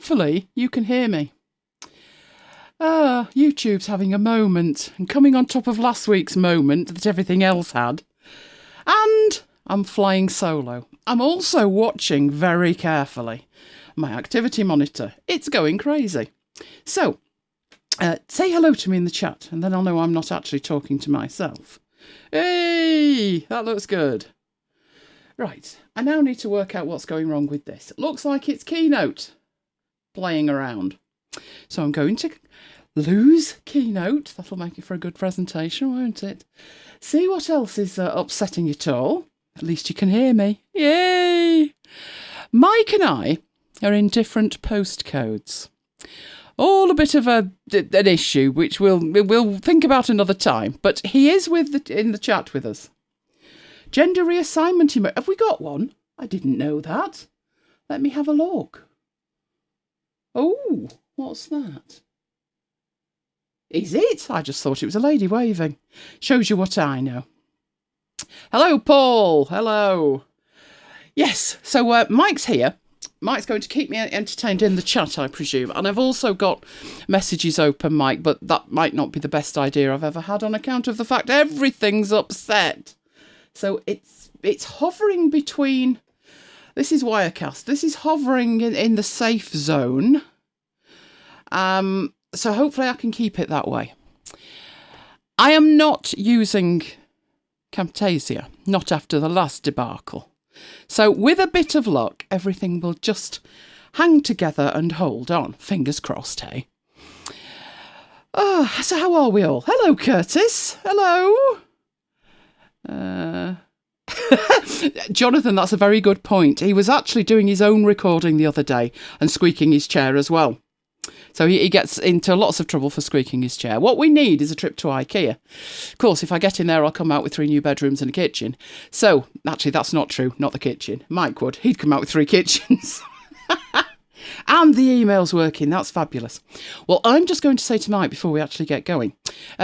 hopefully you can hear me. YouTube's having a moment and coming on top of last week's moment that everything else had. And I'm flying solo. I'm also watching very carefully my activity monitor. It's going crazy. So, say hello to me in the chat and then I'll know I'm not actually talking to myself. Hey, that looks good. Right, I now need to work out what's going wrong with this. It looks like it's Keynote playing around. So I'm going to lose Keynote. That'll make it for a good presentation, won't it? See what else is upsetting it all. At least you can hear me. Yay! Mike and I are in different postcodes. All a bit of an issue, which we'll think about another time. But he is in the chat with us. Gender reassignment. Have we got one? I didn't know that. Let me have a look. Oh, what's that? Is it? I just thought it was a lady waving. Shows you what I know. Hello, Paul. Hello. Yes, so Mike's here. Mike's going to keep me entertained in the chat, I presume. And I've also got messages open, Mike, but that might not be the best idea I've ever had on account of the fact everything's upset. So it's hovering between... This is Wirecast. This is hovering in the safe zone. So hopefully I can keep it that way. I am not using Camtasia, not after the last debacle. So with a bit of luck, everything will just hang together and hold on. Fingers crossed, hey? Oh, so how are we all? Hello, Curtis. Hello. Jonathan, that's a very good point. He was actually doing his own recording the other day and squeaking his chair as well. So he gets into lots of trouble for squeaking his chair. What we need is a trip to IKEA. Of course, if I get in there, I'll come out with 3 new bedrooms and a kitchen. So, actually, that's not true. Not the kitchen. Mike would. He'd come out with 3 kitchens. And the email's working. That's fabulous. Well, I'm just going to say to Mike before we actually get going,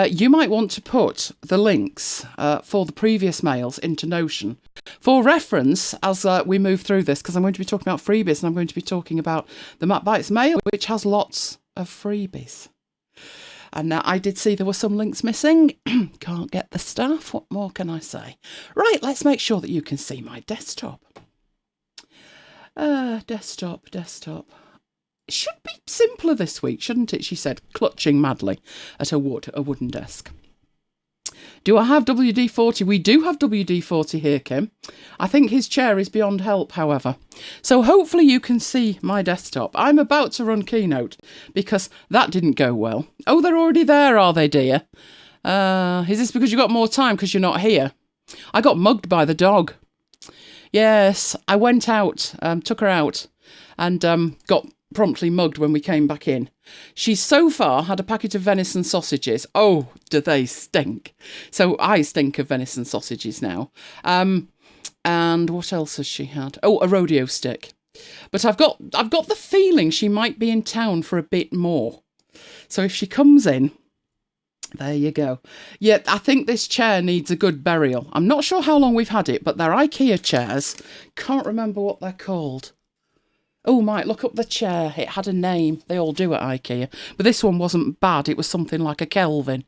you might want to put the links for the previous mails into Notion for reference as we move through this, because I'm going to be talking about freebies and I'm going to be talking about the MacBites mail, which has lots of freebies. And I did see there were some links missing. Can't get the staff. What more can I say? Right, let's make sure that you can see my desktop. Desktop. It should be simpler this week, shouldn't it? She said, clutching madly at a wooden desk. Do I have WD-40? We do have WD-40 here, Kim. I think his chair is beyond help, however. So hopefully you can see my desktop. I'm about to run Keynote because that didn't go well. Oh, they're already there, are they, dear? Is this because you got more time because you're not here? I got mugged by the dog. Yes, I went out, took her out and got promptly mugged when we came back in. She's so far had a packet of venison sausages. Oh, do they stink. So I stink of venison sausages now. And what else has she had? Oh, a rodeo stick. But I've got the feeling she might be in town for a bit more. So if she comes in... There you go. Yeah, I think this chair needs a good burial. I'm not sure how long we've had it, but they're IKEA chairs. Can't remember what they're called. Oh, Mike, look up the chair. It had a name. They all do at IKEA. But this one wasn't bad. It was something like a Kelvin.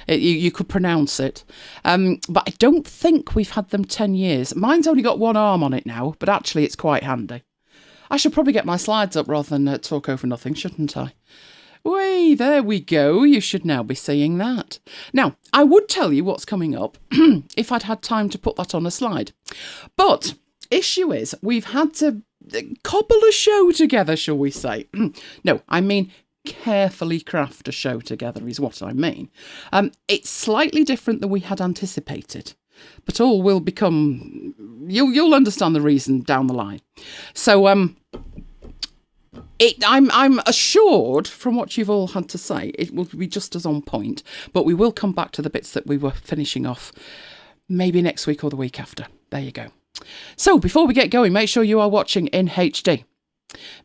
You could pronounce it. But I don't think we've had them 10 years. Mine's only got one arm on it now, but actually it's quite handy. I should probably get my slides up rather than talk over nothing, shouldn't I? Whee, there we go. You should now be seeing that. Now, I would tell you what's coming up if I'd had time to put that on a slide. But issue is we've had to cobble a show together, shall we say. No, I mean carefully craft a show together is what I mean. It's slightly different than we had anticipated, but all will become... You'll understand the reason down the line. So, I'm assured from what you've all had to say, it will be just as on point, but we will come back to the bits that we were finishing off maybe next week or the week after. There you go. So before we get going, make sure you are watching in HD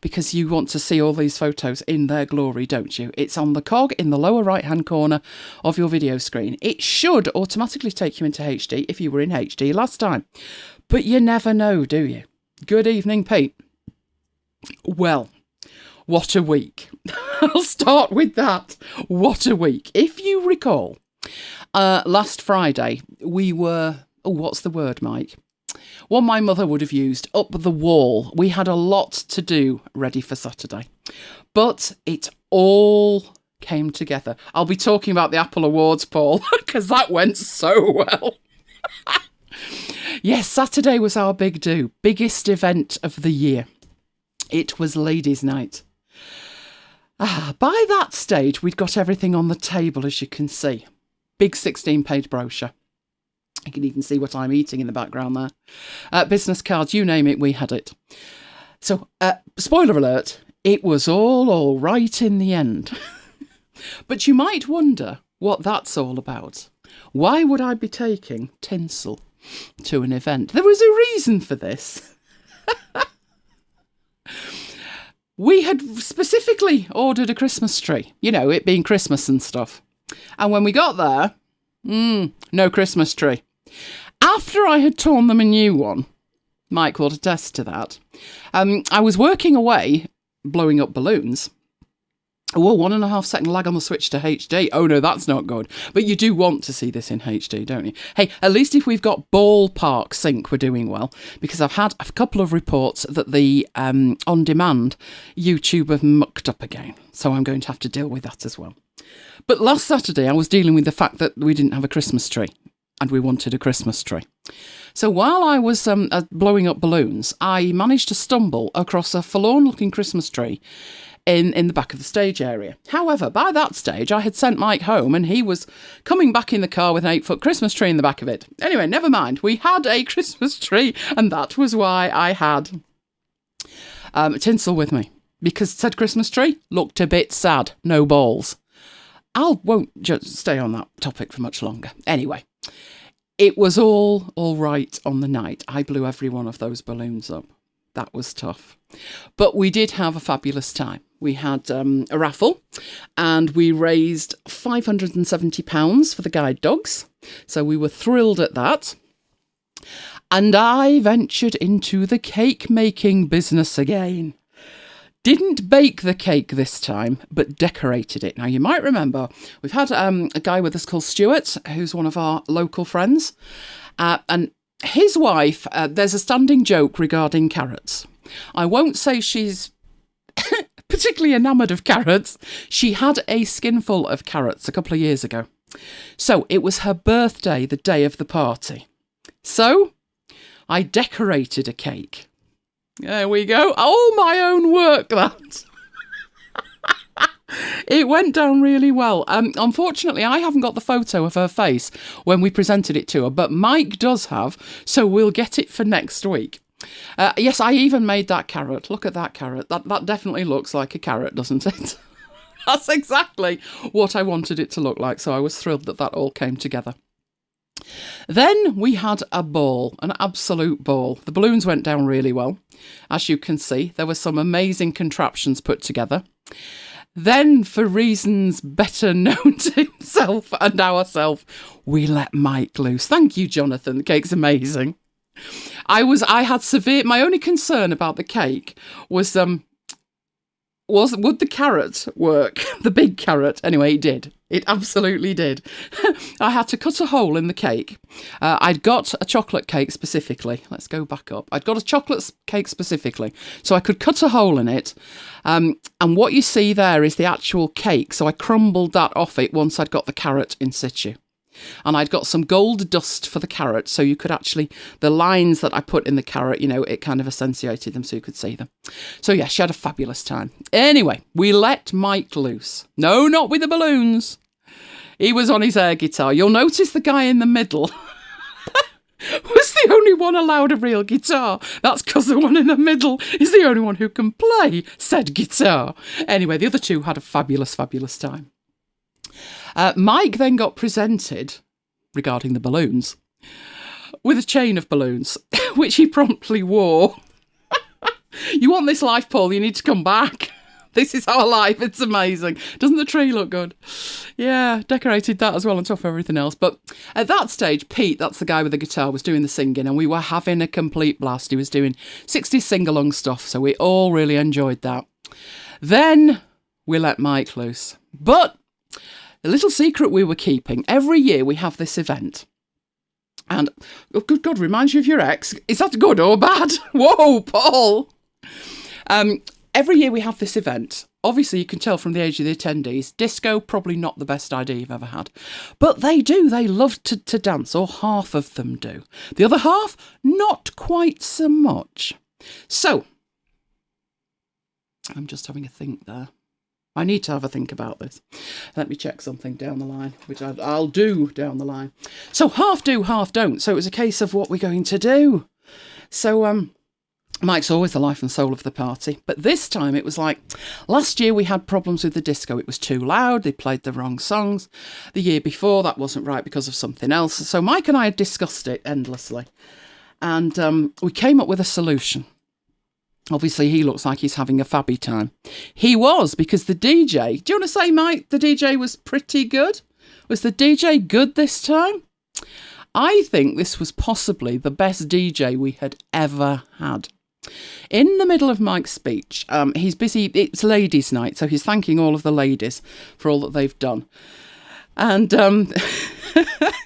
because you want to see all these photos in their glory, don't you? It's on the cog in the lower right-hand corner of your video screen. It should automatically take you into HD if you were in HD last time, but you never know, do you? Good evening, Pete. Well, What a week. I'll start with that. What a week. If you recall, last Friday, we were... Oh, what's the word, Mike? One my mother would have used, up the wall. We had a lot to do ready for Saturday. But it all came together. I'll be talking about the Apple Awards, Paul, because that went so well. Yes, Saturday was our big do. Biggest event of the year. It was Ladies' Night. By that stage, we'd got everything on the table, as you can see. Big 16-page brochure. You can even see what I'm eating in the background there. Business cards, you name it, we had it. So, spoiler alert, it was all right in the end. But you might wonder what that's all about. Why would I be taking tinsel to an event? There was a reason for this. We had specifically ordered a Christmas tree, you know, it being Christmas and stuff. And when we got there, no Christmas tree. After I had torn them a new one, Mike will attest to that, I was working away, blowing up balloons. Oh, 1.5 second lag on the switch to HD. Oh no, that's not good. But you do want to see this in HD, don't you? Hey, at least if we've got ballpark sync, we're doing well. Because I've had a couple of reports that the on-demand YouTube have mucked up again. So I'm going to have to deal with that as well. But last Saturday, I was dealing with the fact that we didn't have a Christmas tree. And we wanted a Christmas tree. So while I was blowing up balloons, I managed to stumble across a forlorn-looking Christmas tree in the back of the stage area. However, by that stage, I had sent Mike home and he was coming back in the car with an 8-foot Christmas tree in the back of it. Anyway, never mind. We had a Christmas tree and that was why I had tinsel with me. Because said Christmas tree looked a bit sad. No balls. Won't just stay on that topic for much longer. Anyway, it was all right on the night. I blew every one of those balloons up. That was tough. But we did have a fabulous time. We had a raffle and we raised £570 for the guide dogs. So we were thrilled at that. And I ventured into the cake making business again. Didn't bake the cake this time, but decorated it. Now, you might remember, we've had a guy with us called Stuart, who's one of our local friends. And his wife, there's a standing joke regarding carrots. I won't say she's particularly enamoured of carrots. She had a skinful of carrots a couple of years ago. So it was her birthday, the day of the party. So I decorated a cake. There we go. All my own work, that. It went down really well. Unfortunately, I haven't got the photo of her face when we presented it to her, but Mike does have, so we'll get it for next week. Yes, I even made that carrot. Look at that carrot. That definitely looks like a carrot, doesn't it? That's exactly what I wanted it to look like, so I was thrilled that that all came together. Then we had a ball, an absolute ball. The balloons went down really well. As you can see, there were some amazing contraptions put together. Then, for reasons better known to himself and ourselves, we let Mike loose. Thank you, Jonathan. The cake's amazing. My only concern about the cake was would the carrot work? The big carrot. Anyway, it did. It absolutely did. I had to cut a hole in the cake. I'd got a chocolate cake specifically. Let's go back up. I'd got a chocolate cake specifically, so I could cut a hole in it. And what you see there is the actual cake. So I crumbled that off it once I'd got the carrot in situ. And I'd got some gold dust for the carrot, so you could actually, the lines that I put in the carrot, you know, it kind of accentuated them so you could see them. So yeah, she had a fabulous time. Anyway, we let Mike loose. No, not with the balloons. He was on his air guitar. You'll notice the guy in the middle was the only one allowed a real guitar. That's because the one in the middle is the only one who can play said guitar. Anyway, the other two had a fabulous, fabulous time. Mike then got presented, regarding the balloons, with a chain of balloons, which he promptly wore. You want this life, Paul, you need to come back. This is our life. It's amazing. Doesn't the tree look good? Yeah, decorated that as well on top of everything else. But at that stage, Pete, that's the guy with the guitar, was doing the singing, and we were having a complete blast. He was doing 60s sing-along stuff, so we all really enjoyed that. Then we let Mike loose. But the little secret we were keeping, every year we have this event. And, oh, good God, reminds you of your ex. Is that good or bad? Whoa, Paul. Every year we have this event. Obviously, you can tell from the age of the attendees, disco, probably not the best idea you've ever had. But they do. They love to dance, or half of them do. The other half, not quite so much. So, I'm just having a think there. I need to have a think about this. Let me check something down the line, which I'll do down the line. So, half do, half don't. So, it was a case of what we're going to do. So, Mike's always the life and soul of the party, but this time it was like, last year we had problems with the disco. It was too loud, they played the wrong songs. The year before, that wasn't right because of something else. So Mike and I had discussed it endlessly, and we came up with a solution. Obviously, he looks like he's having a fabby time. He was, because the DJ, do you want to say, Mike, the DJ was pretty good? Was the DJ good this time? I think this was possibly the best DJ we had ever had. In the middle of Mike's speech, he's busy, it's ladies' night, so he's thanking all of the ladies for all that they've done. And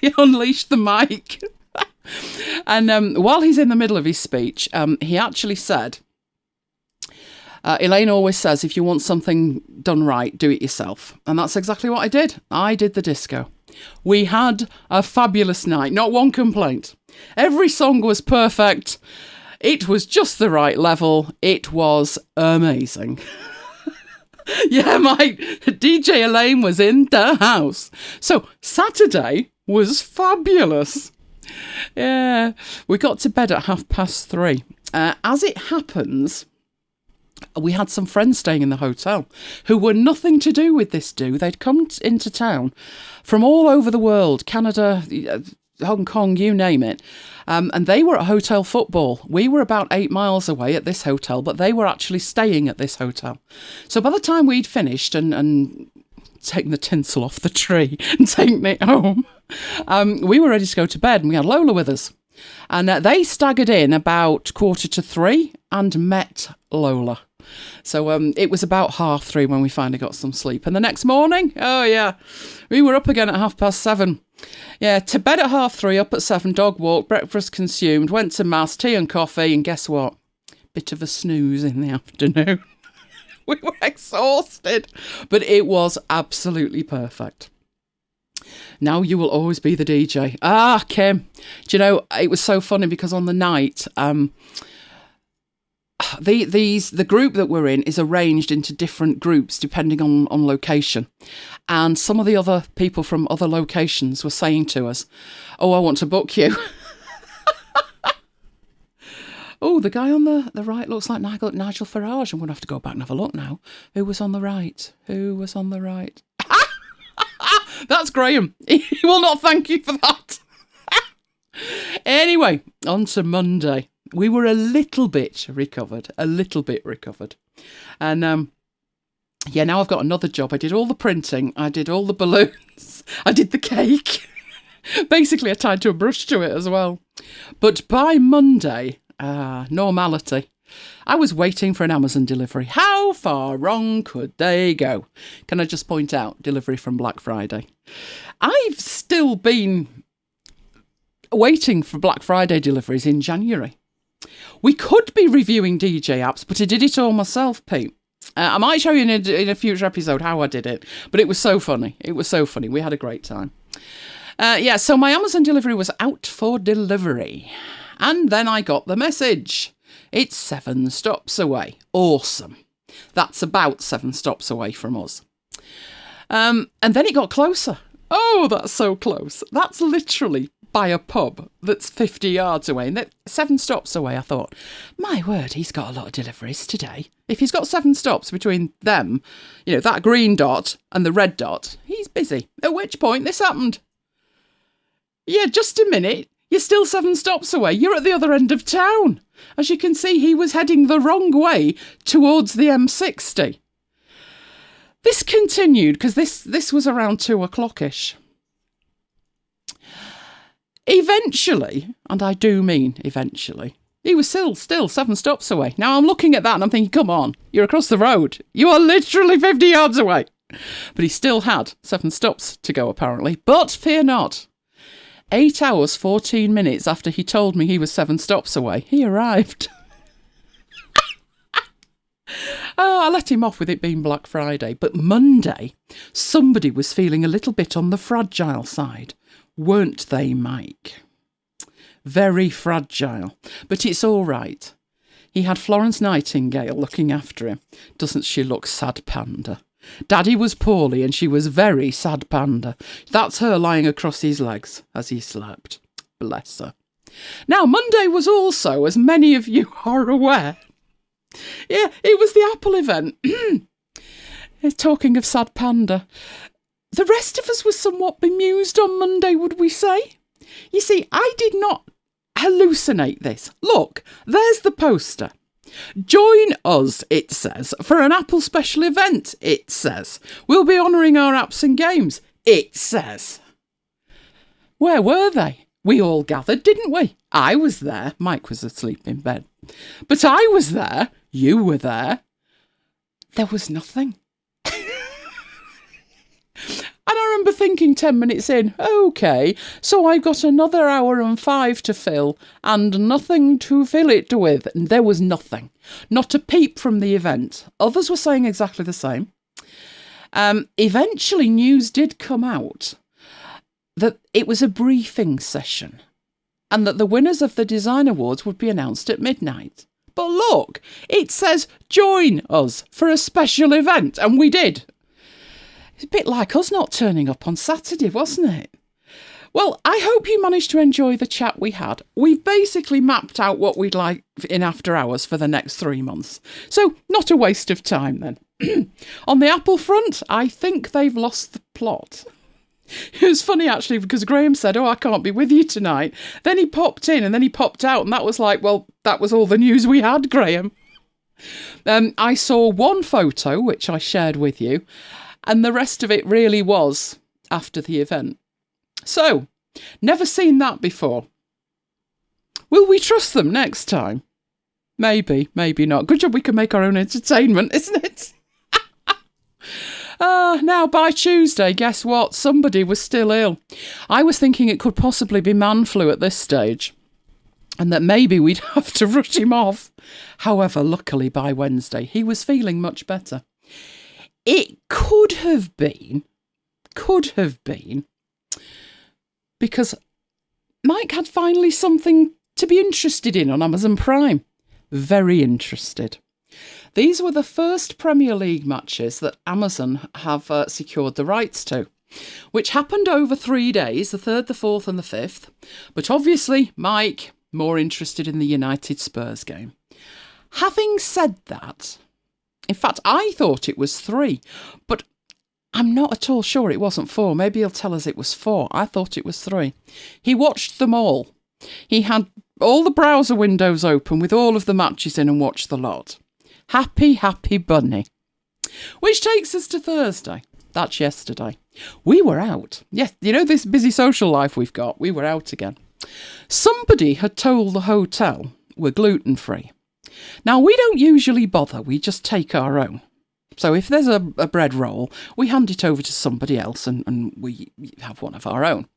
he unleashed the mic. And while he's in the middle of his speech, he actually said, Elaine always says, if you want something done right, do it yourself. And that's exactly what I did. I did the disco. We had a fabulous night, not one complaint. Every song was perfect. It was just the right level. It was amazing. Yeah, my DJ Elaine was in the house. So Saturday was fabulous. Yeah, we got to bed at 3:30. As it happens, we had some friends staying in the hotel who were nothing to do with this do. They'd come into town from all over the world, Canada, Hong Kong, you name it. And they were at hotel football. We were about 8 miles away at this hotel, but they were actually staying at this hotel. So by the time we'd finished and taken the tinsel off the tree and taken it home, we were ready to go to bed, and we had Lola with us. And they staggered in about 2:45 and met Lola. So it was about 3:30 when we finally got some sleep. And the next morning, oh yeah, we were up again at 7:30. Yeah, to bed at 3:30, up at 7, dog walk, breakfast consumed, went to mass, tea and coffee, and guess what? Bit of a snooze in the afternoon. We were exhausted, but it was absolutely perfect. Now you will always be the DJ. Kim. Do you know, it was so funny because on the night, the group that we're in is arranged into different groups depending on location. And some of the other people from other locations were saying to us, oh, I want to book you. Oh, the guy on the right looks like Nigel Farage. I'm going to have to go back and have a look now. Who was on the right? Who was on the right? That's Graham. He will not thank you for that. Anyway, on to Monday. We were a little bit recovered. And yeah, now I've got another job. I did all the printing. I did all the balloons. I did the cake. Basically, I tied to a brush to it as well. But by Monday, normality. I was waiting for an Amazon delivery. How far wrong could they go? Can I just point out, delivery from Black Friday. I've still been waiting for Black Friday deliveries in January. We could be reviewing DJ apps, but I did it all myself, Pete. I might show you in a future episode how I did it, but it was so funny. We had a great time. Yeah, so my Amazon delivery was out for delivery. And then I got the message. It's 7 stops away. Awesome. That's about 7 stops away from us. And then it got closer. Oh, that's so close. That's literally by a pub that's 50 yards away. And 7 stops away, I thought, my word, he's got a lot of deliveries today. If he's got 7 stops between them, you know, that green dot and the red dot, he's busy. At which point this happened. Yeah, just a minute. You're still 7 stops away. You're at the other end of town. As you can see, he was heading the wrong way towards the M60. This continued because this was around 2:00ish. Eventually, and I do mean eventually, he was still 7 stops away. Now I'm looking at that and I'm thinking, come on, you're across the road. You are literally 50 yards away. But he still had 7 stops to go, apparently. But fear not. 8 hours, 14 minutes after he told me he was 7 stops away, he arrived. Oh, I let him off with it being Black Friday. But Monday, somebody was feeling a little bit on the fragile side. Weren't they, Mike? Very fragile. But it's all right. He had Florence Nightingale looking after him. Doesn't she look sad panda? Daddy was poorly and she was very sad panda. That's her lying across his legs as he slept. Bless her. Now, Monday was also, as many of you are aware, yeah, it was the Apple event. Talking of sad panda, the rest of us were somewhat bemused on Monday, would we say? You see, I did not hallucinate this. Look, there's the poster. Join us, it says, for an Apple special event, it says. We'll be honouring our apps and games, it says. Where were they? We all gathered, didn't we? I was there. Mike was asleep in bed. But I was there. You were there. There was nothing. And I remember thinking 10 minutes in, OK, so I've got another hour and 5 to fill and nothing to fill it with. And there was nothing. Not a peep from the event. Others were saying exactly the same. Eventually, news did come out that it was a briefing session and that the winners of the Design Awards would be announced at midnight. But look, it says join us for a special event, and we did. It's a bit like us not turning up on Saturday, wasn't it? Well, I hope you managed to enjoy the chat we had. We've basically mapped out what we'd like in after hours for the next 3 months. So, not a waste of time then. On the Apple front, I think they've lost the plot. It was funny, actually, because Graham said, I can't be with you tonight. Then he popped in and then he popped out, and that was like, well, that was all the news we had, Graham. I saw one photo, which I shared with you, and the rest of it really was after the event. So, never seen that before. Will we trust them next time? Maybe, maybe not. Good job we can make our own entertainment, isn't it? Now, by Tuesday, guess what? Somebody was still ill. I was thinking it could possibly be man flu at this stage, and that maybe we'd have to rush him off. However, luckily by Wednesday, he was feeling much better. It could have been, because Mike had finally something to be interested in on Amazon Prime. Very interested. These were the first Premier League matches that Amazon have secured the rights to, which happened over 3 days, the 3rd, the 4th and the 5th. But obviously, Mike, more interested in the United Spurs game. Having said that, in fact, I thought it was 3, but I'm not at all sure it wasn't 4. Maybe he'll tell us it was 4. I thought it was 3. He watched them all. He had all the browser windows open with all of the matches in and watched the lot. Happy, happy bunny. Which takes us to Thursday. That's yesterday. We were out. Yes, you know this busy social life we've got? We were out again. Somebody had told the hotel we're gluten-free. Now, we don't usually bother. We just take our own. So if there's a bread roll, we hand it over to somebody else and we have one of our own.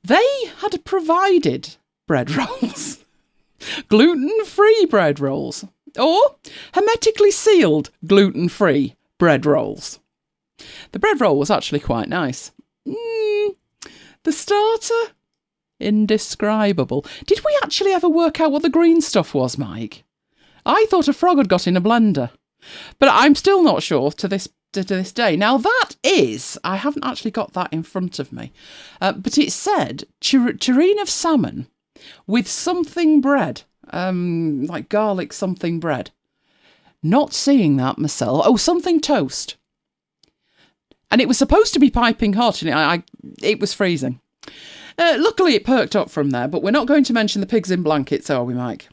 They had provided bread rolls. Gluten-free bread rolls. Or hermetically sealed gluten-free bread rolls. The bread roll was actually quite nice. The starter? Indescribable. Did we actually ever work out what the green stuff was, Mike? I thought a frog had got in a blender. But I'm still not sure to this day. Now that is, I haven't actually got that in front of me. But it said tureen of salmon with something bread. Like garlic something bread. Not seeing that myself. Oh, something toast. And it was supposed to be piping hot, and it was freezing. Luckily, it perked up from there, but we're not going to mention the pigs in blankets, are we, Mike?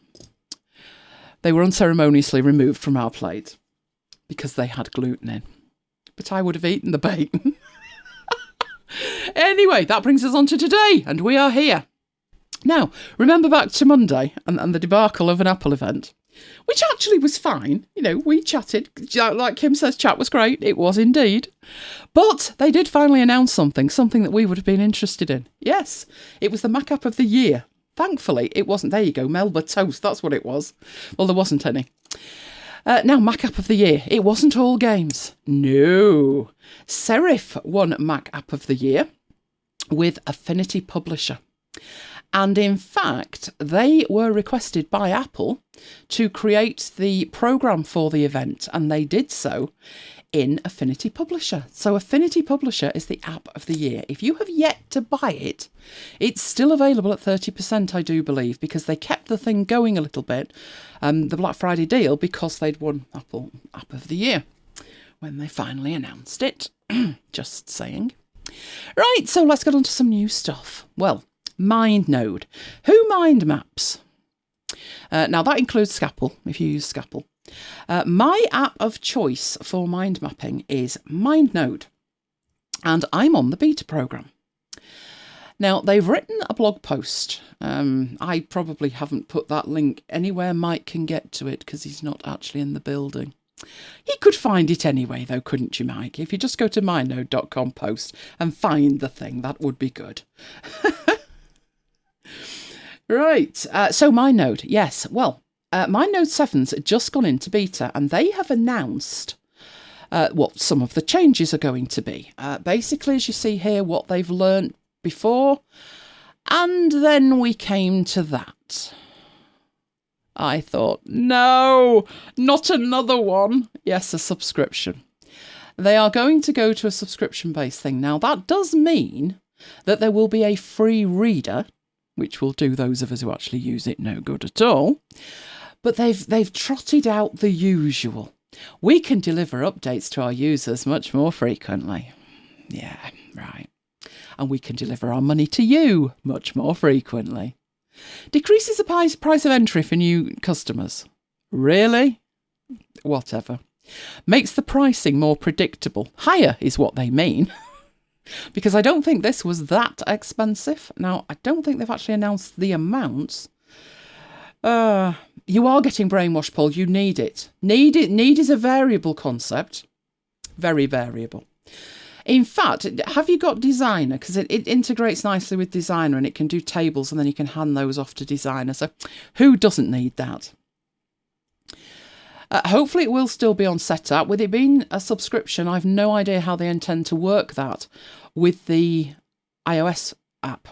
They were unceremoniously removed from our plate because they had gluten in. but I would have eaten the bacon. Anyway, that brings us on to today, and we are here. Now, remember back to Monday and the debacle of an Apple event, which actually was fine. You know, we chatted. Like Kim says, chat was great. It was indeed. But they did finally announce something that we would have been interested in. Yes, it was the Mac App of the Year. Thankfully, it wasn't. There you go, Melba Toast. That's what it was. Well, there wasn't any. Now, Mac App of the Year. It wasn't all games. No. Serif won Mac App of the Year with Affinity Publisher. And in fact, they were requested by Apple to create the program for the event, and they did so in Affinity Publisher. So Affinity Publisher is the app of the year. If you have yet to buy it, it's still available at 30%, I do believe, because they kept the thing going a little bit, the Black Friday deal, because they'd won Apple App of the Year when they finally announced it. Just saying. Right, so let's get on to some new stuff. Well, MindNode. Who mind maps? Now that includes Scapple, if you use Scapple. My app of choice for mind mapping is MindNode, and I'm on the beta program. Now, they've written a blog post. I probably haven't put that link anywhere Mike can get to it because he's not actually in the building. He could find it anyway, though, couldn't you, Mike? If you just go to mindnode.com post and find the thing, that would be good. Right, so MindNode, yes. Well, MindNode 7's just gone into beta, and they have announced what some of the changes are going to be. Basically, as you see here, what they've learnt before, and then we came to that. I thought, no, not another one. Yes, a subscription. They are going to go to a subscription-based thing. Now, that does mean that there will be a free reader, which will do those of us who actually use it no good at all. But they've trotted out the usual. We can deliver updates to our users much more frequently. Yeah, right. And we can deliver our money to you much more frequently. Decreases the price of entry for new customers. Really? Whatever. Makes the pricing more predictable. Higher is what they mean. Because I don't think this was that expensive. Now, I don't think they've actually announced the amounts. You are getting brainwashed, Paul. You need it. Need is a variable concept. Very variable. In fact, have you got Designer? Because it integrates nicely with Designer, and it can do tables, and then you can hand those off to Designer. So who doesn't need that? Hopefully it will still be on setup. With it being a subscription, I've no idea how they intend to work that with the iOS app.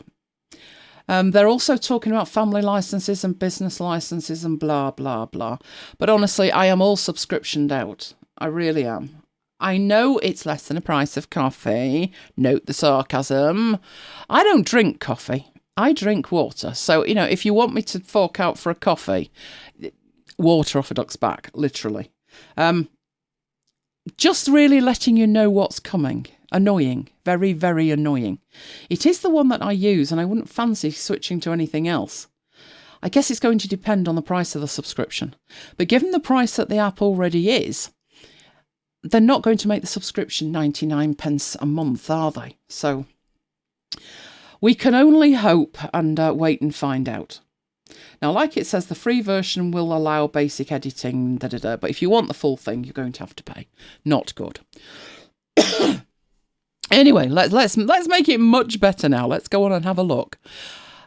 They're also talking about family licenses and business licenses and blah, blah, blah. But honestly, I am all subscriptioned out. I really am. I know it's less than the price of coffee. Note the sarcasm. I don't drink coffee. I drink water. So, you know, if you want me to fork out for a coffee, water off a duck's back, literally. Just really letting you know what's coming. Annoying. Very, very annoying. It is the one that I use, and I wouldn't fancy switching to anything else. I guess it's going to depend on the price of the subscription. But given the price that the app already is, they're not going to make the subscription 99 pence a month, are they? So we can only hope and wait and find out. Now, like it says, the free version will allow basic editing, but if you want the full thing, you're going to have to pay. Not good. Anyway, let's make it much better now. Let's go on and have a look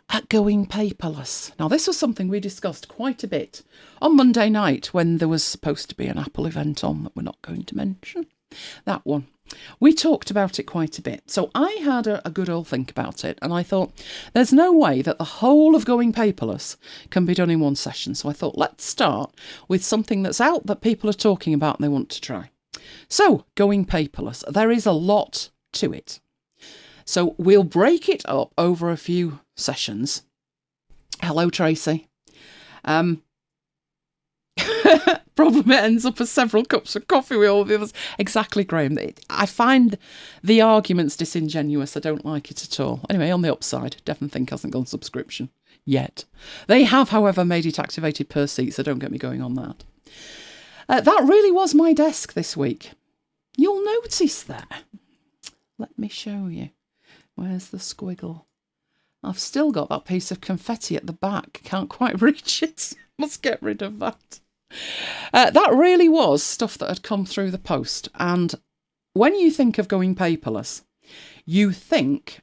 at going paperless. Now, this was something we discussed quite a bit on Monday night when there was supposed to be an Apple event on that we're not going to mention. That one. We talked about it quite a bit. So I had a good old think about it, and I thought there's no way that the whole of going paperless can be done in one session. So I thought, let's start with something that's out that people are talking about and they want to try. So, going paperless. There is a lot to it. So we'll break it up over a few sessions. Hello, Tracy. Problem, it ends up as several cups of coffee with all the others. Exactly, Graham. I find the arguments disingenuous. I don't like it at all. Anyway, on the upside, DEVONthink hasn't gone subscription yet. They have, however, made it activated per seat, so don't get me going on that. That really was my desk this week. you'll notice there. Let me show you. Where's the squiggle? I've still got that piece of confetti at the back. Can't quite reach it. Must get rid of that. That really was stuff that had come through the post. And when you think of going paperless, you think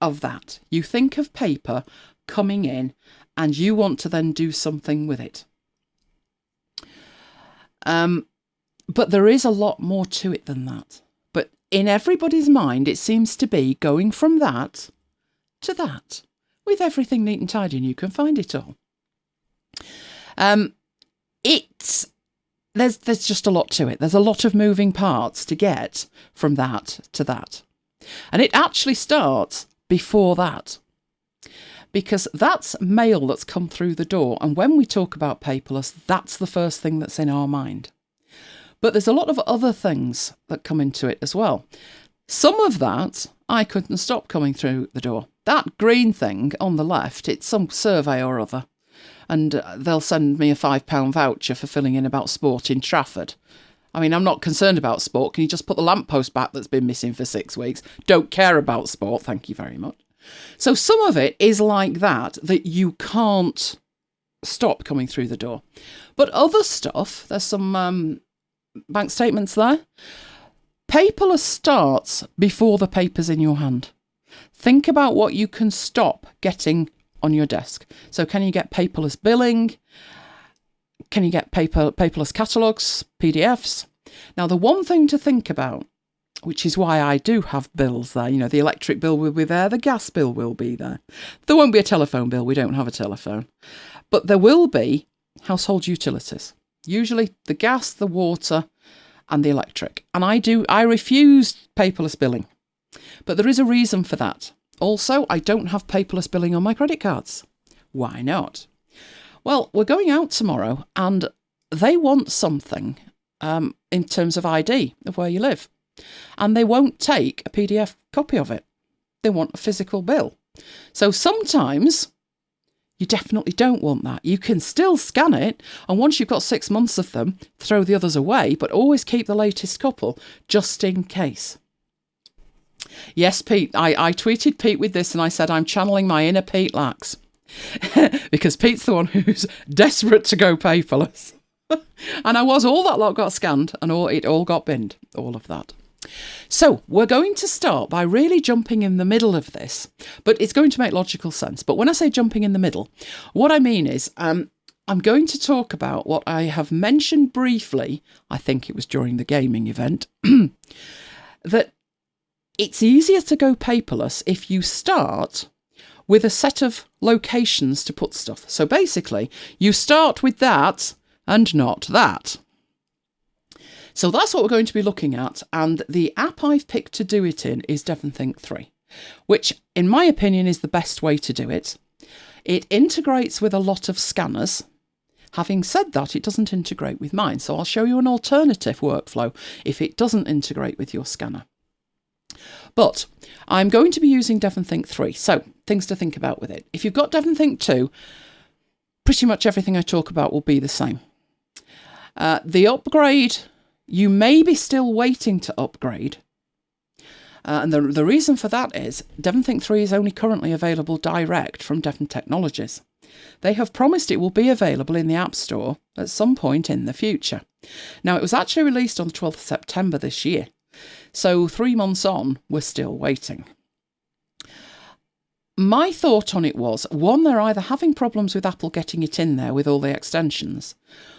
of that. You think of paper coming in and you want to then do something with it. But there is a lot more to it than that. But in everybody's mind, it seems to be going from that to that. With everything neat and tidy, and you can find it all. There's just a lot to it. There's a lot of moving parts to get from that to that. And it actually starts before that. Because that's mail that's come through the door. And when we talk about paperless, that's the first thing that's in our mind. But there's a lot of other things that come into it as well. Some of that, I couldn't stop coming through the door. That green thing on the left, it's some survey or other. And they'll send me a £5 voucher for filling in about sport in Trafford. I mean, I'm not concerned about sport. Can you just put the lamppost back that's been missing for 6 weeks? Don't care about sport, thank you very much. So some of it is like that you can't stop coming through the door. But other stuff, there's some bank statements there. Paperless starts before the paper's in your hand. Think about what you can stop getting on your desk. So can you get paperless billing? Can you get paperless catalogues, PDFs? Now, the one thing to think about, which is why I do have bills there, the electric bill will be there, the gas bill will be there. There won't be a telephone bill, we don't have a telephone. But there will be household utilities. Usually the gas, the water and the electric. And I refuse paperless billing. But there is a reason for that. Also, I don't have paperless billing on my credit cards. Why not? Well, we're going out tomorrow and they want something in terms of ID of where you live. And they won't take a PDF copy of it. They want a physical bill. So sometimes you definitely don't want that. You can still scan it, and once you've got 6 months of them, throw the others away, but always keep the latest couple, just in case. Yes, Pete, I tweeted Pete with this and I said I'm channeling my inner Pete Lax. Because Pete's the one who's desperate to go paperless. And all that lot got scanned and it all got binned, all of that. So we're going to start by really jumping in the middle of this, but it's going to make logical sense. But when I say jumping in the middle, what I mean is I'm going to talk about what I have mentioned briefly, I think it was during the gaming event, that it's easier to go paperless if you start with a set of locations to put stuff. So basically, you start with that and not that. So that's what we're going to be looking at, and the app I've picked to do it in is DEVONthink 3, which in my opinion is the best way to do it. It integrates with a lot of scanners. Having said that, it doesn't integrate with mine, so I'll show you an alternative workflow if it doesn't integrate with your scanner. But I'm going to be using DEVONthink 3, so things to think about with it. If you've got DEVONthink 2, pretty much everything I talk about will be the same. The upgrade, you may be still waiting to upgrade. And the reason for that is DEVONthink 3 is only currently available direct from Devon Technologies. They have promised it will be available in the App Store at some point in the future. Now, it was actually released on the 12th of September this year. So 3 months on, we're still waiting. My thought on it was, one, they're either having problems with Apple getting it in there with all the extensions,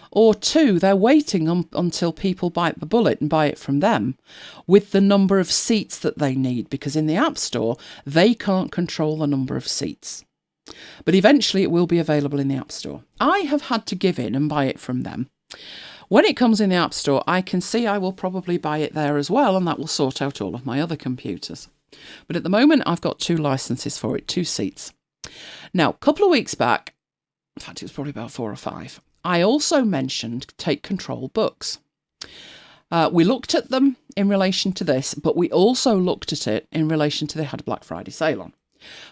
or two, they're waiting until people bite the bullet and buy it from them with the number of seats that they need, because in the App Store, they can't control the number of seats. But eventually it will be available in the App Store. I have had to give in and buy it from them. When it comes in the App Store, I can see I will probably buy it there as well, and that will sort out all of my other computers. But at the moment, I've got 2 licenses for it, 2 seats. Now, a couple of weeks back, in fact, it was probably about 4 or 5, I also mentioned Take Control books. We looked at them in relation to this, but we also looked at it in relation to they had a Black Friday sale on.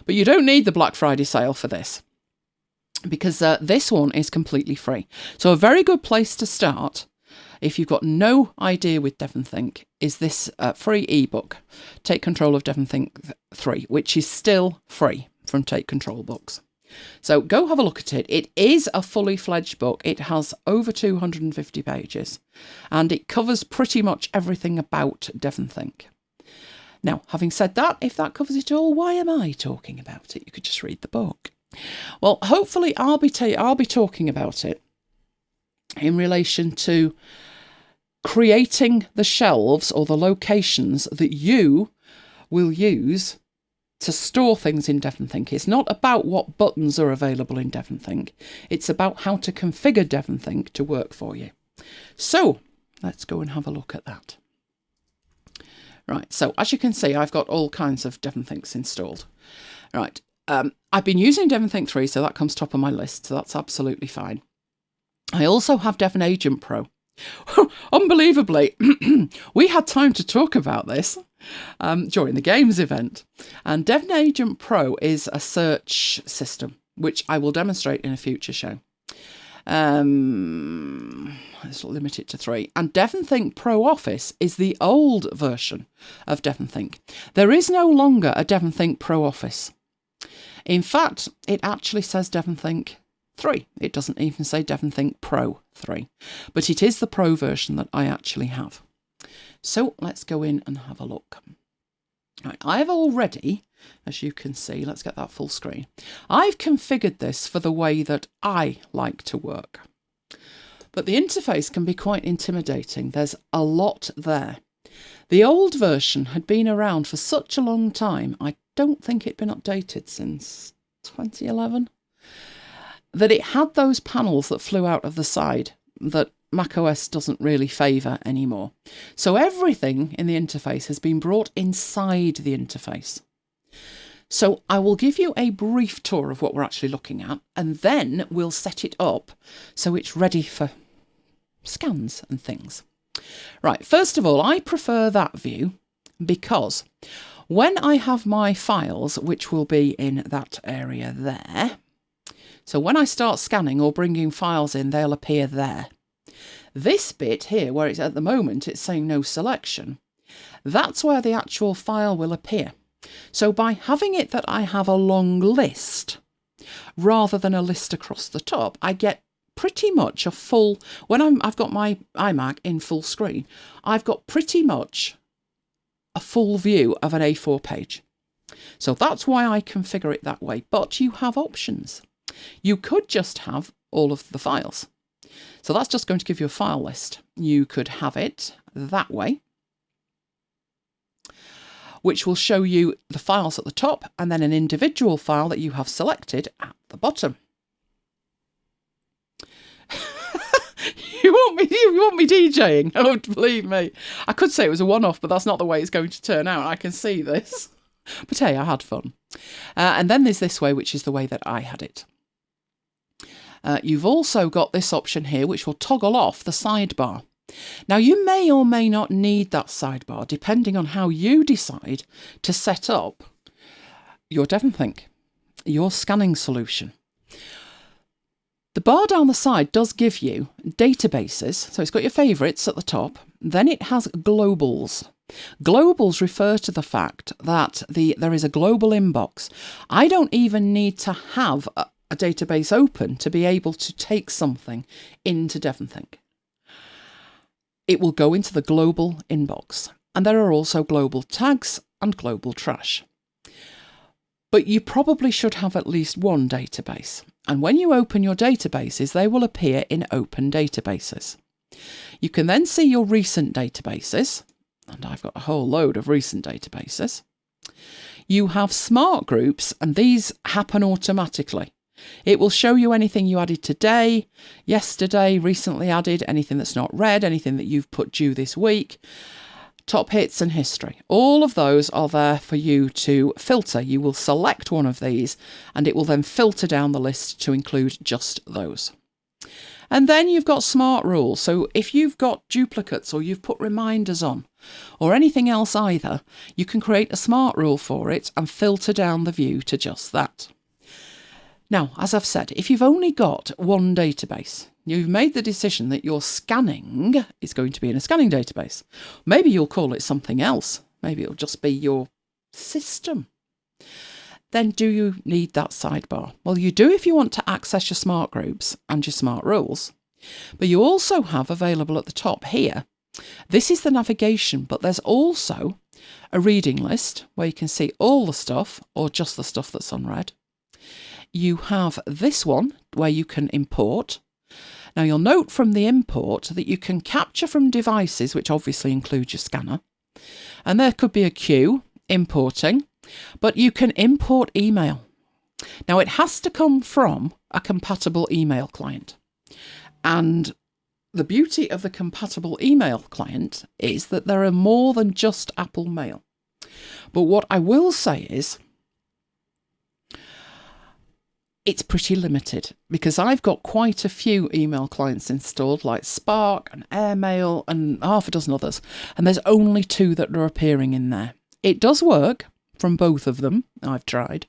But you don't need the Black Friday sale for this, because this one is completely free. So a very good place to start, if you've got no idea with DEVONthink, is this free ebook, Take Control of DEVONthink 3, which is still free from Take Control Books. So go have a look at it. It is a fully fledged book. It has over 250 pages and it covers pretty much everything about DEVONthink. Now, having said that, if that covers it all, why am I talking about it? You could just read the book. Well, hopefully I'll be talking about it in relation to creating the shelves or the locations that you will use to store things in DEVONthink. It's not about what buttons are available in DEVONthink. It's about how to configure DEVONthink to work for you. So let's go and have a look at that. Right, so as you can see, I've got all kinds of DEVONthinks installed. Right, I've been using DEVONthink 3, so that comes top of my list, so that's absolutely fine. I also have Devon Agent Pro. Unbelievably, we had time to talk about this during the games event. And Devon Agent Pro is a search system, which I will demonstrate in a future show. Let's limit it to 3. And DEVONthink Pro Office is the old version of DEVONthink. There is no longer a DEVONthink Pro Office. In fact, it actually says DEVONthink 3. It doesn't even say DEVONthink Pro 3, but it is the Pro version that I actually have. So let's go in and have a look. Right, I have already, as you can see, let's get that full screen. I've configured this for the way that I like to work. But the interface can be quite intimidating. There's a lot there. The old version had been around for such a long time. I don't think it'd been updated since 2011. That it had those panels that flew out of the side that macOS doesn't really favour anymore. So everything in the interface has been brought inside the interface. So I will give you a brief tour of what we're actually looking at, and then we'll set it up so it's ready for scans and things. Right, first of all, I prefer that view because when I have my files, which will be in that area there, so when I start scanning or bringing files in, they'll appear there. This bit here, where it's at the moment, it's saying no selection, that's where the actual file will appear. So by having it that I have a long list, rather than a list across the top, I get pretty much a full, when I've got my iMac in full screen, I've got pretty much a full view of an A4 page. So that's why I configure it that way, but you have options. You could just have all of the files. So that's just going to give you a file list. You could have it that way, which will show you the files at the top and then an individual file that you have selected at the bottom. You want me DJing? Oh, believe me. I could say it was a one-off, but that's not the way it's going to turn out. I can see this. But hey, I had fun. And then there's this way, which is the way that I had it. You've also got this option here, which will toggle off the sidebar. Now, you may or may not need that sidebar, depending on how you decide to set up your DEVONthink, your scanning solution. The bar down the side does give you databases. So it's got your favourites at the top. Then it has globals. Globals refer to the fact that there is a global inbox. I don't even need to have a database open to be able to take something into DEVONthink. It will go into the global inbox. And there are also global tags and global trash. But you probably should have at least one database. And when you open your databases, they will appear in open databases. You can then see your recent databases. And I've got a whole load of recent databases. You have smart groups, and these happen automatically. It will show you anything you added today, yesterday, recently added, anything that's not read, anything that you've put due this week, top hits and history. All of those are there for you to filter. You will select one of these and it will then filter down the list to include just those. And then you've got smart rules. So if you've got duplicates or you've put reminders on or anything else either, you can create a smart rule for it and filter down the view to just that. Now, as I've said, if you've only got one database, You've made the decision that your scanning is going to be in a scanning database. Maybe you'll call it something else. Maybe it'll just be your system. Then do you need that sidebar? Well, you do if you want to access your smart groups and your smart rules. But you also have available at the top here, this is the navigation, but there's also a reading list where you can see all the stuff or just the stuff that's unread. You have this one where you can import. Now you'll note from the import that you can capture from devices, which obviously includes your scanner. And there could be a queue importing, but you can import email. Now it has to come from a compatible email client. And the beauty of the compatible email client is that there are more than just Apple Mail. But what I will say is, it's pretty limited because I've got quite a few email clients installed like Spark and Airmail and half a dozen others. And there's only 2 that are appearing in there. It does work from both of them. I've tried.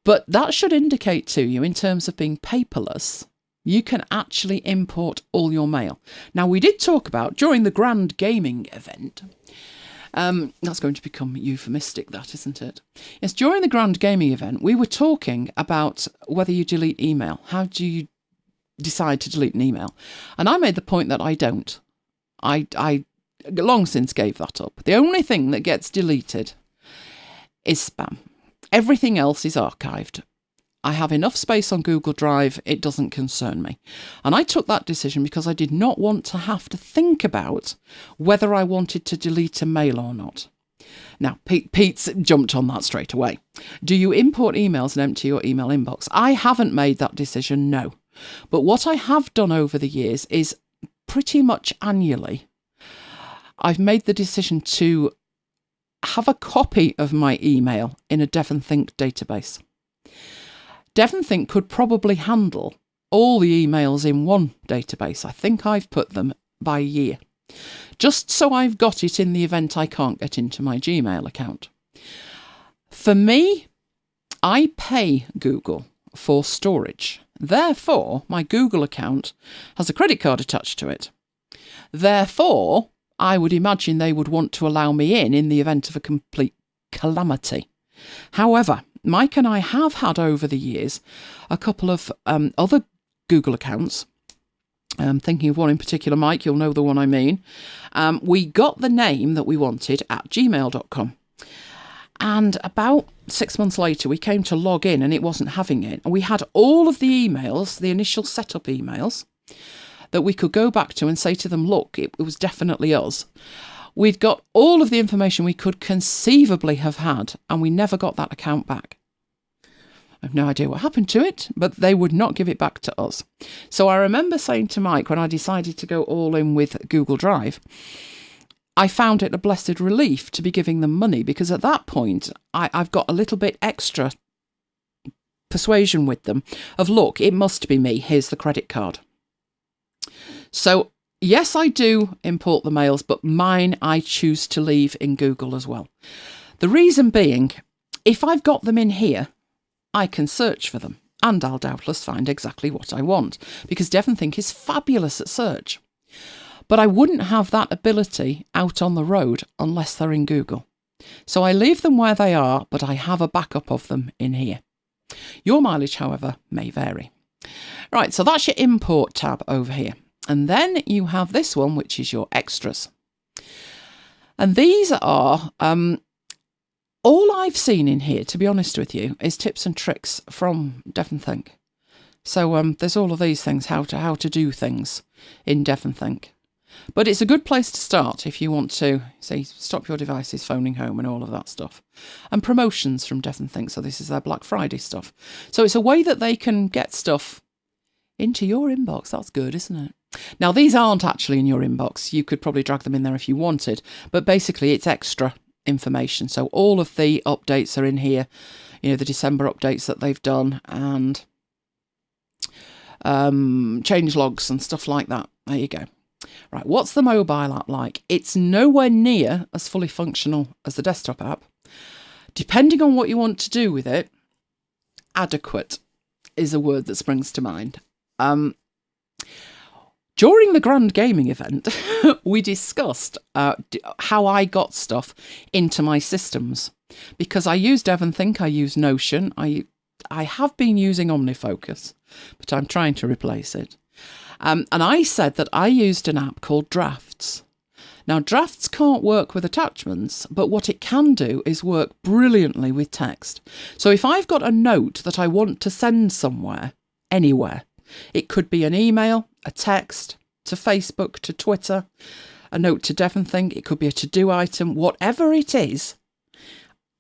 But that should indicate to you in terms of being paperless, you can actually import all your mail. Now, we did talk about during the Grand Gaming event, that's going to become euphemistic, that, isn't it? Yes, during the Grand Gaming event, we were talking about whether you delete email. How do you decide to delete an email? And I made the point that I don't. I long since gave that up. The only thing that gets deleted is spam. Everything else is archived. I have enough space on Google Drive, it doesn't concern me. And I took that decision because I did not want to have to think about whether I wanted to delete a mail or not. Now, Pete's jumped on that straight away. Do you import emails and empty your email inbox? I haven't made that decision, no. But what I have done over the years is pretty much annually, I've made the decision to have a copy of my email in a DEVONthink database. DEVONthink could probably handle all the emails in one database. I think I've put them by year, just so I've got it in the event I can't get into my Gmail account. For me, I pay Google for storage. Therefore, my Google account has a credit card attached to it. Therefore, I would imagine they would want to allow me in the event of a complete calamity. However, Mike and I have had over the years a couple of other Google accounts. Thinking of one in particular, Mike, you'll know the one I mean. We got the name that we wanted at gmail.com. And about 6 months later, we came to log in and it wasn't having it. And we had all of the emails, the initial setup emails, that we could go back to and say to them, look, it was definitely us. We'd got all of the information we could conceivably have had, and we never got that account back. I have no idea what happened to it, but they would not give it back to us. So I remember saying to Mike, when I decided to go all in with Google Drive, I found it a blessed relief to be giving them money, because at that point, I've got a little bit extra persuasion with them of, look, it must be me, here's the credit card. So yes, I do import the mails, but mine I choose to leave in Google as well. The reason being, if I've got them in here, I can search for them and I'll doubtless find exactly what I want, because DEVONthink is fabulous at search. But I wouldn't have that ability out on the road unless they're in Google. So I leave them where they are, but I have a backup of them in here. Your mileage, however, may vary. Right, so that's your import tab over here. And then you have this one, which is your extras. And these are, all I've seen in here, to be honest with you, is tips and tricks from DEVONthink. So there's all of these things, how to do things in DEVONthink. But it's a good place to start if you want to, say, stop your devices phoning home and all of that stuff. And promotions from DEVONthink, so this is their Black Friday stuff. So it's a way that they can get stuff into your inbox. That's good, isn't it? Now, these aren't actually in your inbox. You could probably drag them in there if you wanted, but basically it's extra information. So all of the updates are in here, you know, the December updates that they've done, and change logs and stuff like that. There you go. Right, what's the mobile app like? It's nowhere near as fully functional as the desktop app. Depending on what you want to do with it, adequate is a word that springs to mind. During the Grand Gaming event, we discussed how I got stuff into my systems. Because I use DEVONthink, I use Notion, I have been using OmniFocus, but I'm trying to replace it. And I said that I used an app called Drafts. Now, Drafts can't work with attachments, but what it can do is work brilliantly with text. So if I've got a note that I want to send somewhere, anywhere, it could be an email, a text, to Facebook, to Twitter, a note to DEVONthink, it could be a to-do item, whatever it is,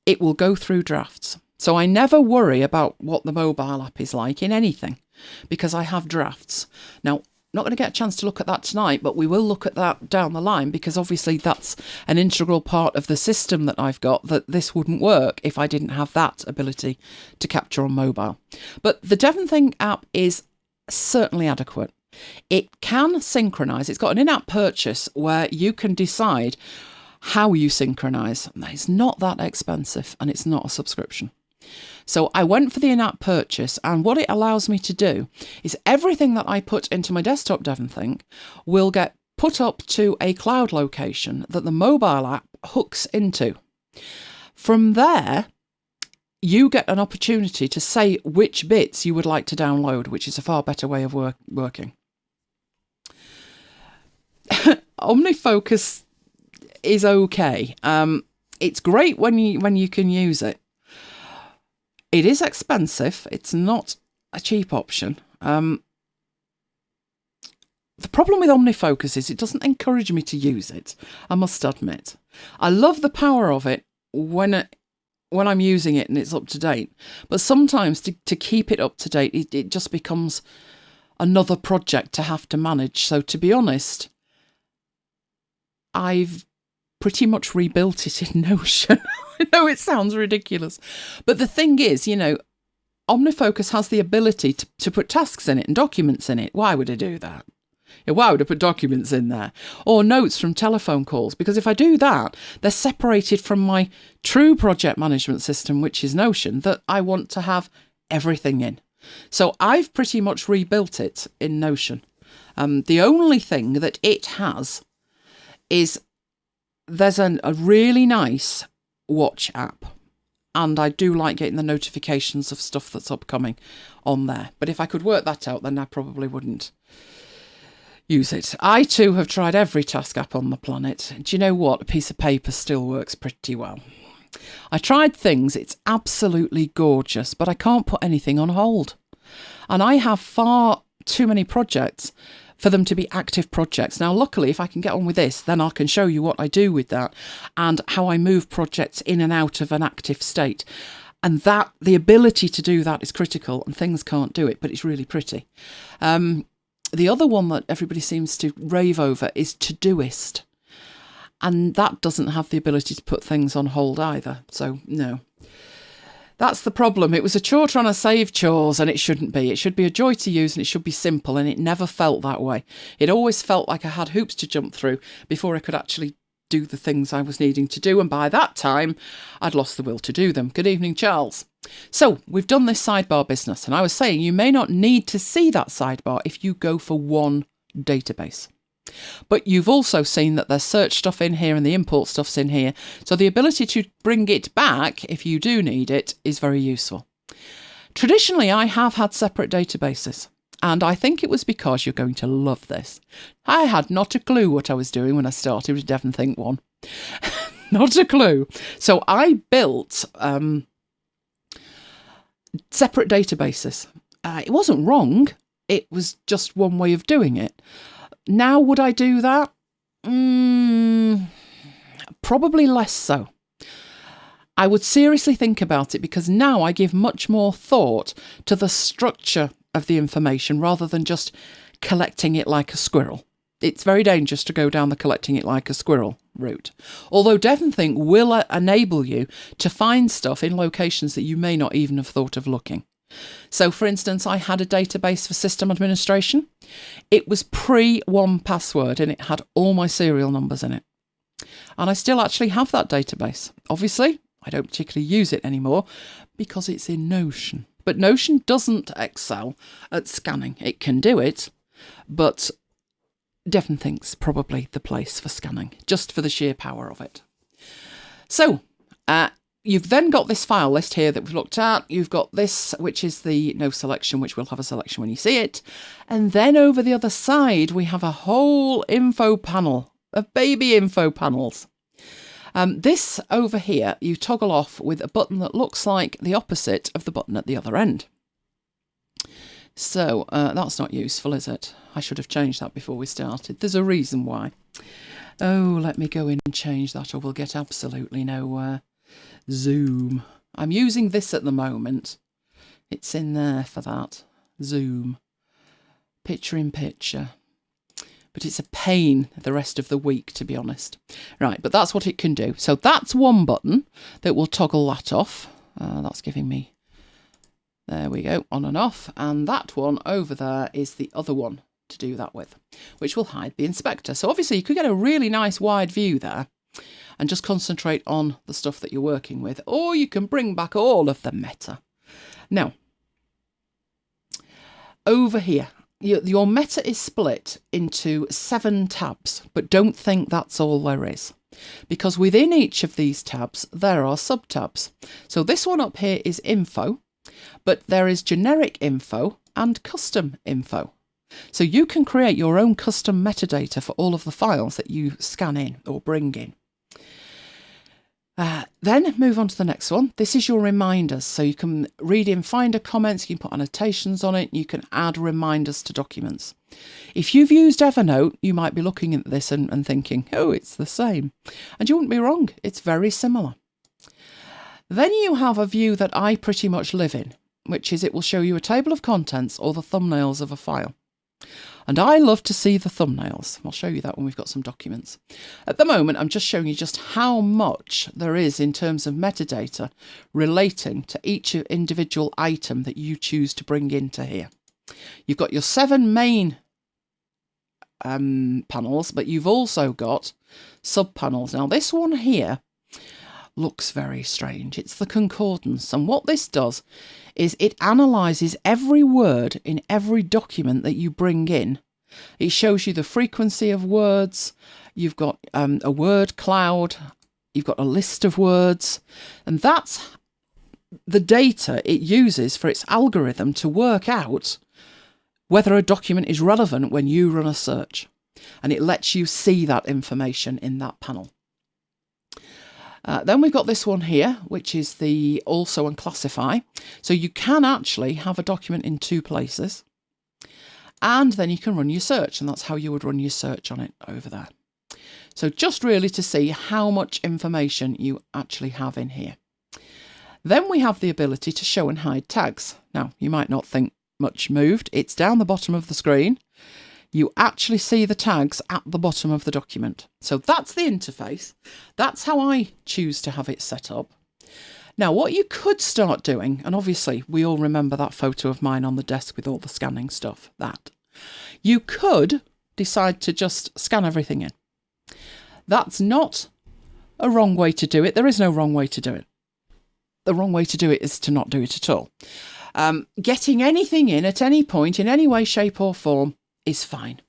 it will go through Drafts. So I never worry about what the mobile app is like in anything, because I have Drafts. Now, not going to get a chance to look at that tonight, but we will look at that down the line, because obviously that's an integral part of the system that I've got, that this wouldn't work if I didn't have that ability to capture on mobile. But the DEVONthink app is certainly adequate. It can synchronise. It's got an in-app purchase where you can decide how you synchronise. It's not that expensive, and it's not a subscription. So I went for the in-app purchase, and what it allows me to do is everything that I put into my desktop DEVONthink will get put up to a cloud location that the mobile app hooks into. From there, you get an opportunity to say which bits you would like to download, which is a far better way of working. OmniFocus is okay. It's great when you can use it. It is expensive. It's not a cheap option. The problem with OmniFocus is it doesn't encourage me to use it, I must admit. I love the power of it when I'm using it and it's up to date. But sometimes to keep it up to date, it just becomes another project to have to manage. So to be honest, I've pretty much rebuilt it in Notion. I know it sounds ridiculous, but the thing is, OmniFocus has the ability to put tasks in it and documents in it. Why would I do that? Why would I put documents in there? Or notes from telephone calls? Because if I do that, they're separated from my true project management system, which is Notion, that I want to have everything in. So I've pretty much rebuilt it in Notion. The only thing that it has is there's a really nice watch app, and I do like getting the notifications of stuff that's upcoming on there. But if I could work that out, then I probably wouldn't use it. I too have tried every task app on the planet. Do you know what? A piece of paper still works pretty well. I tried things, it's absolutely gorgeous, but I can't put anything on hold. And I have far too many projects for them to be active projects. Now, luckily, if I can get on with this, then I can show you what I do with that and how I move projects in and out of an active state. And that the ability to do that is critical, and things can't do it, but it's really pretty. The other one that everybody seems to rave over is Todoist. And that doesn't have the ability to put things on hold either. So, no. That's the problem. It was a chore trying to save chores, and it shouldn't be. It should be a joy to use, and it should be simple, and it never felt that way. It always felt like I had hoops to jump through before I could actually do the things I was needing to do, and by that time, I'd lost the will to do them. Good evening, Charles. So, we've done this sidebar business, and I was saying you may not need to see that sidebar if you go for one database. But you've also seen that there's search stuff in here and the import stuff's in here. So the ability to bring it back, if you do need it, is very useful. Traditionally, I have had separate databases. And I think it was because you're going to love this. I had not a clue what I was doing when I started with DEVONthink 1. Not a clue. So I built separate databases. It wasn't wrong. It was just one way of doing it. Now, would I do that? Probably less so. I would seriously think about it, because now I give much more thought to the structure of the information rather than just collecting it like a squirrel. It's very dangerous to go down the collecting it like a squirrel route. Although DEVONthink will enable you to find stuff in locations that you may not even have thought of looking. So, for instance, I had a database for system administration. It was pre-1Password, and it had all my serial numbers in it. And I still actually have that database. Obviously, I don't particularly use it anymore because it's in Notion. But Notion doesn't excel at scanning. It can do it, but DEVONthink's probably the place for scanning, just for the sheer power of it. So, you've then got this file list here that we've looked at. You've got this, which is the no selection, which will have a selection when you see it. And then over the other side, we have a whole info panel of baby info panels. This over here, you toggle off with a button that looks like the opposite of the button at the other end. So that's not useful, is it? I should have changed that before we started. There's a reason why. Oh, let me go in and change that or we'll get absolutely no zoom. I'm using this at the moment. It's in there for that. Zoom. Picture in picture. But it's a pain the rest of the week, to be honest. Right, but that's what it can do. So that's one button that will toggle that off. That's giving me... There we go, on and off. And that one over there is the other one to do that with, which will hide the inspector. So obviously you could get a really nice wide view there and just concentrate on the stuff that you're working with. Or you can bring back all of the meta. Now, over here, your meta is split into 7 tabs, but don't think that's all there is. Because within each of these tabs, there are subtabs. So this one up here is info, but there is generic info and custom info. So you can create your own custom metadata for all of the files that you scan in or bring in. Then move on to the next one. This is your reminders. So you can read in Finder comments, you can put annotations on it, you can add reminders to documents. If you've used Evernote, you might be looking at this and thinking, oh, it's the same. And you wouldn't be wrong. It's very similar. Then you have a view that I pretty much live in, which is it will show you a table of contents or the thumbnails of a file. And I love to see the thumbnails. I'll show you that when we've got some documents. At the moment, I'm just showing you just how much there is in terms of metadata relating to each individual item that you choose to bring into here. You've got your 7 main panels, but you've also got sub-panels. Now, this one here looks very strange. It's the concordance. And what this does is it analyses every word in every document that you bring in. It shows you the frequency of words. You've got a word cloud. You've got a list of words. And that's the data it uses for its algorithm to work out whether a document is relevant when you run a search. And it lets you see that information in that panel. Then we've got this one here, which is the also and classify. So you can actually have a document in 2 places. And then you can run your search, and that's how you would run your search on it over there. So just really to see how much information you actually have in here. Then we have the ability to show and hide tags. Now, you might not think much moved. It's down the bottom of the screen. You actually see the tags at the bottom of the document. So that's the interface. That's how I choose to have it set up. Now, what you could start doing, and obviously we all remember that photo of mine on the desk with all the scanning stuff, that. You could decide to just scan everything in. That's not a wrong way to do it. There is no wrong way to do it. The wrong way to do it is to not do it at all. Getting anything in at any point, in any way, shape or form, is fine.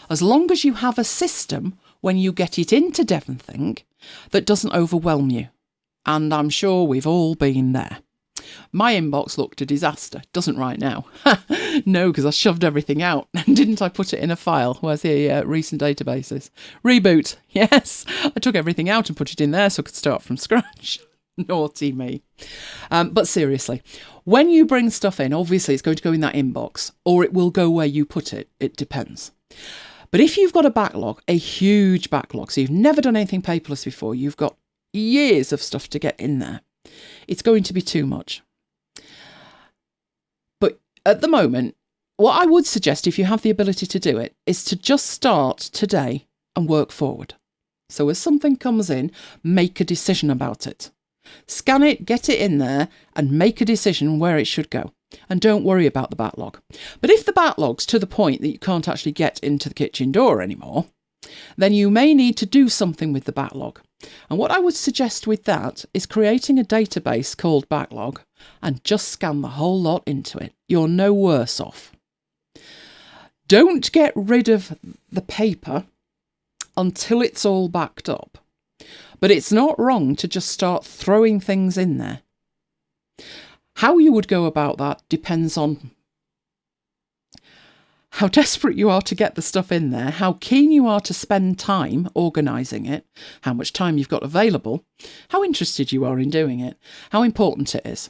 As long as you have a system when you get it into DEVONthink that doesn't overwhelm you. And I'm sure we've all been there. My inbox looked a disaster. Doesn't right now. No, because I shoved everything out. Didn't I put it in a file? Where's the recent databases? Reboot. Yes. I took everything out and put it in there so I could start from scratch. Naughty me. But seriously, when you bring stuff in, obviously it's going to go in that inbox or it will go where you put it. It depends. But if you've got a backlog, a huge backlog, so you've never done anything paperless before, you've got years of stuff to get in there, it's going to be too much. But at the moment, what I would suggest, if you have the ability to do it, is to just start today and work forward. So as something comes in, make a decision about it. Scan it, get it in there, and make a decision where it should go. And don't worry about the backlog. But if the backlog's to the point that you can't actually get into the kitchen door anymore, then you may need to do something with the backlog. And what I would suggest with that is creating a database called backlog and just scan the whole lot into it. You're no worse off. Don't get rid of the paper until it's all backed up. But it's not wrong to just start throwing things in there. How you would go about that depends on how desperate you are to get the stuff in there, how keen you are to spend time organising it, how much time you've got available, how interested you are in doing it, how important it is.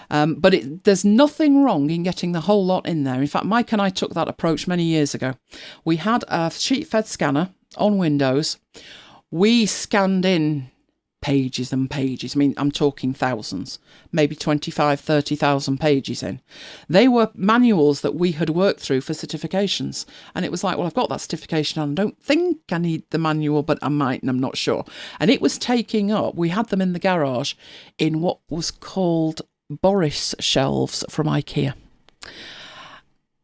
But there's nothing wrong in getting the whole lot in there. In fact, Mike and I took that approach many years ago. We had a sheet-fed scanner on Windows. We scanned in pages and pages. I mean, I'm talking thousands, maybe 25, 30,000 pages in. They were manuals that we had worked through for certifications. And it was like, well, I've got that certification and I don't think I need the manual, but I might, and I'm not sure. And it was taking up, we had them in the garage in what was called Boris shelves from IKEA.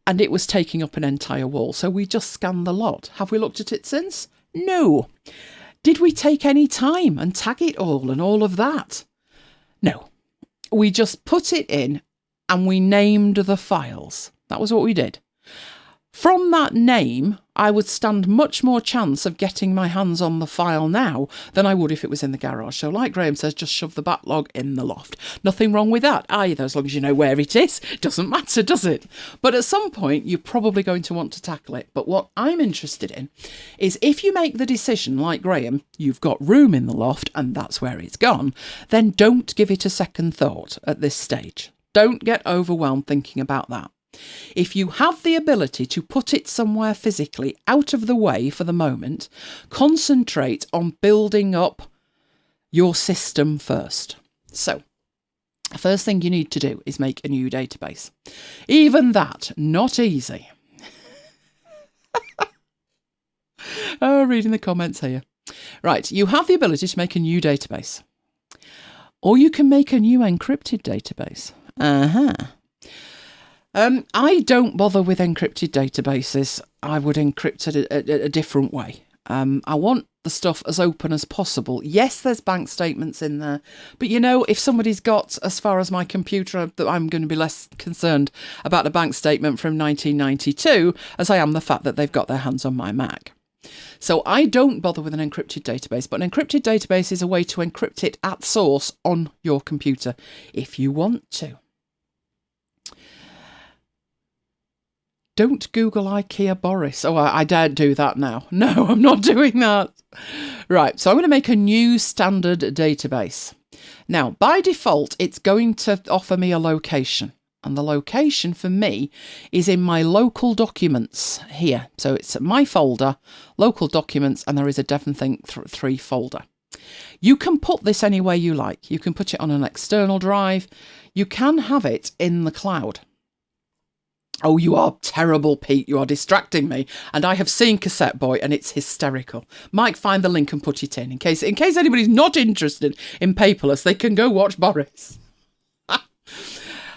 And it was taking up an entire wall. So we just scanned the lot. Have we looked at it since? No. Did we take any time and tag it all and all of that? No. We just put it in and we named the files. That was what we did. From that name, I would stand much more chance of getting my hands on the file now than I would if it was in the garage. So like Graham says, just shove the backlog in the loft. Nothing wrong with that either, as long as you know where it is. Doesn't matter, does it? But at some point, you're probably going to want to tackle it. But what I'm interested in is if you make the decision, like Graham, you've got room in the loft and that's where it's gone, then don't give it a second thought at this stage. Don't get overwhelmed thinking about that. If you have the ability to put it somewhere physically out of the way for the moment, concentrate on building up your system first. So, the first thing you need to do is make a new database. Even that, not easy. Oh, reading the comments here. Right, you have the ability to make a new database. Or you can make a new encrypted database. I don't bother with encrypted databases. I would encrypt it a different way. I want the stuff as open as possible. Yes, there's bank statements in there, but you know, if somebody's got, as far as my computer, that I'm going to be less concerned about a bank statement from 1992 as I am the fact that they've got their hands on my Mac. So I don't bother with an encrypted database, but an encrypted database is a way to encrypt it at source on your computer if you want to. Don't Google IKEA Boris. Oh, I daren't do that now. No, I'm not doing that. Right, so I'm going to make a new standard database. Now, by default, it's going to offer me a location. And the location for me is in my local documents here. So it's my folder, local documents, and there is a DEVONthink 3 folder. You can put this anywhere you like. You can put it on an external drive. You can have it in the cloud. Oh, you are terrible, Pete. You are distracting me. And I have seen Cassette Boy and it's hysterical. Mike, find the link and put it in case anybody's not interested in Paperless, they can go watch Boris.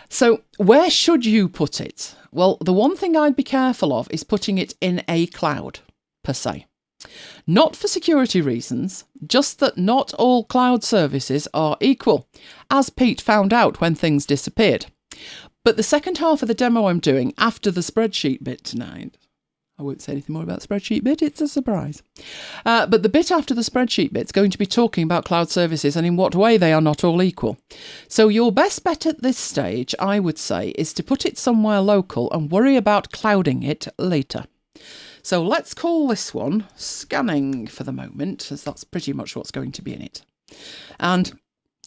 So where should you put it? Well, the one thing I'd be careful of is putting it in a cloud, per se. Not for security reasons, just that not all cloud services are equal, as Pete found out when things disappeared. But the second half of the demo I'm doing after the spreadsheet bit tonight, I won't say anything more about the spreadsheet bit, it's a surprise. But the bit after the spreadsheet bit's going to be talking about cloud services and in what way they are not all equal. So your best bet at this stage, I would say, is to put it somewhere local and worry about clouding it later. So let's call this one scanning for the moment, as that's pretty much what's going to be in it. And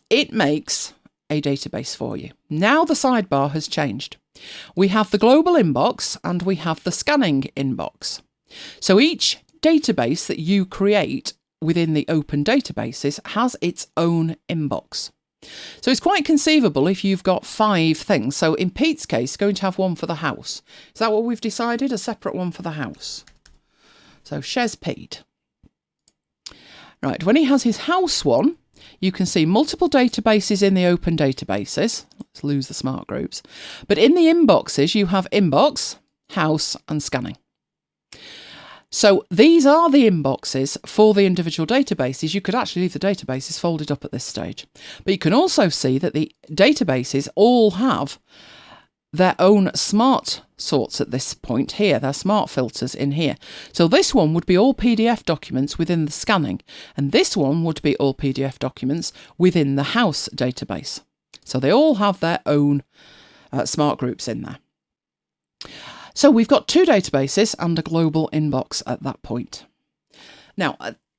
it makes a database for you. Now the sidebar has changed. We have the global inbox and we have the scanning inbox. So each database that you create within the open databases has its own inbox. So it's quite conceivable if you've got 5 things. So in Pete's case, going to have one for the house. Is that what we've decided? A separate one for the house. So Shez Pete. Right, when he has his house one, you can see multiple databases in the open databases. Let's lose the smart groups. But in the inboxes, you have inbox, house, and scanning. So these are the inboxes for the individual databases. You could actually leave the databases folded up at this stage. But you can also see that the databases all have their own smart sorts at this point here, their smart filters in here. So this one would be all PDF documents within the scanning, and this one would be all PDF documents within the house database. So they all have their own smart groups in there. So we've got 2 databases and a global inbox at that point. Now,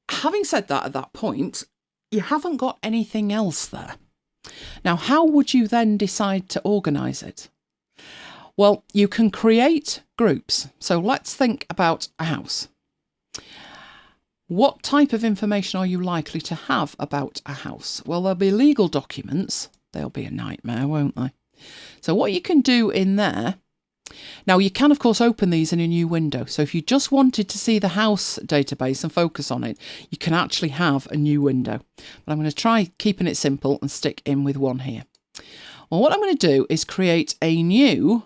having said that, at that point, you haven't got anything else there. Now, how would you then decide to organise it? Well, you can create groups. So let's think about a house. What type of information are you likely to have about a house? Well, there'll be legal documents. They'll be a nightmare, won't they? So what you can do in there, now you can of course open these in a new window. So if you just wanted to see the house database and focus on it, you can actually have a new window. But I'm going to try keeping it simple and stick in with one here. Well, what I'm going to do is create a new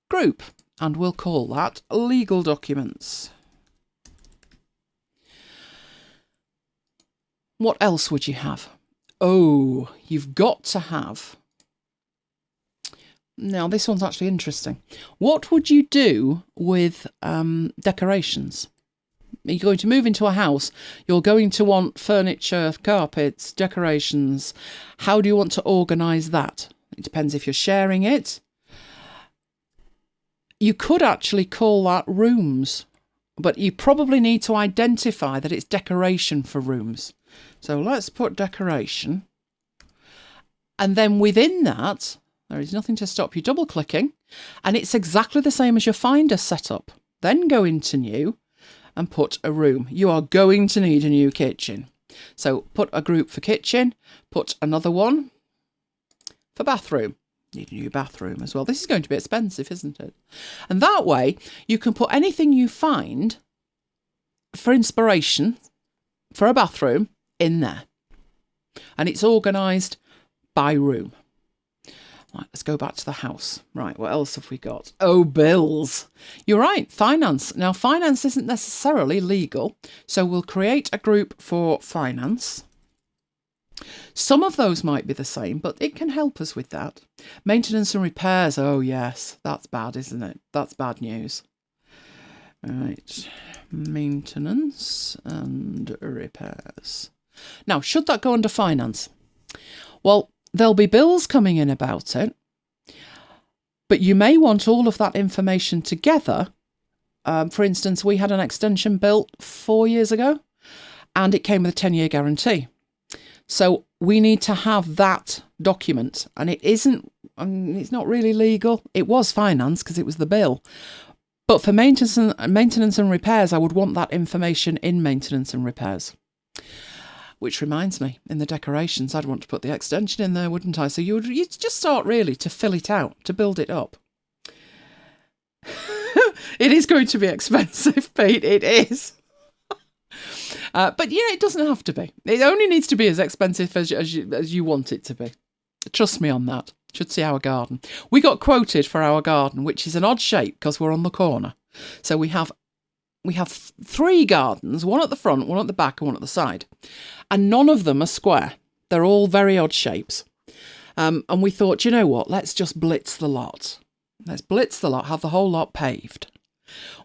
group, and we'll call that legal documents. What else would you have? Oh, you've got to have... Now, this one's actually interesting. What would you do with decorations? You're going to move into a house. You're going to want furniture, carpets, decorations. How do you want to organise that? It depends if you're sharing it. You could actually call that rooms, but you probably need to identify that it's decoration for rooms. So let's put decoration. And then within that, there is nothing to stop you double clicking. And it's exactly the same as your Finder setup. Then go into new and put a room. You are going to need a new kitchen. So put a group for kitchen, put another one for bathroom. Need a new bathroom as well. This is going to be expensive, isn't it? And that way you can put anything you find for inspiration for a bathroom in there. And it's organised by room. Right, let's go back to the house. Right, what else have we got? Oh, bills. You're right, finance. Now, finance isn't necessarily legal, so we'll create a group for finance. Some of those might be the same, but it can help us with that. Maintenance and repairs. Oh, yes, that's bad, isn't it? That's bad news. Right, maintenance and repairs. Now, should that go under finance? Well, there'll be bills coming in about it, but you may want all of that information together. For instance, we had an extension built 4 years ago, and it came with a 10-year guarantee. So we need to have that document, and it isn't, it's not really legal. It was finance because it was the bill. But for maintenance and repairs, I would want that information in maintenance and repairs. Which reminds me, in the decorations, I'd want to put the extension in there, wouldn't I? So you'd just start really to fill it out, to build it up. It is going to be expensive, Pete. It is. But yeah, it doesn't have to be. It only needs to be as expensive as you want it to be. Trust me on that. Should see our garden. We got quoted for our garden, which is an odd shape because we're on the corner. So we have 3 gardens, one at the front, one at the back, and one at the side. And none of them are square. They're all very odd shapes. And we thought, you know what, let's just blitz the lot. Let's blitz the lot, have the whole lot paved.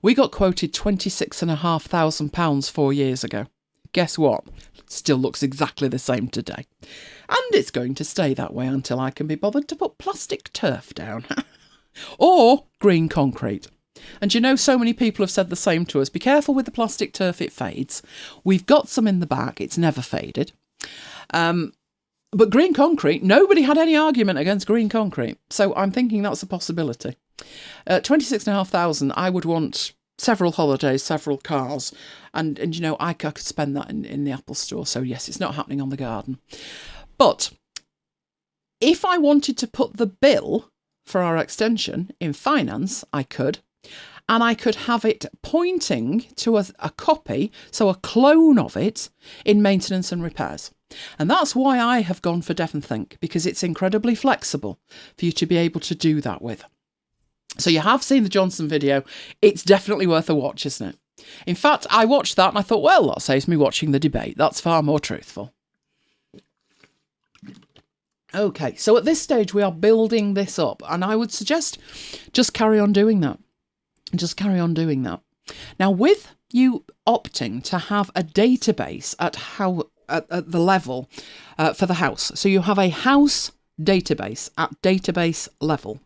We got quoted £26,500 4 years ago. Guess what? Still looks exactly the same today. And it's going to stay that way until I can be bothered to put plastic turf down. Or green concrete. And you know, so many people have said the same to us. Be careful with the plastic turf, it fades. We've got some in the back. It's never faded. But green concrete, nobody had any argument against green concrete. So I'm thinking that's a possibility. 26,500, I would want several holidays, several cars. And you know, I could spend that in the Apple store. So yes, it's not happening on the garden. But if I wanted to put the bill for our extension in finance, I could. And I could have it pointing to a copy, so a clone of it, in maintenance and repairs. And that's why I have gone for DEVONthink, because it's incredibly flexible for you to be able to do that with. So you have seen the Johnson video. It's definitely worth a watch, isn't it? In fact, I watched that and I thought, well, that saves me watching the debate. That's far more truthful. Okay, so at this stage we are building this up, and I would suggest just carry on doing that. Just carry on doing that. Now, with you opting to have a database at the level for the house, so you have a house database at database level,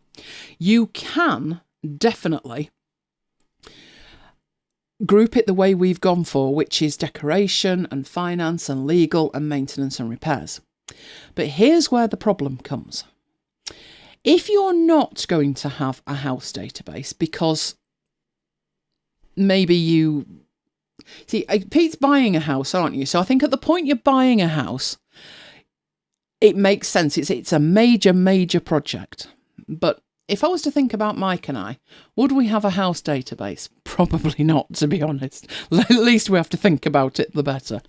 you can definitely group it the way we've gone for, which is decoration and finance and legal and maintenance and repairs. But here's where the problem comes. If you're not going to have a house database because maybe you... See, Pete's buying a house, aren't you? So I think at the point you're buying a house, it makes sense. It's a major, major project. But if I was to think about Mike and I, would we have a house database? Probably not, to be honest. At least we have to think about it, the better.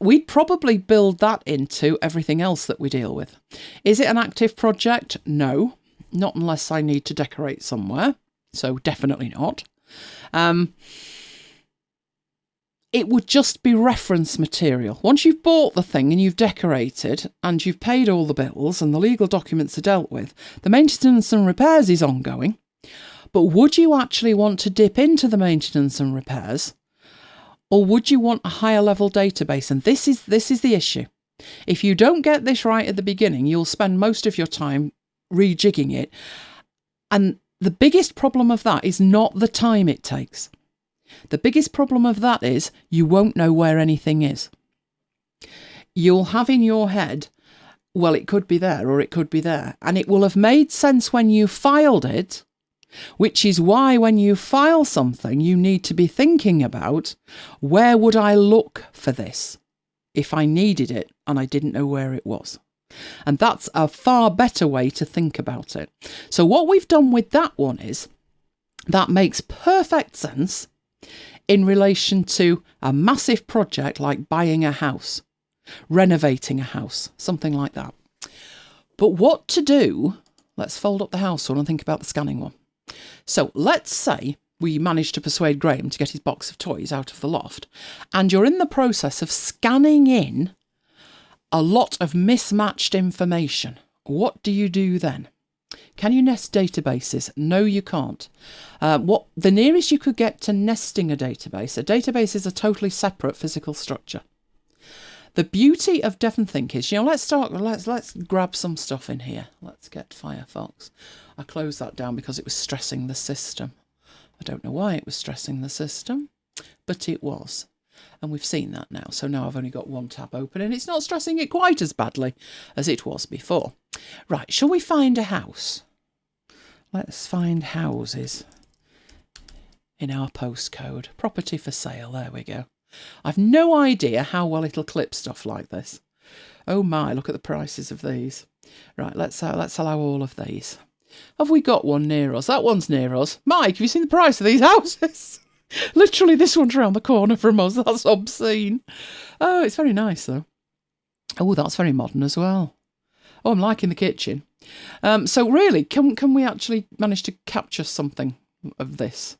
We'd probably build that into everything else that we deal with. Is it an active project? No, not unless I need to decorate somewhere. So definitely not. It would just be reference material. Once you've bought the thing and you've decorated and you've paid all the bills and the legal documents are dealt with, the maintenance and repairs is ongoing. But would you actually want to dip into the maintenance and repairs, or would you want a higher level database? And this is the issue. If you don't get this right at the beginning, you'll spend most of your time rejigging it. And the biggest problem of that is not the time it takes. The biggest problem of that is you won't know where anything is. You'll have in your head, well, it could be there or it could be there. And it will have made sense when you filed it, which is why when you file something, you need to be thinking about, where would I look for this if I needed it and I didn't know where it was? And that's a far better way to think about it. So what we've done with that one is, that makes perfect sense in relation to a massive project like buying a house, renovating a house, something like that. But what to do, let's fold up the house one and think about the scanning one. So let's say we managed to persuade Graham to get his box of toys out of the loft, and you're in the process of scanning in a lot of mismatched information. What do you do then? Can you nest databases? No, you can't. What the nearest you could get to nesting a database is a totally separate physical structure. The beauty of DEVONthink is, let's grab some stuff in here. Let's get Firefox. I closed that down because it was stressing the system. I don't know why it was stressing the system, but it was. And we've seen that now. So now I've only got one tab open and it's not stressing it quite as badly as it was before. Right, shall we find a house? Let's find houses in our postcode. Property for sale, there we go. I've no idea how well it'll clip stuff like this. Oh my, look at the prices of these. Right, let's allow all of these. Have we got one near us? That one's near us. Mike, have you seen the price of these houses? Literally, this one's around the corner from us. That's obscene. Oh, it's very nice, though. Oh, that's very modern as well. Oh, I'm liking the kitchen. So really, can we actually manage to capture something of this?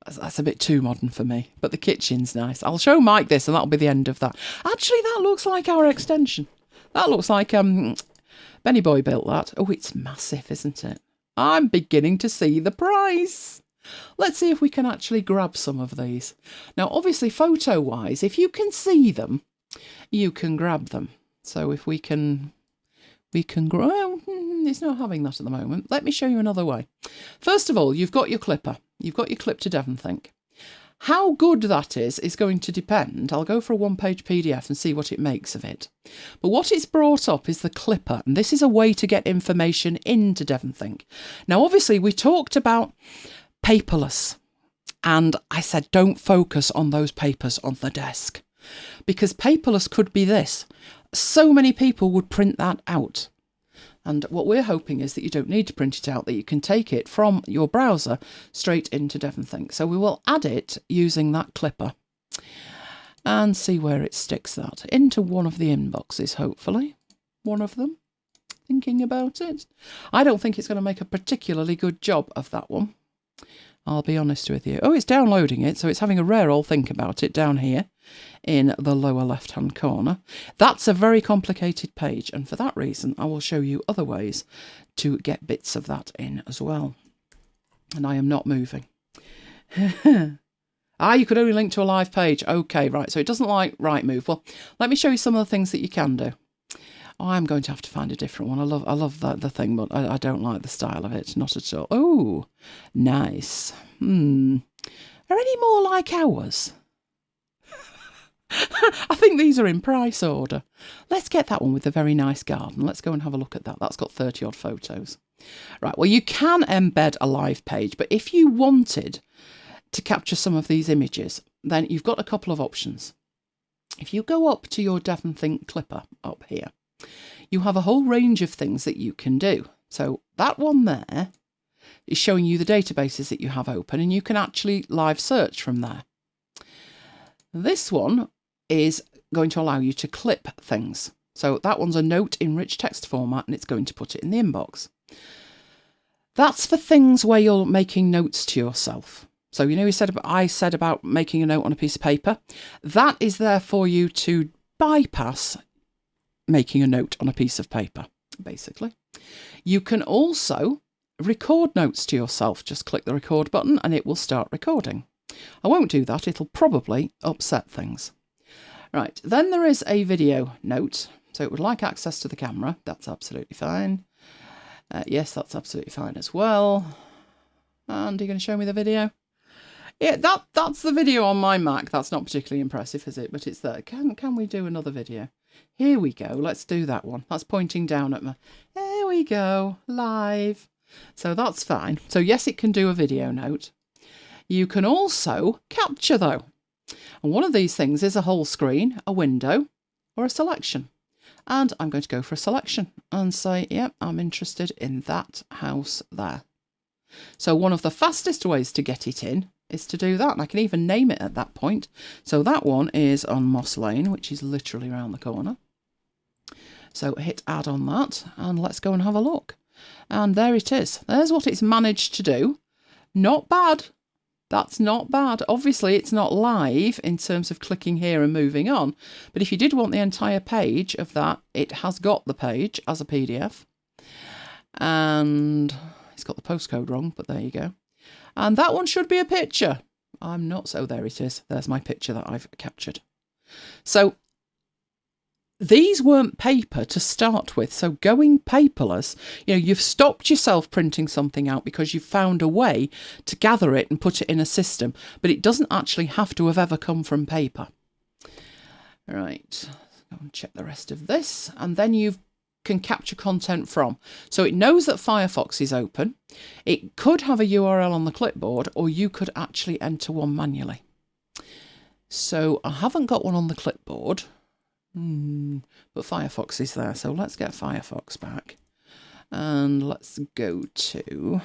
That's a bit too modern for me, but the kitchen's nice. I'll show Mike this and that'll be the end of that. Actually, that looks like our extension. That looks like Benny Boy built that. Oh, it's massive, isn't it? I'm beginning to see the price. Let's see if we can actually grab some of these. Now, obviously, photo-wise, if you can see them, you can grab them. So if we can grow. Well, it's not having that at the moment. Let me show you another way. First of all, you've got your clipper. You've got your clip to DEVONthink. How good that is going to depend. I'll go for a one-page PDF and see what it makes of it. But what it's brought up is the clipper, and this is a way to get information into DEVONthink. Now, obviously, we talked about Paperless, and I said don't focus on those papers on the desk, because Paperless could be this. So many people would print that out. And what we're hoping is that you don't need to print it out, that you can take it from your browser straight into DEVONthink. So we will add it using that clipper and see where it sticks that into one of the inboxes, hopefully. One of them. Thinking about it. I don't think it's going to make a particularly good job of that one. I'll be honest with you. Oh, it's downloading it, so it's having a rare old think about it down here in the lower left-hand corner. That's a very complicated page, and for that reason, I will show you other ways to get bits of that in as well. And I am not moving. You could only link to a live page. Okay, right, so it doesn't like Rightmove. Well, let me show you some of the things that you can do. I'm going to have to find a different one. I love the thing, but I don't like the style of it. Not at all. Oh, nice. Are any more like ours? I think these are in price order. Let's get that one with the very nice garden. Let's go and have a look at that. That's got 30 odd photos. Right, well, you can embed a live page, but if you wanted to capture some of these images, then you've got a couple of options. If you go up to your DEVONthink clipper up here, you have a whole range of things that you can do. So that one there is showing you the databases that you have open, and you can actually live search from there. This one is going to allow you to clip things. So that one's a note in rich text format, and it's going to put it in the inbox. That's for things where you're making notes to yourself. So, you know, I said about making a note on a piece of paper. That is there for you to bypass making a note on a piece of paper, basically. You can also record notes to yourself. Just click the record button and it will start recording. I won't do that. It'll probably upset things. Right, then there is a video note. So it would like access to the camera. That's absolutely fine. Yes, that's absolutely fine as well. And are you going to show me the video? Yeah, that's the video on my Mac. That's not particularly impressive, is it? But it's there. Can we do another video? Here we go. Let's do that one. That's pointing down at me. There we go. Live. So that's fine. So yes, it can do a video note. You can also capture though. And one of these things is a whole screen, a window, or a selection. And I'm going to go for a selection and say, yep, I'm interested in that house there. So one of the fastest ways to get it in is to do that. And I can even name it at that point. So that one is on Moss Lane, which is literally around the corner. So hit add on that and let's go and have a look. And there it is. There's what it's managed to do. Not bad. That's not bad. Obviously, it's not live in terms of clicking here and moving on. But if you did want the entire page of that, it has got the page as a PDF. And it's got the postcode wrong, but there you go. And that one should be a picture. I'm not so. There it is. There's my picture that I've captured. So these weren't paper to start with. So going paperless, you know, you've stopped yourself printing something out because you've found a way to gather it and put it in a system. But it doesn't actually have to have ever come from paper. Right. Go and check the rest of this. And then you can capture content from. So it knows that Firefox is open. It could have a URL on the clipboard, or you could actually enter one manually. So I haven't got one on the clipboard. But Firefox is there, so let's get Firefox back and let's go to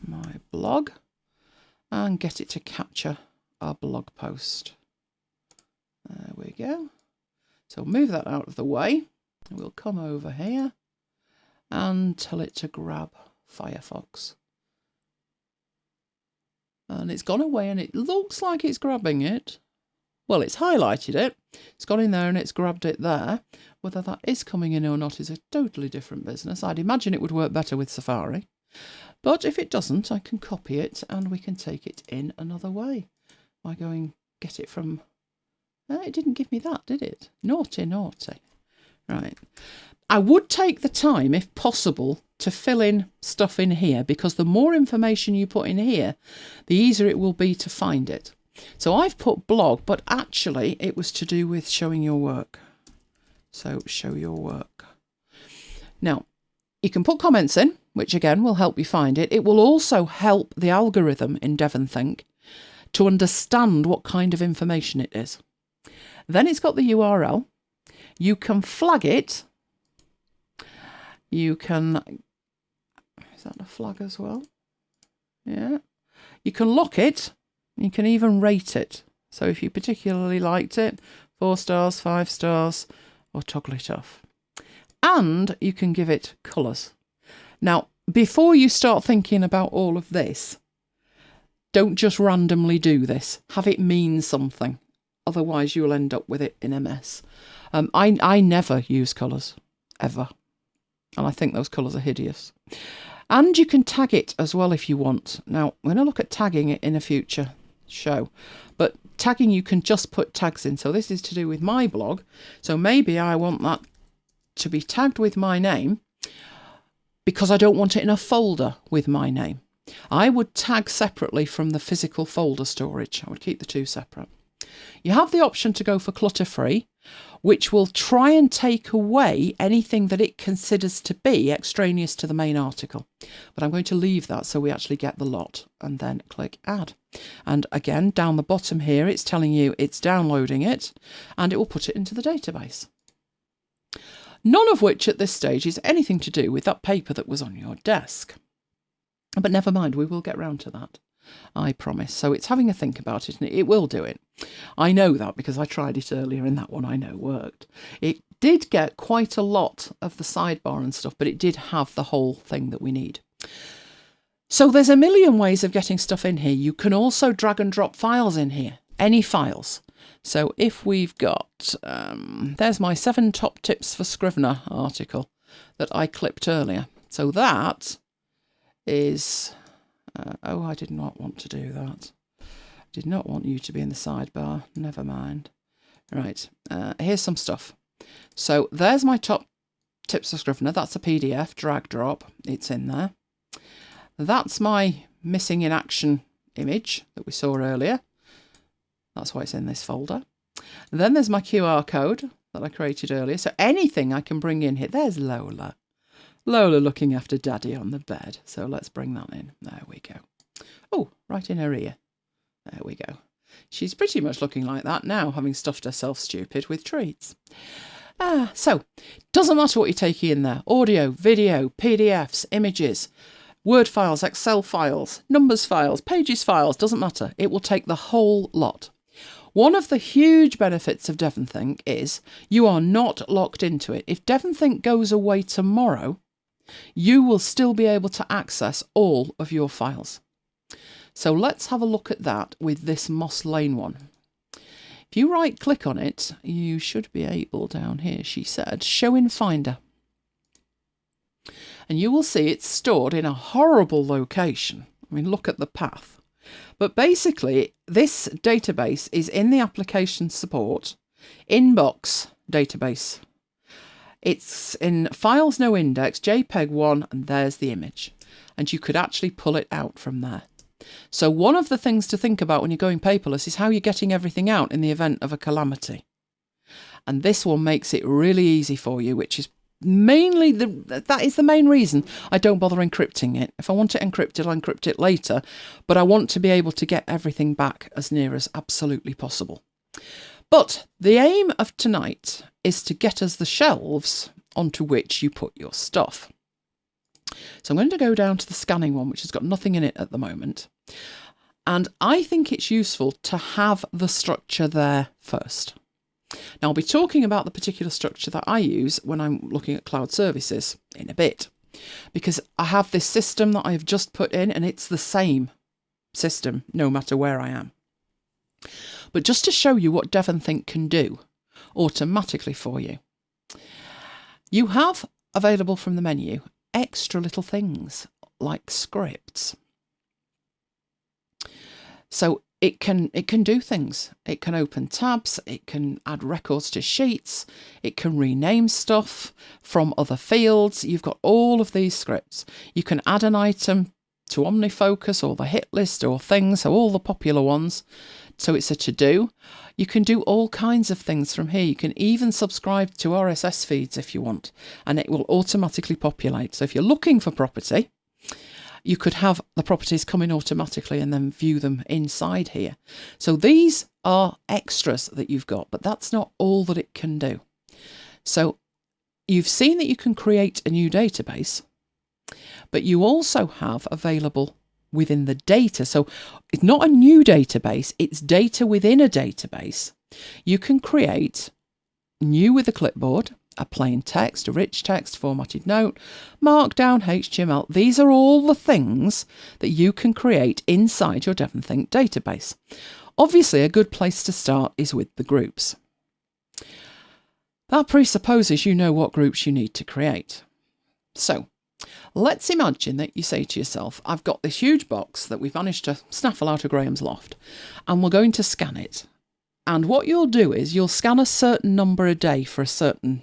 my blog and get it to capture our blog post. There we go. So move that out of the way and we'll come over here and tell it to grab Firefox. And it's gone away and it looks like it's grabbing it. Well, it's highlighted it, it's gone in there and it's grabbed it there. Whether that is coming in or not is a totally different business. I'd imagine it would work better with Safari. But if it doesn't, I can copy it and we can take it in another way by going get it from... it didn't give me that, did it? Naughty, naughty. Right. I would take the time, if possible, to fill in stuff in here, because the more information you put in here, the easier it will be to find it. So I've put blog, but actually it was to do with showing your work. So show your work. Now, you can put comments in, which again will help you find it. It will also help the algorithm in DEVONthink to understand what kind of information it is. Then it's got the URL. You can flag it. You can... Is that a flag as well? Yeah. You can lock it. You can even rate it. So if you particularly liked it, 4 stars, 5 stars, or toggle it off. And you can give it colours. Now, before you start thinking about all of this, Don't just randomly do this. Have it mean something. Otherwise, you'll end up with it in a mess. I never use colours, ever. And I think those colours are hideous. And you can tag it as well if you want. Now, I'm going to look at tagging it in a future show. But tagging, you can just put tags in. So this is to do with my blog. So maybe I want that to be tagged with my name because I don't want it in a folder with my name. I would tag separately from the physical folder storage. I would keep the two separate. You have the option to go for clutter-free, which will try and take away anything that it considers to be extraneous to the main article. But I'm going to leave that so we actually get the lot, and then click add. And again, down the bottom here, it's telling you it's downloading it, and it will put it into the database. None of which at this stage is anything to do with that paper that was on your desk. But never mind, we will get round to that. I promise. So it's having a think about it, and it will do it. I know that because I tried it earlier, and that one I know worked. It did get quite a lot of the sidebar and stuff, but it did have the whole thing that we need. So there's a million ways of getting stuff in here. You can also drag and drop files in here, any files. So if we've got, there's my 7 top tips for Scrivener article that I clipped earlier. So that is... oh, I did not want to do that. I did not want you to be in the sidebar. Never mind. Right, here's some stuff. So there's my top tips for Scrivener. That's a PDF, drag drop. It's in there. That's my missing in action image that we saw earlier. That's why it's in this folder. And then there's my QR code that I created earlier. So anything I can bring in here. There's Lola. Lola looking after Daddy on the bed. So let's bring that in. There we go. Oh, right in her ear. There we go. She's pretty much looking like that now, having stuffed herself stupid with treats. So, doesn't matter what you're taking in there. Audio, video, PDFs, images, Word files, Excel files, numbers files, pages files, doesn't matter. It will take the whole lot. One of the huge benefits of DEVONthink is you are not locked into it. If DEVONthink goes away tomorrow, you will still be able to access all of your files. So let's have a look at that with this Moss Lane one. If you right click on it, you should be able down here, she said, show in Finder. And you will see it's stored in a horrible location. I mean, look at the path. But basically, this database is in the application support inbox database. It's in files no index, JPEG 1, and there's the image. And you could actually pull it out from there. So one of the things to think about when you're going paperless is how you're getting everything out in the event of a calamity. And this one makes it really easy for you, which is mainly that is the main reason I don't bother encrypting it. If I want it encrypted, I'll encrypt it later, but I want to be able to get everything back as near as absolutely possible. But the aim of tonight is to get us the shelves onto which you put your stuff. So I'm going to go down to the scanning one, which has got nothing in it at the moment. And I think it's useful to have the structure there first. Now, I'll be talking about the particular structure that I use when I'm looking at cloud services in a bit, because I have this system that I've just put in and it's the same system no matter where I am. But just to show you what DEVONthink can do automatically for you, you have available from the menu extra little things like scripts. So it can do things. It can open tabs, it can add records to sheets, it can rename stuff from other fields. You've got all of these scripts. You can add an item to OmniFocus or the hit list or things, so all the popular ones. So it's a to-do. You can do all kinds of things from here. You can even subscribe to RSS feeds if you want, and it will automatically populate. So if you're looking for property, you could have the properties come in automatically and then view them inside here. So these are extras that you've got, but that's not all that it can do. So you've seen that you can create a new database, but you also have available within the data. So it's not a new database, it's data within a database. You can create new with a clipboard. a plain text, a rich text, formatted note, markdown, HTML. These are all the things that you can create inside your DEVONthink database. Obviously, a good place to start is with the groups. That presupposes you know what groups you need to create. So, let's imagine that you say to yourself, I've got this huge box that we've managed to snaffle out of Graham's loft, and we're going to scan it. And what you'll do is you'll scan a certain number a day for a certain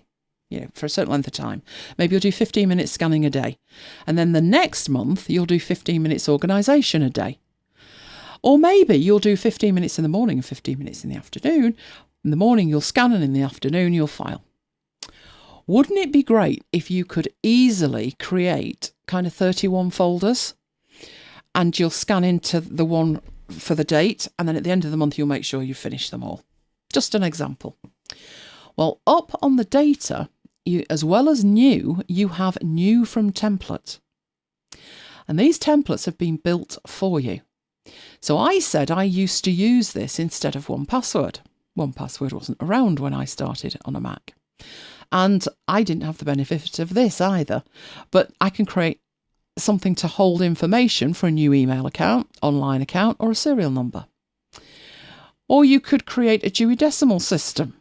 length of time. Maybe you'll do 15 minutes scanning a day. And then the next month, you'll do 15 minutes organisation a day. Or maybe you'll do 15 minutes in the morning and 15 minutes in the afternoon. In the morning, you'll scan, and in the afternoon, you'll file. Wouldn't it be great if you could easily create kind of 31 folders, and you'll scan into the one for the date, and then at the end of the month, you'll make sure you finish them all? Just an example. Well, up on the data, as well as new, you have new from template. And these templates have been built for you. So I said I used to use this instead of 1Password. 1Password wasn't around when I started on a Mac. And I didn't have the benefit of this either. But I can create something to hold information for a new email account, online account, or a serial number. Or you could create a Dewey Decimal System.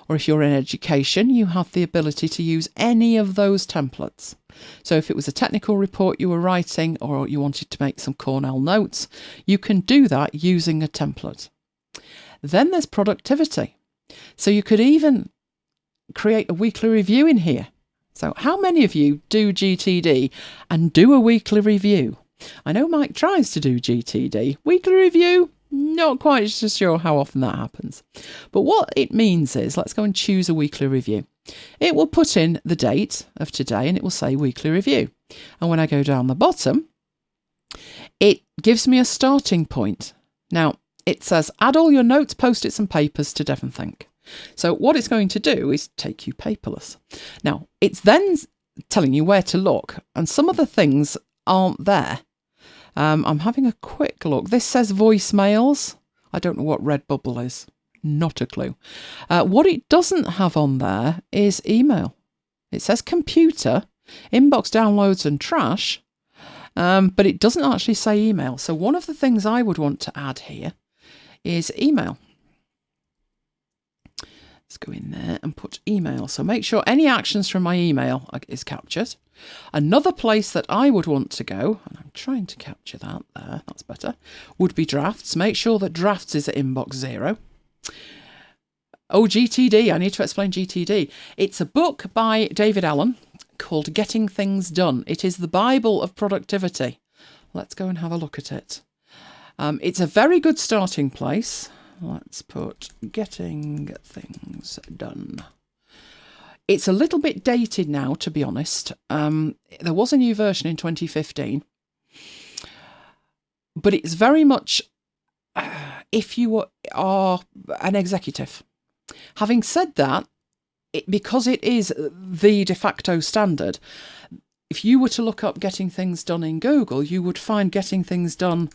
Or if you're in education, you have the ability to use any of those templates. So if it was a technical report you were writing, or you wanted to make some Cornell notes, you can do that using a template. Then there's productivity. So you could even create a weekly review in here. So how many of you do GTD and do a weekly review? I know Mike tries to do GTD. Weekly review, not quite sure how often that happens. But what it means is, let's go and choose a weekly review. It will put in the date of today and it will say weekly review. And when I go down the bottom, it gives me a starting point. Now, it says, add all your notes, post-its and papers to DEVONthink. So what it's going to do is take you paperless. Now, it's then telling you where to look, and some of the things aren't there. I'm having a quick look. This says voicemails. I don't know what Redbubble is. Not a clue. What it doesn't have on there is email. It says computer, inbox downloads and trash, but it doesn't actually say email. So one of the things I would want to add here is email. Let's go in there and put email. So make sure any actions from my email is captured. Another place that I would want to go, and I'm trying to capture that there, that's better, would be drafts. Make sure that drafts is at inbox 0. Oh, GTD, I need to explain GTD. It's a book by David Allen called Getting Things Done. It is the Bible of productivity. Let's go and have a look at it. It's a very good starting place. Let's put Getting Things Done. It's a little bit dated now, to be honest. There was a new version in 2015. But it's very much if you are an executive. Having said that, because it is the de facto standard, if you were to look up Getting Things Done in Google, you would find Getting Things Done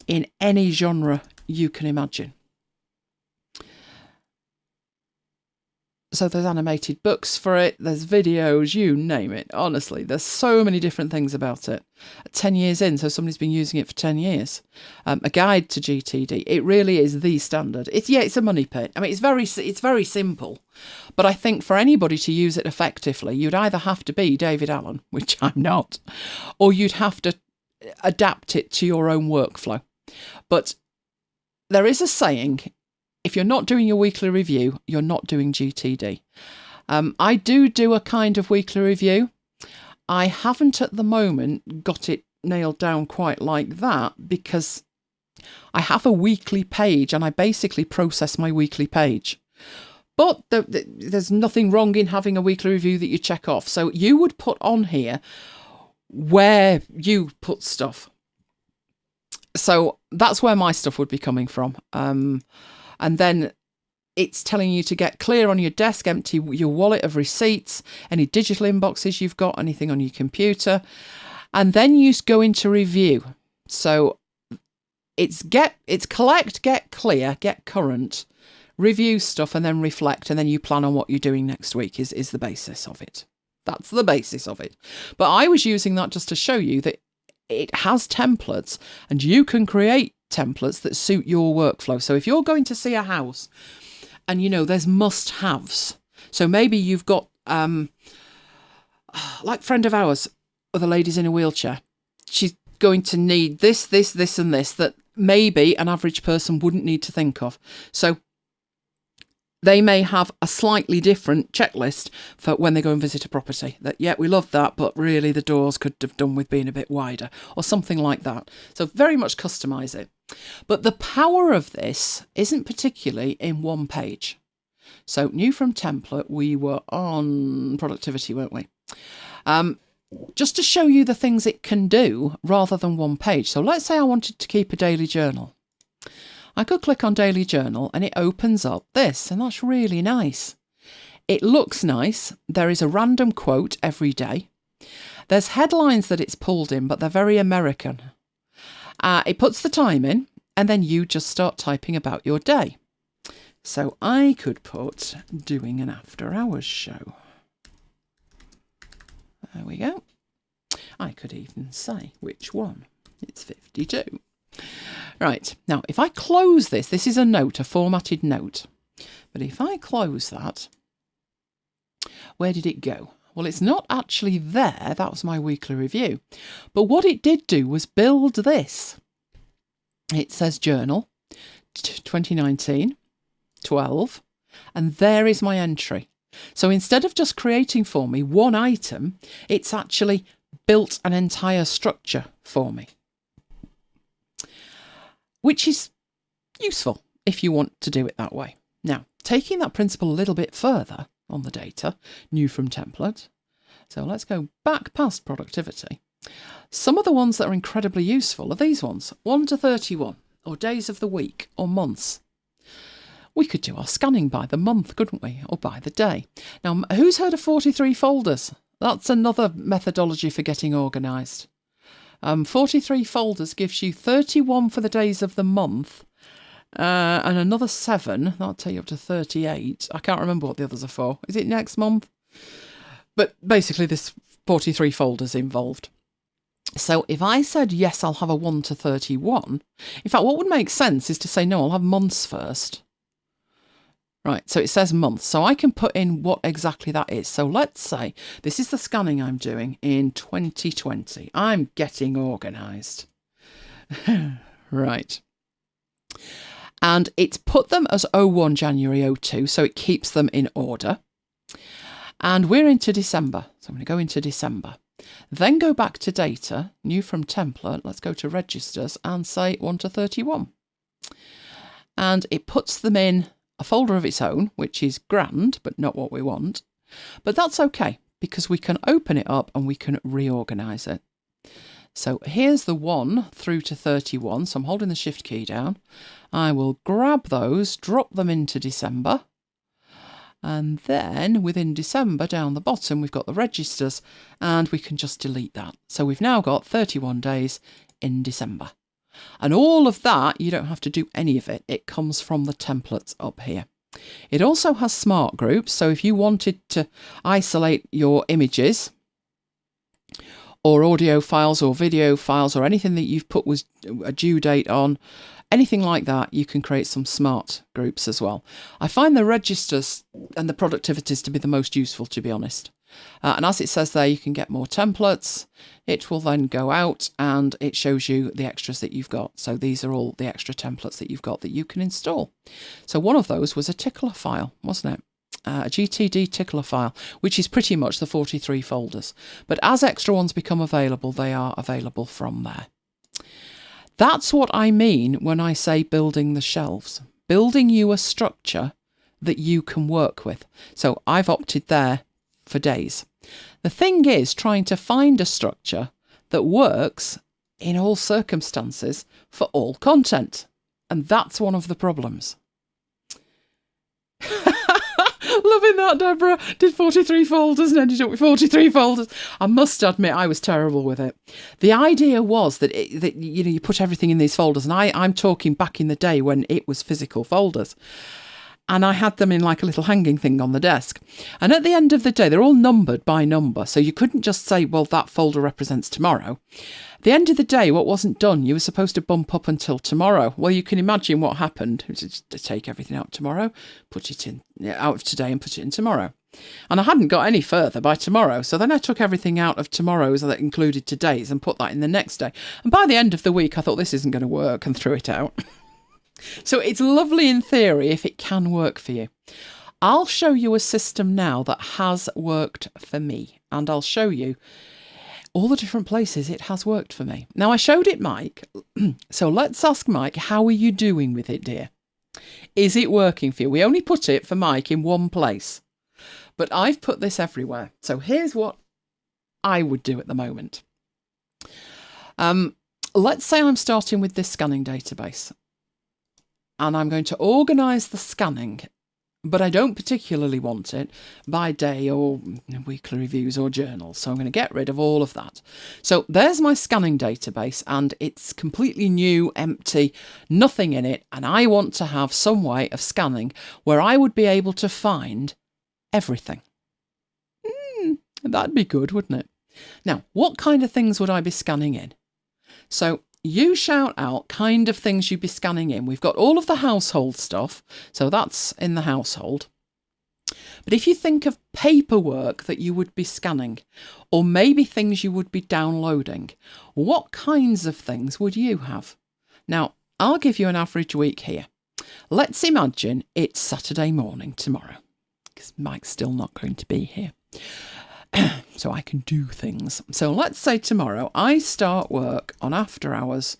in any genre you can imagine. So there's animated books for it, there's videos, you name it. Honestly, there's so many different things about it. 10 years in, so somebody's been using it for 10 years. A guide to GTD. It really is the standard. It's a money pit. I mean, it's very simple. But I think for anybody to use it effectively, you'd either have to be David Allen, which I'm not, or you'd have to adapt it to your own workflow. But there is a saying, if you're not doing your weekly review, you're not doing GTD. I do a kind of weekly review. I haven't at the moment got it nailed down quite like that because I have a weekly page and I basically process my weekly page. But there's nothing wrong in having a weekly review that you check off. So you would put on here where you put stuff. So that's where my stuff would be coming from. And then it's telling you to get clear on your desk, empty your wallet of receipts, any digital inboxes you've got, anything on your computer. And then you go into review. So it's collect, get clear, get current, review stuff and then reflect, and then you plan on what you're doing next week is the basis of it. That's the basis of it. But I was using that just to show you that it has templates, and you can create templates that suit your workflow. So if you're going to see a house and, you know, there's must-haves. So maybe you've got, like friend of ours, or the lady's in a wheelchair. She's going to need this, and this that maybe an average person wouldn't need to think of. So they may have a slightly different checklist for when they go and visit a property. That, yeah, we love that, but really the doors could have done with being a bit wider or something like that. So very much customise it. But the power of this isn't particularly in one page. So new from template, we were on productivity, weren't we? Just to show you the things it can do rather than one page. So let's say I wanted to keep a daily journal. I could click on daily journal and it opens up this, and that's really nice. It looks nice. There is a random quote every day. There's headlines that it's pulled in, but they're very American. It puts the time in, and then you just start typing about your day. So I could put doing an after hours show. There we go. I could even say which one. It's 52. Right, now if I close this, this is a note, a formatted note. But if I close that, where did it go? Well, it's not actually there. That was my weekly review. But what it did do was build this. It says journal, 2019, 12, and there is my entry. So instead of just creating for me one item, it's actually built an entire structure for me, which is useful if you want to do it that way. Now, taking that principle a little bit further on the data, new from template. So let's go back past productivity. Some of the ones that are incredibly useful are these ones, 1 to 31, or days of the week, or months. We could do our scanning by the month, couldn't we? Or by the day. Now, who's heard of 43 folders? That's another methodology for getting organised. 43 folders gives you 31 for the days of the month, and another 7, that'll take you up to 38. I can't remember what the others are for. Is it next month? But basically there's 43 folders involved. So if I said, yes, I'll have a 1 to 31, in fact, what would make sense is to say, no, I'll have months first. Right, so it says months, so I can put in what exactly that is. So let's say this is the scanning I'm doing in 2020. I'm getting organised. Right. And it's put them as 01 January 02, so it keeps them in order. And we're into December, so I'm going to go into December. Then go back to data, new from template, let's go to registers and say 1 to 31. And it puts them in a folder of its own, which is grand, but not what we want. But that's okay, because we can open it up and we can reorganise it. So here's the 1 through to 31. So I'm holding the shift key down. I will grab those, drop them into December. And then within December, down the bottom, we've got the registers, and we can just delete that. So we've now got 31 days in December. And all of that, you don't have to do any of it. It comes from the templates up here. It also has smart groups. So if you wanted to isolate your images or audio files or video files or anything that you've put was a due date on, anything like that, you can create some smart groups as well. I find the registers and the productivities to be the most useful, to be honest. And as it says there, you can get more templates. It will then go out and it shows you the extras that you've got. So these are all the extra templates that you've got that you can install. So one of those was a tickler file, wasn't it? A GTD tickler file, which is pretty much the 43 folders. But as extra ones become available, they are available from there. That's what I mean when I say building the shelves. Building you a structure that you can work with. So I've opted there for days. The thing is trying to find a structure that works in all circumstances for all content. And that's one of the problems. Loving that, Deborah. Did 43 folders and ended up with 43 folders. I must admit, I was terrible with it. The idea was that, you put everything in these folders. And I'm talking back in the day when it was physical folders. And I had them in like a little hanging thing on the desk. And at the end of the day, they're all numbered by number. So you couldn't just say, well, that folder represents tomorrow. At the end of the day, what wasn't done, you were supposed to bump up until tomorrow. Well, you can imagine what happened. It was just to take everything out tomorrow, put it in out of today and put it in tomorrow. And I hadn't got any further by tomorrow. So then I took everything out of tomorrow's that included today's and put that in the next day. And by the end of the week, I thought this isn't going to work and threw it out. So it's lovely in theory if it can work for you. I'll show you a system now that has worked for me, and I'll show you all the different places it has worked for me. Now, I showed it Mike, so let's ask Mike, how are you doing with it, dear? Is it working for you? We only put it for Mike in one place, but I've put this everywhere. So here's what I would do at the moment. Let's say I'm starting with this scanning database. And I'm going to organise the scanning, but I don't particularly want it by day or weekly reviews or journals. So I'm going to get rid of all of that. So there's my scanning database, and it's completely new, empty, nothing in it. And I want to have some way of scanning where I would be able to find everything. That'd be good, wouldn't it? Now, what kind of things would I be scanning in? So you shout out kind of things you'd be scanning in. We've got all of the household stuff, so that's in the household. But if you think of paperwork that you would be scanning, or maybe things you would be downloading, what kinds of things would you have? Now, I'll give you an average week here. Let's imagine it's Saturday morning tomorrow, because Mike's still not going to be here. So I can do things. So let's say tomorrow I start work on After Hours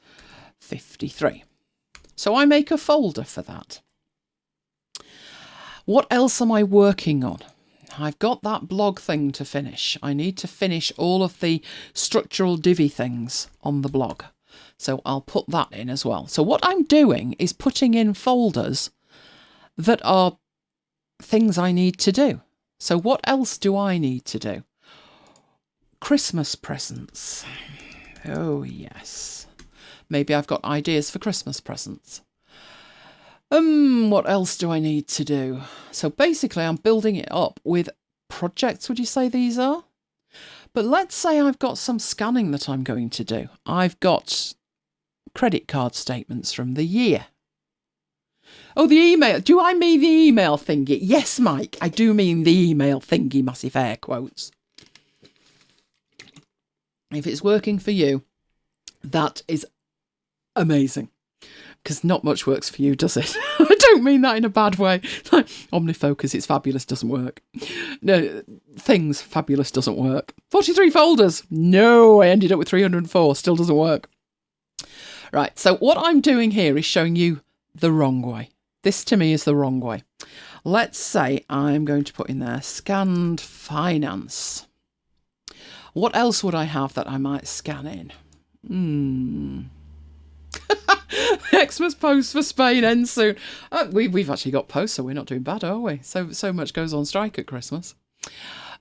53. So I make a folder for that. What else am I working on? I've got that blog thing to finish. I need to finish all of the structural divvy things on the blog. So I'll put that in as well. So what I'm doing is putting in folders that are things I need to do. So what else do I need to do? Christmas presents. Oh, yes. Maybe I've got ideas for Christmas presents. What else do I need to do? So basically I'm building it up with projects, would you say these are? But let's say I've got some scanning that I'm going to do. I've got credit card statements from the year. Oh, the email. Do I mean the email thingy? Yes, Mike, I do mean the email thingy, massive air quotes. If it's working for you, that is amazing. Because not much works for you, does it? I don't mean that in a bad way. Like, OmniFocus, it's fabulous, doesn't work. No, things, fabulous, doesn't work. 43 folders. No, I ended up with 304. Still doesn't work. Right, so what I'm doing here is showing you the wrong way. This to me is the wrong way. Let's say I'm going to put in there scanned finance. What else would I have that I might scan in? Xmas post for Spain ends soon. We've actually got posts, so we're not doing bad, are we? So much goes on strike at Christmas.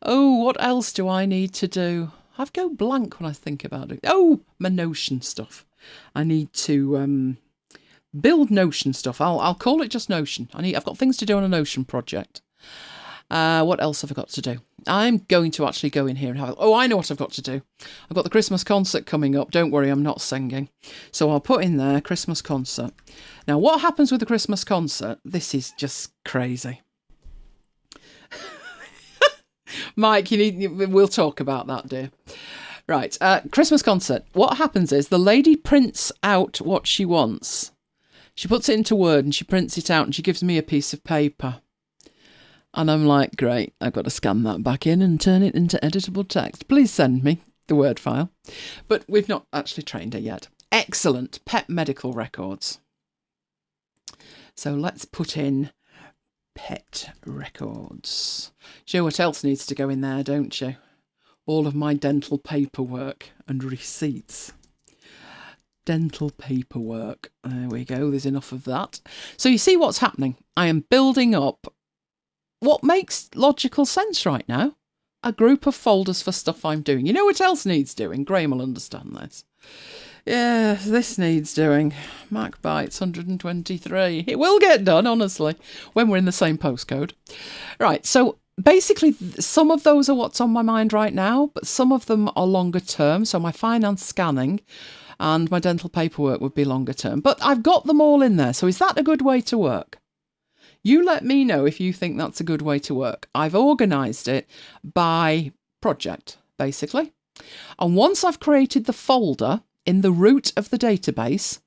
Oh, what else do I need to do? I go blank when I think about it. Oh, my Notion stuff. I need to build Notion stuff. I'll call it just Notion. I've got things to do on a Notion project. What else have I got to do? I'm going to actually go in here and have I know what I've got to do. I've got the Christmas concert coming up. Don't worry, I'm not singing. So I'll put in there Christmas concert. Now, what happens with the Christmas concert? This is just crazy. Mike, we'll talk about that, dear. Right, Christmas concert. What happens is the lady prints out what she wants. She puts it into Word and she prints it out and she gives me a piece of paper. And I'm like, great, I've got to scan that back in and turn it into editable text. Please send me the Word file. But we've not actually trained her yet. Excellent. Pet medical records. So let's put in pet records. Do you know what else needs to go in there, don't you? All of my dental paperwork and receipts. Dental paperwork. There we go. There's enough of that. So you see what's happening. I am building up what makes logical sense right now. A group of folders for stuff I'm doing. You know what else needs doing? Graham will understand this. Yeah, this needs doing. MacBites 123. It will get done, honestly, when we're in the same postcode. Right, so basically some of those are what's on my mind right now, but some of them are longer term. So my finance scanning and my dental paperwork would be longer term. But I've got them all in there. So is that a good way to work? You let me know if you think that's a good way to work. I've organised it by project, basically. And once I've created the folder in the root of the database,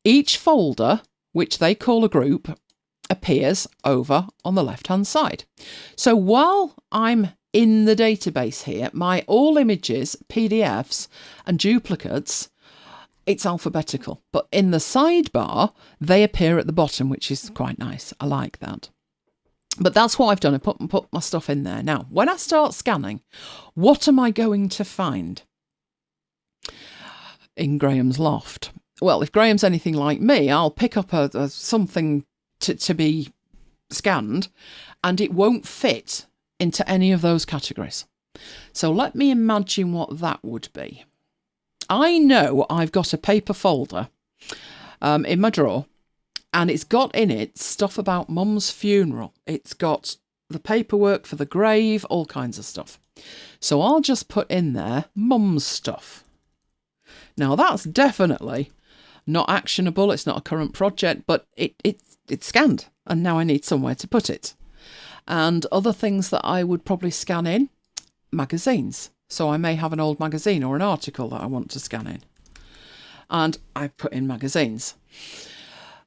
each folder, which they call a group, appears over on the left-hand side. So while I'm in the database here, my all images, PDFs and duplicates, it's alphabetical. But in the sidebar, they appear at the bottom, which is quite nice. I like that. But that's what I've done. I put my stuff in there. Now, when I start scanning, what am I going to find in Graham's loft? Well, if Graham's anything like me, I'll pick up something to be scanned, and it won't fit into any of those categories. So let me imagine what that would be. I know I've got a paper folder in my drawer, and it's got in it stuff about Mum's funeral. It's got the paperwork for the grave, all kinds of stuff. So I'll just put in there Mum's stuff. Now that's definitely not actionable. It's not a current project, but it's scanned, and now I need somewhere to put it. And other things that I would probably scan in, magazines. So I may have an old magazine or an article that I want to scan in. And I put in magazines.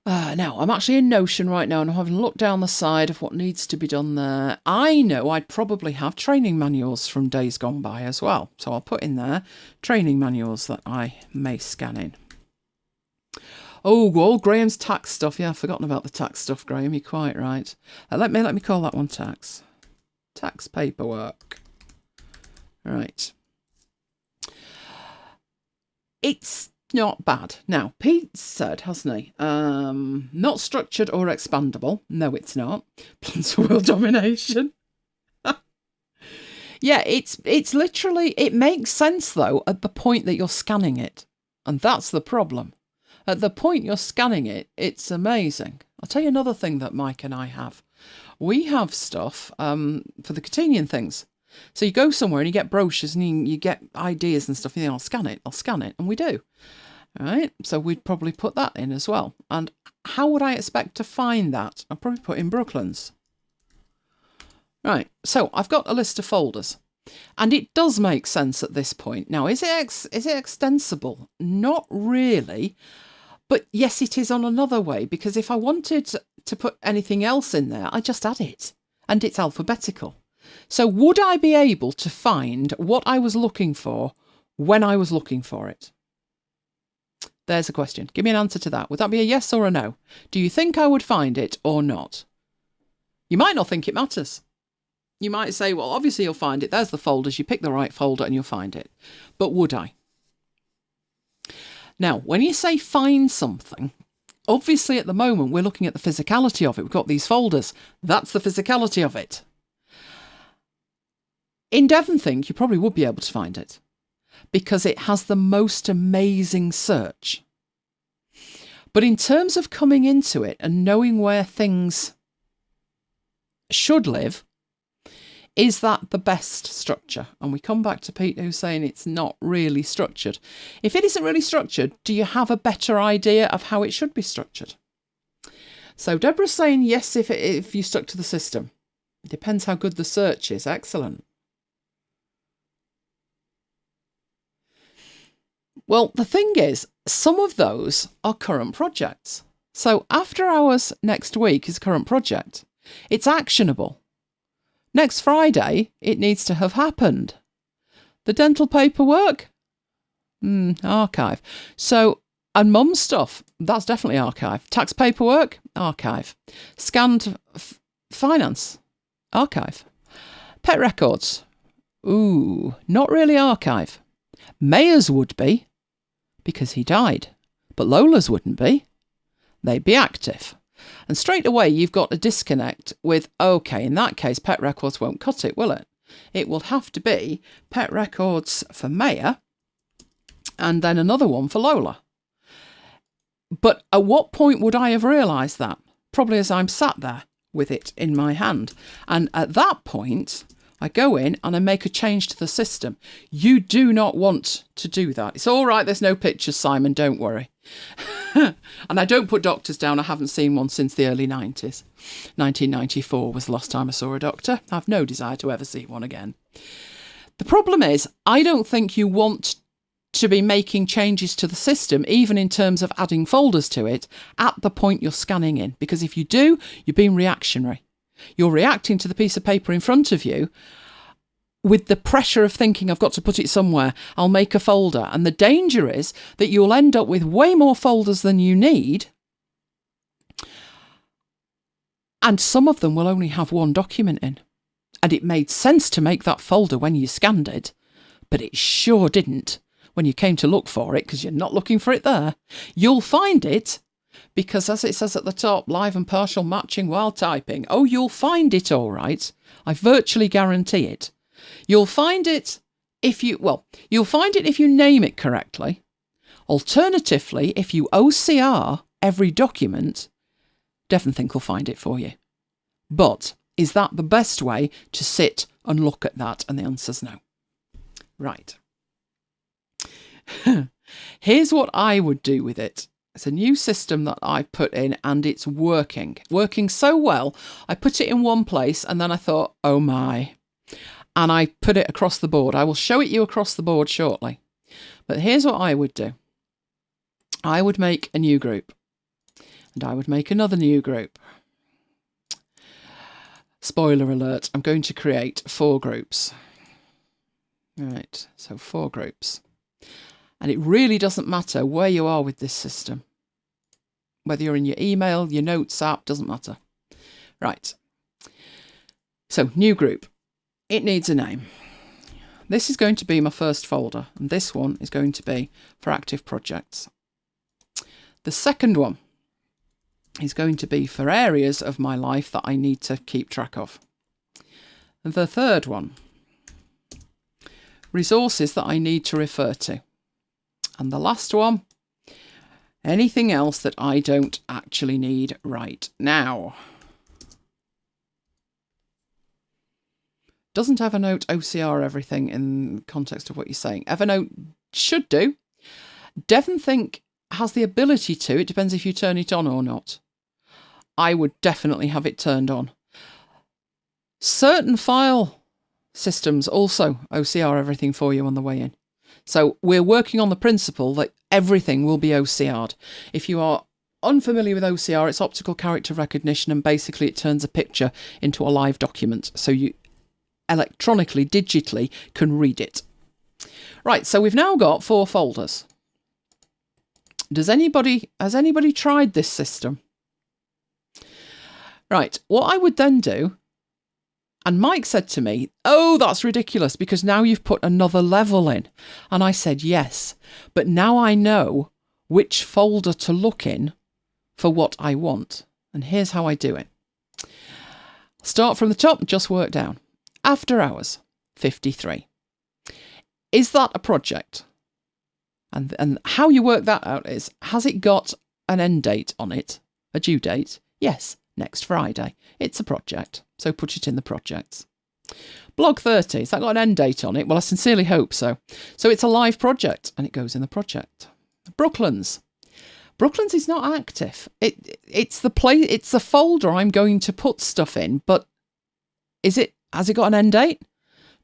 Now, I'm actually in Notion right now, and I'm having a look down the side of what needs to be done there. I know I'd probably have training manuals from days gone by as well. So I'll put in there training manuals that I may scan in. Oh, all Graham's tax stuff. Yeah, I've forgotten about the tax stuff, Graham. You're quite right. Let me call that one tax. Tax paperwork. Right. It's not bad. Now, Pete said, hasn't he? Not structured or expandable. No, it's not. Plans for world domination. Yeah, it's literally, it makes sense though at the point that you're scanning it. And that's the problem. At the point you're scanning it, it's amazing. I'll tell you another thing that Mike and I have. We have stuff for the Catanian things. So you go somewhere and you get brochures and you get ideas and stuff, and you think, I'll scan it, and we do. All right, so we'd probably put that in as well. And how would I expect to find that? I'll probably put in Brooklands. Right, so I've got a list of folders, and it does make sense at this point. Now, is it extensible? Not really, but yes, it is on another way, because if I wanted to put anything else in there, I just add it, and it's alphabetical. So would I be able to find what I was looking for when I was looking for it? There's a question. Give me an answer to that. Would that be a yes or a no? Do you think I would find it or not? You might not think it matters. You might say, well, obviously you'll find it. There's the folders. You pick the right folder and you'll find it. But would I? Now, when you say find something, obviously at the moment we're looking at the physicality of it. We've got these folders. That's the physicality of it. In DEVONthink, you probably would be able to find it because it has the most amazing search. But in terms of coming into it and knowing where things should live, is that the best structure? And we come back to Pete who's saying it's not really structured. If it isn't really structured, do you have a better idea of how it should be structured? So Deborah's saying yes if you stuck to the system. It depends how good the search is. Excellent. Well, the thing is, some of those are current projects. So after hours next week is a current project. It's actionable. Next Friday, it needs to have happened. The dental paperwork? Archive. So, and Mum's stuff, that's definitely archive. Tax paperwork? Archive. Scanned finance? Archive. Pet records? Ooh, not really archive. Mayer's would be, because he died, but Lola's wouldn't be. They'd be active. And straight away you've got a disconnect with, okay, in that case, pet records won't cut it, will it? It will have to be pet records for Mayer and then another one for Lola. But at what point would I have realised that? Probably as I'm sat there with it in my hand. And at that point, I go in and I make a change to the system. You do not want to do that. It's all right, there's no pictures, Simon, don't worry. And I don't put doctors down. I haven't seen one since the early 90s. 1994 was the last time I saw a doctor. I have no desire to ever see one again. The problem is, I don't think you want to be making changes to the system, even in terms of adding folders to it, at the point you're scanning in. Because if you do, you're being reactionary. You're reacting to the piece of paper in front of you with the pressure of thinking, I've got to put it somewhere, I'll make a folder. And the danger is that you'll end up with way more folders than you need. And some of them will only have one document in. And it made sense to make that folder when you scanned it, but it sure didn't when you came to look for it, because you're not looking for it there. You'll find it because, as it says at the top, live and partial matching while typing. Oh, you'll find it all right. I virtually guarantee it. You'll find it if you'll find it if you name it correctly. Alternatively, if you OCR every document, DEVONthink will find it for you. But is that the best way to sit and look at that? And the answer's no. Right. Here's what I would do with it. It's a new system that I put in and it's working so well. I put it in one place and then I thought, oh my. And I put it across the board. I will show it you across the board shortly. But here's what I would do. I would make a new group. And I would make another new group. Spoiler alert, I'm going to create 4 groups. Right, so 4 groups. And it really doesn't matter where you are with this system. Whether you're in your email, your notes app, doesn't matter. Right. So, new group. It needs a name. This is going to be my first folder, and this one is going to be for active projects. The second one is going to be for areas of my life that I need to keep track of. And the third one, resources that I need to refer to. And the last one, anything else that I don't actually need right now. Doesn't Evernote OCR everything in context of what you're saying? Evernote should do. DEVONthink has the ability to. It depends if you turn it on or not. I would definitely have it turned on. Certain file systems also OCR everything for you on the way in. So we're working on the principle that everything will be OCR'd. If you are unfamiliar with OCR, it's optical character recognition, and basically it turns a picture into a live document. So you electronically, digitally can read it. Right, so we've now got 4 folders. Has anybody tried this system? Right, what I would then do, and Mike said to me, oh, that's ridiculous because now you've put another level in. And I said, yes, but now I know which folder to look in for what I want. And here's how I do it. Start from the top, just work down. After hours, 53. Is that a project? And how you work that out is, has it got an end date on it? A due date? Yes, next Friday. It's a project, so put it in the projects. Blog 30, has that got an end date on it? Well, I sincerely hope so. So it's a live project, and it goes in the project. Brooklands. Brooklands is not active. It's the folder I'm going to put stuff in, but has it got an end date?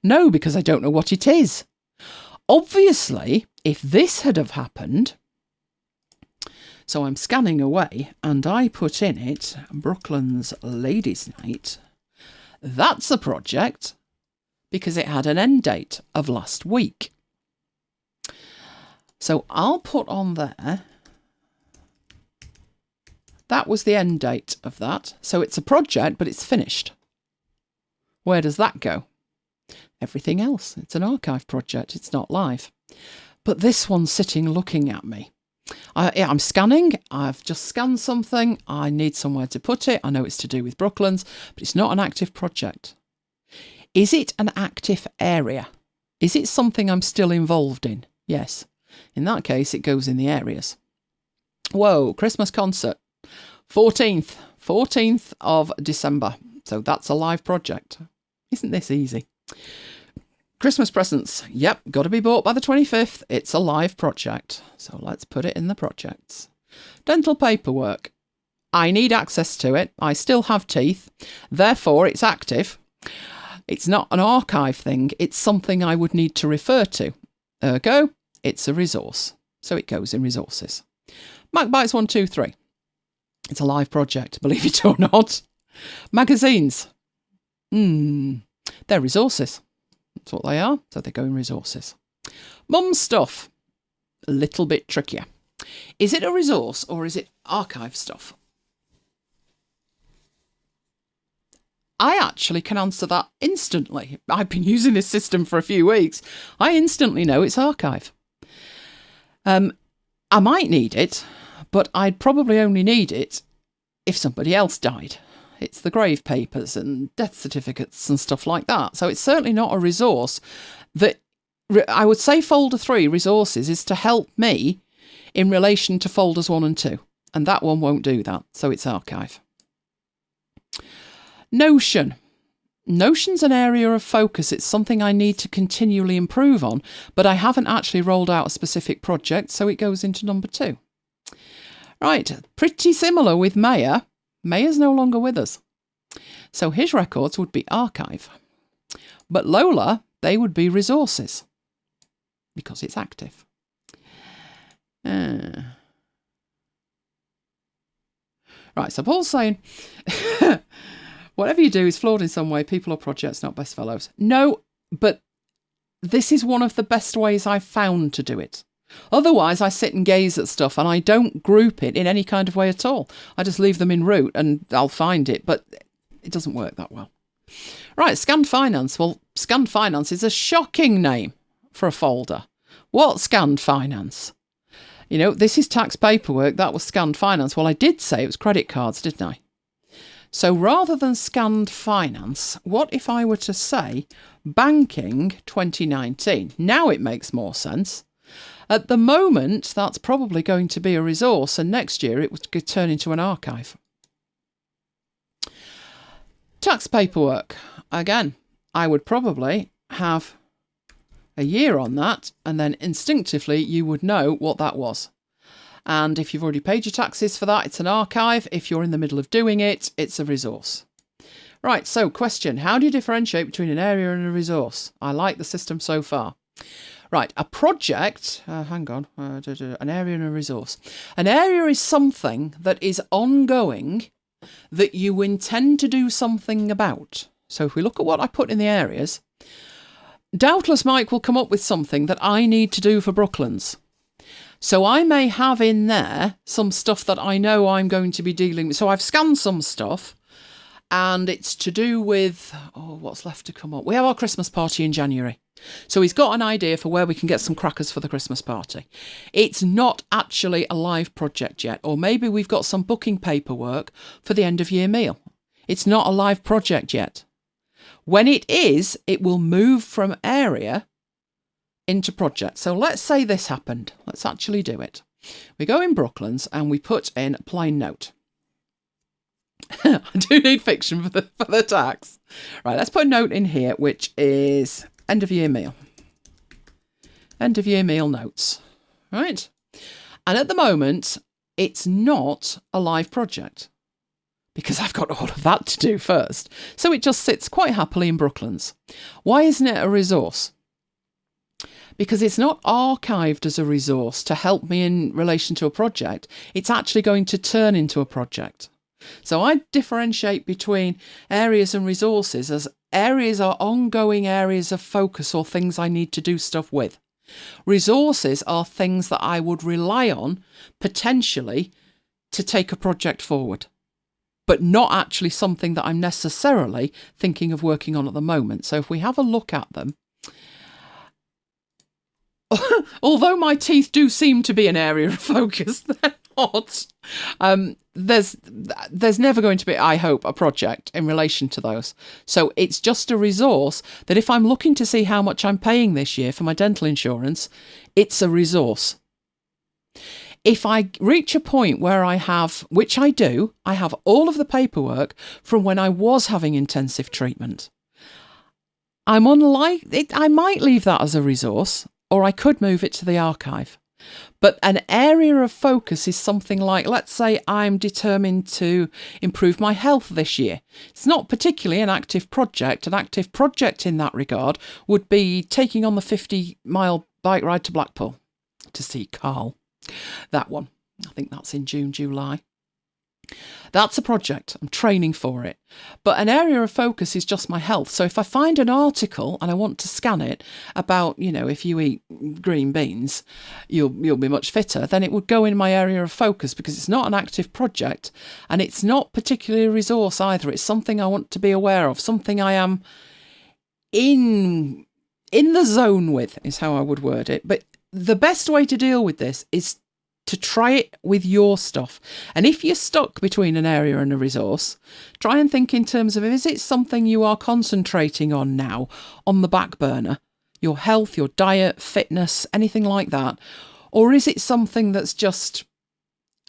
No, because I don't know what it is. Obviously, if this had have happened, so I'm scanning away and I put in it Brooklands Ladies Night, that's a project because it had an end date of last week. So I'll put on there, that was the end date of that. So it's a project, but it's finished. Where does that go? Everything else. It's an archive project. It's not live. But this one's sitting looking at me. I'm scanning. I've just scanned something. I need somewhere to put it. I know it's to do with Brooklands, but it's not an active project. Is it an active area? Is it something I'm still involved in? Yes. In that case, it goes in the areas. Whoa, Christmas concert. 14th of December. So that's a live project. Isn't this easy? Christmas presents. Yep, got to be bought by the 25th. It's a live project. So let's put it in the projects. Dental paperwork. I need access to it. I still have teeth. Therefore, it's active. It's not an archive thing. It's something I would need to refer to. Ergo, it's a resource. So it goes in resources. MacBites 123. It's a live project, believe it or not. Magazines. They're resources. That's what they are. So they go in resources. Mum's stuff. A little bit trickier. Is it a resource or is it archive stuff? I actually can answer that instantly. I've been using this system for a few weeks. I instantly know it's archive. I might need it, but I'd probably only need it if somebody else died. It's the grave papers and death certificates and stuff like that. So it's certainly not a resource that I would say folder 3 resources is to help me in relation to folders 1 and 2. And that one won't do that. So it's archive. Notion. Notion's an area of focus. It's something I need to continually improve on, but I haven't actually rolled out a specific project, so it goes into number 2. Right, pretty similar with Maya. Maya's no longer with us. So his records would be archive. But Lola, they would be resources because it's active. Right, so Paul's saying, whatever you do is flawed in some way. People or projects, not best fellows. No, but this is one of the best ways I've found to do it. Otherwise, I sit and gaze at stuff and I don't group it in any kind of way at all. I just leave them in root and I'll find it, but it doesn't work that well. Right, scanned finance. Well, scanned finance is a shocking name for a folder. What scanned finance? You know, this is tax paperwork. That was scanned finance. Well, I did say it was credit cards, didn't I? So rather than scanned finance, what if I were to say banking 2019? Now it makes more sense. At the moment, that's probably going to be a resource, and next year it would turn into an archive. Tax paperwork. Again, I would probably have a year on that, and then instinctively you would know what that was. And if you've already paid your taxes for that, it's an archive. If you're in the middle of doing it, it's a resource. Right, so question, how do you differentiate between an area and a resource? I like the system so far. Right, a project, an area and a resource. An area is something that is ongoing that you intend to do something about. So if we look at what I put in the areas, Doubtless Mike will come up with something that I need to do for Brooklands. So I may have in there some stuff that I know I'm going to be dealing with. So I've scanned some stuff and it's to do with, what's left to come up? We have our Christmas party in January. So he's got an idea for where we can get some crackers for the Christmas party. It's not actually a live project yet. Or maybe we've got some booking paperwork for the end of year meal. It's not a live project yet. When it is, it will move from area into project. So let's say this happened. Let's actually do it. We go in Brooklands and we put in a plain note. I do need fiction for the tax. Right, let's put a note in here, which is end of year meal. End of year meal notes. Right. And at the moment, it's not a live project because I've got all of that to do first. So it just sits quite happily in Brooklands. Why isn't it a resource? Because it's not archived as a resource to help me in relation to a project. It's actually going to turn into a project. So I differentiate between areas and resources as areas are ongoing areas of focus or things I need to do stuff with. Resources are things that I would rely on potentially to take a project forward, but not actually something that I'm necessarily thinking of working on at the moment. So if we have a look at them, although my teeth do seem to be an area of focus, they're not. There's never going to be, I hope, a project in relation to those. So it's just a resource that if I'm looking to see how much I'm paying this year for my dental insurance, it's a resource. If I reach a point where I have, which I do, I have all of the paperwork from when I was having intensive treatment. I might leave that as a resource, or I could move it to the archive. But an area of focus is something like, let's say I'm determined to improve my health this year. It's not particularly an active project. An active project in that regard would be taking on the 50-mile bike ride to Blackpool to see Carl. That one. I think that's in June, July. That's a project. I'm training for it. But an area of focus is just my health. So if I find an article and I want to scan it about, if you eat green beans, you'll be much fitter, then it would go in my area of focus because it's not an active project and it's not particularly a resource either. It's something I want to be aware of, something I am in the zone with, is how I would word it. But the best way to deal with this is to try it with your stuff. And if you're stuck between an area and a resource, try and think in terms of, is it something you are concentrating on now on the back burner? Your health, your diet, fitness, anything like that? Or is it something that's just,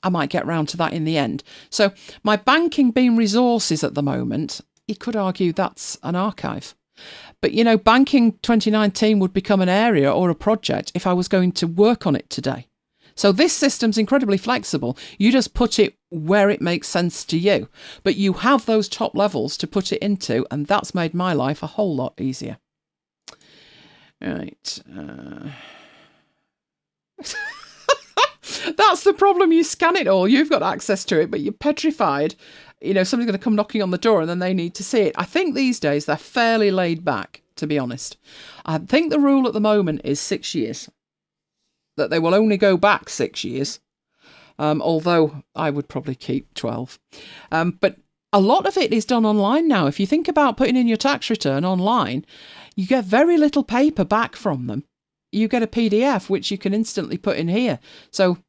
I might get round to that in the end? So my banking being resources at the moment, you could argue that's an archive. But, banking 2019 would become an area or a project if I was going to work on it today. So this system's incredibly flexible. You just put it where it makes sense to you. But you have those top levels to put it into, and that's made my life a whole lot easier. Right. That's the problem. You scan it all. You've got access to it, but you're petrified. Somebody's going to come knocking on the door and then they need to see it. I think these days they're fairly laid back, to be honest. I think the rule at the moment is 6 years. That they will only go back 6 years, although I would probably keep 12. But a lot of it is done online now. If you think about putting in your tax return online, you get very little paper back from them. You get a PDF, which you can instantly put in here. So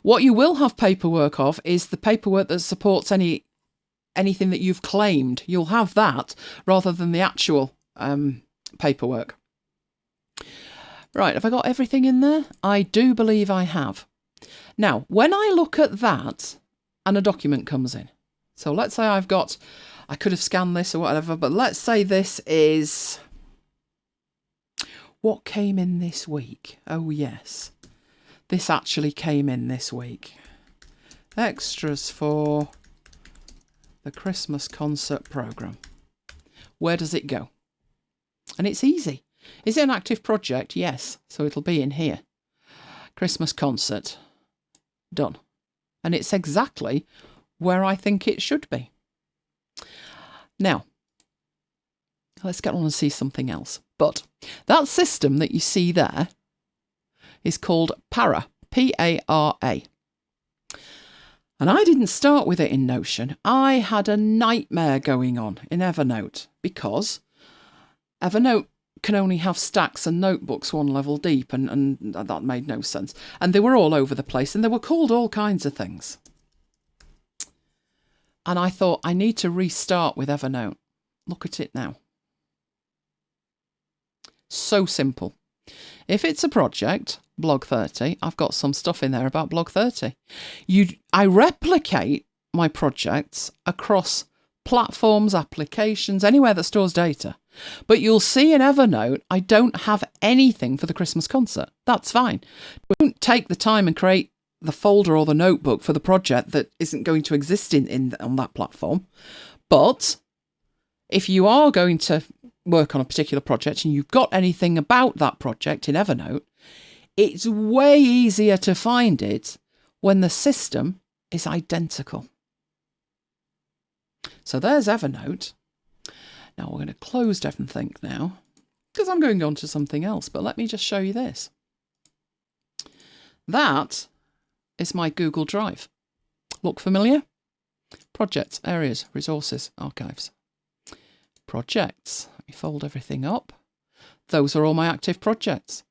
what you will have paperwork of is the paperwork that supports anything that you've claimed. You'll have that rather than the actual paperwork. Right, have I got everything in there? I do believe I have. Now, when I look at that and a document comes in, so let's say I could have scanned this or whatever, but let's say this is what came in this week. Oh, yes. This actually came in this week. Extras for the Christmas concert programme. Where does it go? And it's easy. Is it an active project? Yes. So it'll be in here. Christmas concert. Done. And it's exactly where I think it should be. Now, let's get on and see something else. But that system that you see there is called Para. P-A-R-A. And I didn't start with it in Notion. I had a nightmare going on in Evernote because Evernote can only have stacks and notebooks one level deep, and that made no sense. And they were all over the place, and they were called all kinds of things. And I thought, I need to restart with Evernote. Look at it now. So simple. If it's a project, Blog 30, I've got some stuff in there about Blog 30. I replicate my projects across platforms, applications, anywhere that stores data. But you'll see in Evernote, I don't have anything for the Christmas concert. That's fine. Don't take the time and create the folder or the notebook for the project that isn't going to exist on that platform. But if you are going to work on a particular project and you've got anything about that project in Evernote, it's way easier to find it when the system is identical. So there's Evernote. Now we're going to close DEVONthink now because I'm going on to something else, but let me just show you this. That is my Google Drive. Look familiar? Projects, areas, resources, archives. Projects. Let me fold everything up. Those are all my active projects.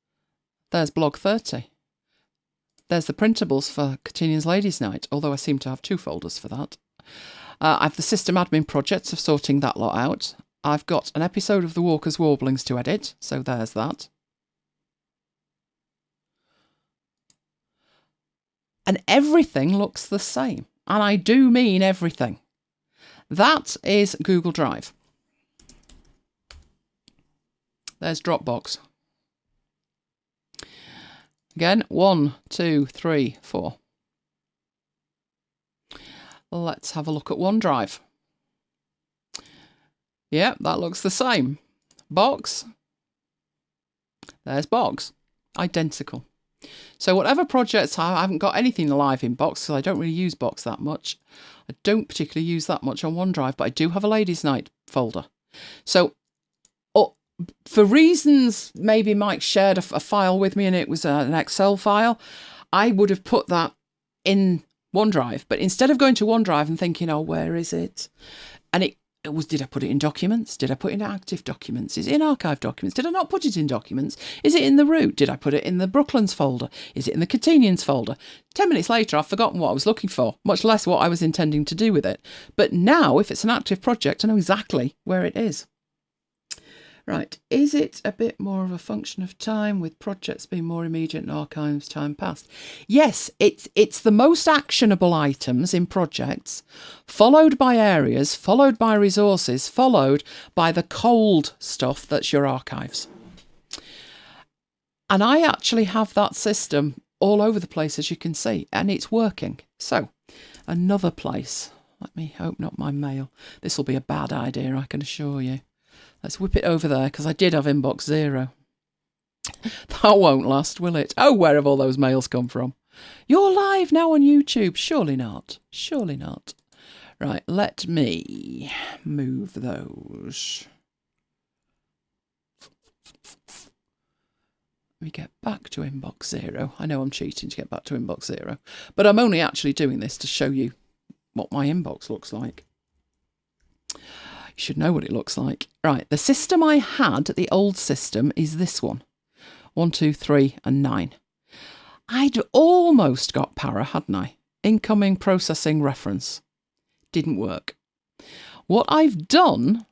There's Blog 30. There's the printables for Catinian's Ladies' Night, although I seem to have two folders for that. I have the system admin projects of sorting that lot out. I've got an episode of The Walker's Warblings to edit, so there's that. And everything looks the same. And I do mean everything. That is Google Drive. There's Dropbox. Again, 1, 2, 3, 4. Let's have a look at OneDrive. Yeah, that looks the same. Box. There's Box. Identical. So whatever projects, I haven't got anything live in Box, because I don't really use Box that much. I don't particularly use that much on OneDrive, but I do have a Ladies' Night folder. So for reasons, maybe Mike shared a file with me and it was an Excel file, I would have put that in OneDrive. But instead of going to OneDrive and thinking, oh, where is it? And it was, did I put it in documents? Did I put it in active documents? Is it in archive documents? Did I not put it in documents? Is it in the root? Did I put it in the Brooklands folder? Is it in the Catinians folder? 10 minutes later, I've forgotten what I was looking for, much less what I was intending to do with it. But now, if it's an active project, I know exactly where it is. Right, is it a bit more of a function of time, with projects being more immediate and archives time past? Yes, it's the most actionable items in projects, followed by areas, followed by resources, followed by the cold stuff that's your archives. And I actually have that system all over the place, as you can see, and it's working. So, another place. Let me open up my mail. This will be a bad idea, I can assure you. Let's whip it over there, because I did have inbox 0. That won't last, will it? Oh, where have all those mails come from? You're live now on YouTube. Surely not. Surely not. Right, let me move those. Let me get back to inbox 0. I know I'm cheating to get back to inbox 0, but I'm only actually doing this to show you what my inbox looks like. You should know what it looks like. Right, the system I had, the old system, is this one. 1, 2, 3, and 9. I'd almost got para, hadn't I? Incoming processing reference. Didn't work. What I've done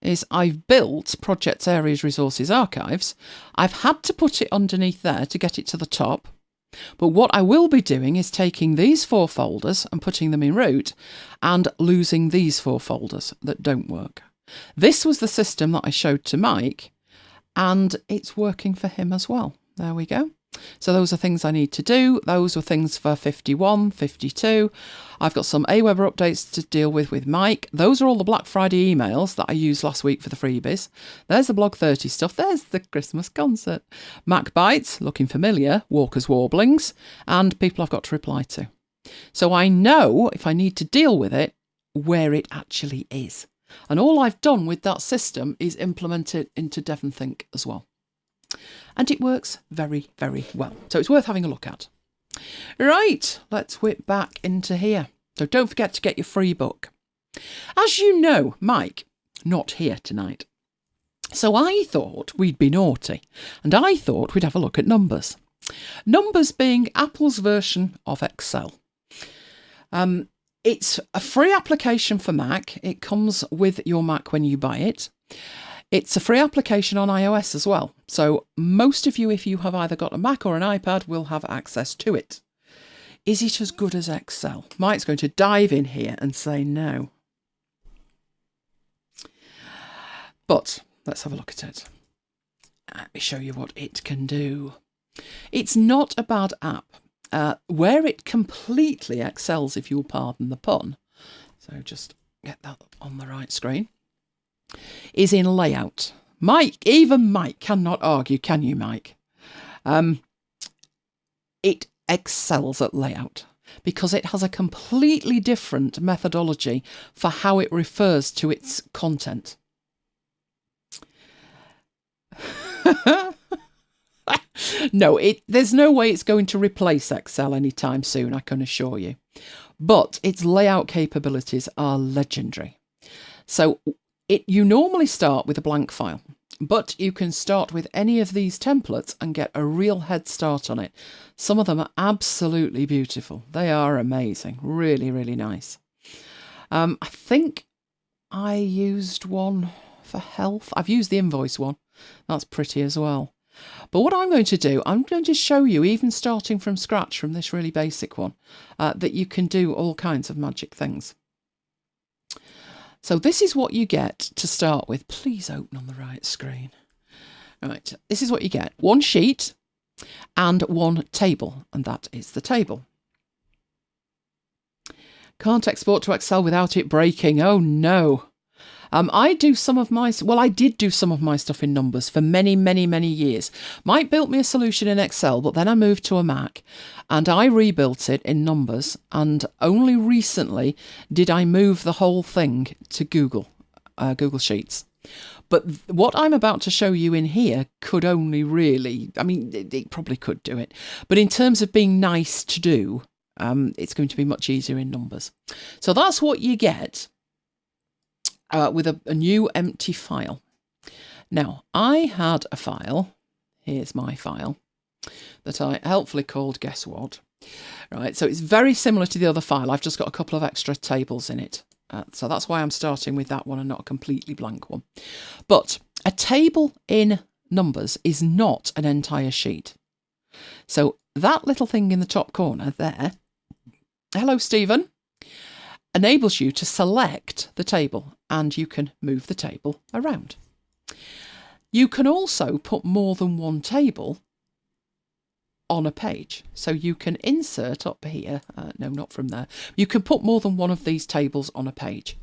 is I've built projects, areas, resources, archives. I've had to put it underneath there to get it to the top. But what I will be doing is taking these 4 folders and putting them in root and losing these 4 folders that don't work. This was the system that I showed to Mike, and it's working for him as well. There we go. So those are things I need to do. Those were things for 51, 52. I've got some Aweber updates to deal with Mike. Those are all the Black Friday emails that I used last week for the freebies. There's the Blog 30 stuff. There's the Christmas concert. MacBites, looking familiar, Walker's Warblings, and people I've got to reply to. So I know, if I need to deal with it, where it actually is. And all I've done with that system is implement it into DEVONthink as well. And it works very, very well. So it's worth having a look at. Right, let's whip back into here. So don't forget to get your free book. As you know, Mike, not here tonight. So I thought we'd be naughty, and I thought we'd have a look at Numbers. Numbers being Apple's version of Excel. It's a free application for Mac. It comes with your Mac when you buy it. It's a free application on iOS as well. So most of you, if you have either got a Mac or an iPad, will have access to it. Is it as good as Excel? Mike's going to dive in here and say no. But let's have a look at it. Let me show you what it can do. It's not a bad app. Where it completely excels, if you'll pardon the pun, so just get that on the right screen, is in layout. Mike, even Mike cannot argue, can you, Mike? It excels at layout because it has a completely different methodology for how it refers to its content. No, there's no way it's going to replace Excel anytime soon, I can assure you. But its layout capabilities are legendary. So you normally start with a blank file, but you can start with any of these templates and get a real head start on it. Some of them are absolutely beautiful. They are amazing. Really, really nice. I think I used one for health. I've used the invoice one. That's pretty as well. But what I'm going to do, I'm going to show you, even starting from scratch from this really basic one, that you can do all kinds of magic things. So this is what you get to start with. Please open on the right screen. Right, this is what you get. One sheet and one table, and that is the table. Can't export to Excel without it breaking. Oh no. I did do some of my stuff in Numbers for many, many, many years. Mike built me a solution in Excel, but then I moved to a Mac and I rebuilt it in Numbers. And only recently did I move the whole thing to Google Sheets. But what I'm about to show you in here could only really, I mean, it probably could do it. But in terms of being nice to do, it's going to be much easier in Numbers. So that's what you get. With a new empty file. Now, I had a file, here's my file, that I helpfully called Guess What. Right, so it's very similar to the other file. I've just got a couple of extra tables in it. So that's why I'm starting with that one and not a completely blank one. But a table in Numbers is not an entire sheet. So that little thing in the top corner there, hello Stephen, enables you to select the table and you can move the table around. You can also put more than one table on a page. So you can insert up here, no, not from there. You can put more than one of these tables on a page,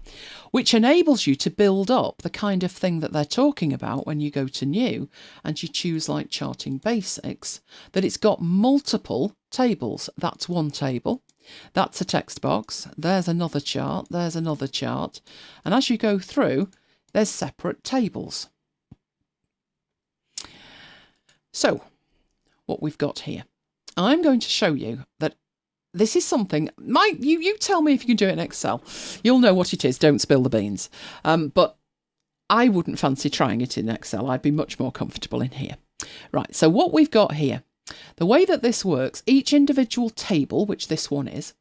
which enables you to build up the kind of thing that they're talking about when you go to new and you choose like charting basics, that it's got multiple tables. That's one table. That's a text box, there's another chart, there's another chart, and as you go through, there's separate tables. So, what we've got here, I'm going to show you that this is something, you tell me if you can do it in Excel. You'll know what it is, don't spill the beans. But I wouldn't fancy trying it in Excel, I'd be much more comfortable in here. Right, so what we've got here, the way that this works, each individual table, which this one is,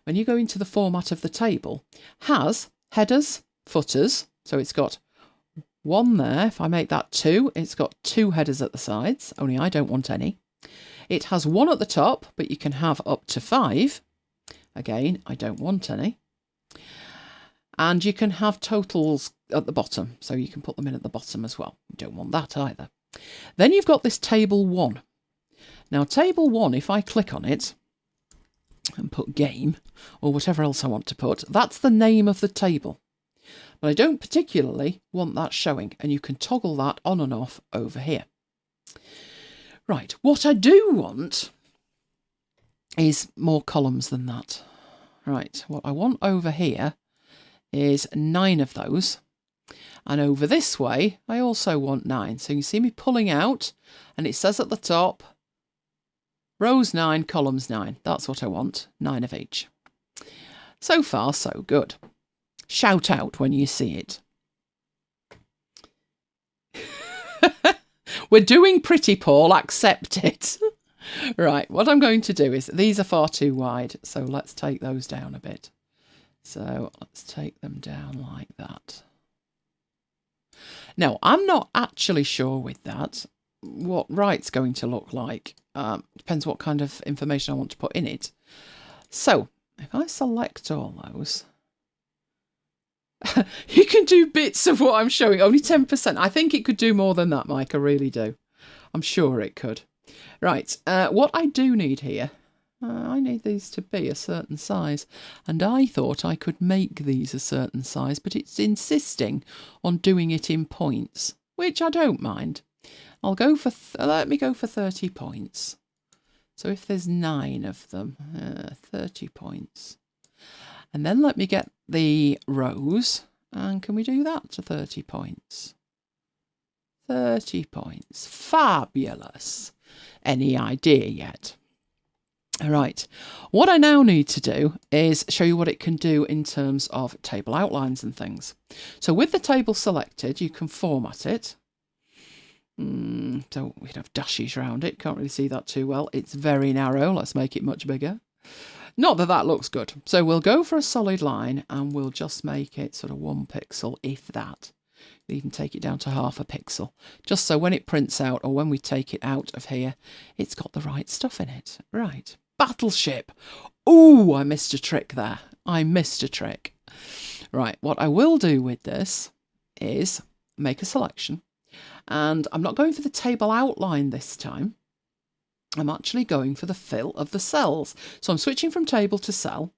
when you go into the format of the table, has headers, footers. So it's got one there. If I make that 2, it's got 2 headers at the sides, only I don't want any. It has 1 at the top, but you can have up to 5. Again, I don't want any. And you can have totals at the bottom, so you can put them in at the bottom as well. You don't want that either. Then you've got this table 1. Now, table 1, if I click on it and put game or whatever else I want to put, that's the name of the table. But I don't particularly want that showing, and you can toggle that on and off over here. Right, what I do want is more columns than that. Right, what I want over here is 9 of those. And over this way, I also want 9. So you can see me pulling out, and it says at the top, rows 9, columns 9. That's what I want, 9 of each. So far, so good. Shout out when you see it. We're doing pretty, Paul, accept it. Right, what I'm going to do is, these are far too wide, so let's take those down a bit. So let's take them down like that. Now, I'm not actually sure with that what right's going to look like. Depends what kind of information I want to put in it. So if I select all those, you can do bits of what I'm showing, only 10%. I think it could do more than that, Mike, I really do. I'm sure it could. Right, what I do need here, I need these to be a certain size, and I thought I could make these a certain size, but it's insisting on doing it in points, which I don't mind. I'll go for, let me go for 30 points. So if there's 9 of them, 30 points. And then let me get the rows, and can we do that to 30 points? 30 points, fabulous. Any idea yet? All right, what I now need to do is show you what it can do in terms of table outlines and things. So with the table selected, you can format it. So we'd have dashes around it. Can't really see that too well. It's very narrow. Let's make it much bigger. Not that that looks good. So we'll go for a solid line and we'll just make it sort of 1 pixel, if that. Even take it down to 0.5 pixel, just so when it prints out or when we take it out of here, it's got the right stuff in it. Right, Battleship. Ooh, I missed a trick there. I missed a trick. Right, what I will do with this is make a selection, and I'm not going for the table outline this time. I'm actually going for the fill of the cells. So I'm switching from table to cell,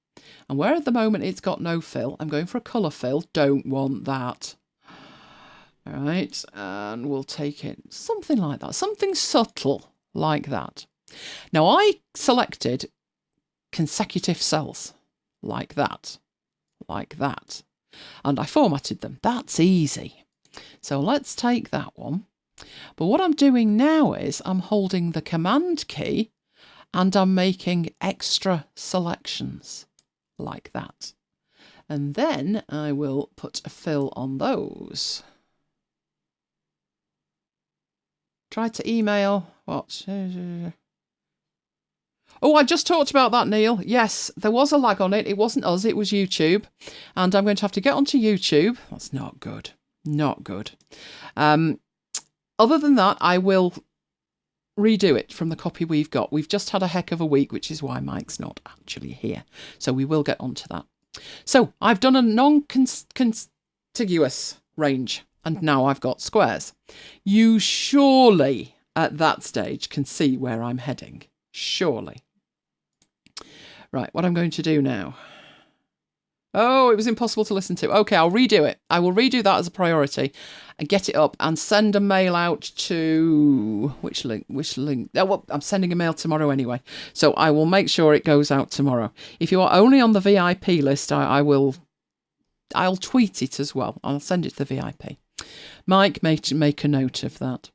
and where at the moment it's got no fill, I'm going for a colour fill. Don't want that. All right, and we'll take it something like that, something subtle like that. Now I selected consecutive cells like that, and I formatted them. That's easy. So let's take that one. But what I'm doing now is I'm holding the command key and I'm making extra selections like that. And then I will put a fill on those. Try to email what? Oh, I just talked about that, Neil. Yes, there was a lag on it. It wasn't us, it was YouTube. And I'm going to have to get onto YouTube. That's not good. Not good. Other than that, I will redo it from the copy we've got. We've just had a heck of a week, which is why Mike's not actually here. So we will get onto that. So I've done a non-contiguous range, and now I've got squares. You surely at that stage can see where I'm heading. Surely. Right, what I'm going to do now. Oh, it was impossible to listen to. Okay, I'll redo it. I will redo that as a priority and get it up and send a mail out to... Which link? Oh, well, I'm sending a mail tomorrow anyway. So I will make sure it goes out tomorrow. If you are only on the VIP list, I'll tweet it as well. I'll send it to the VIP. Mike, make a note of that.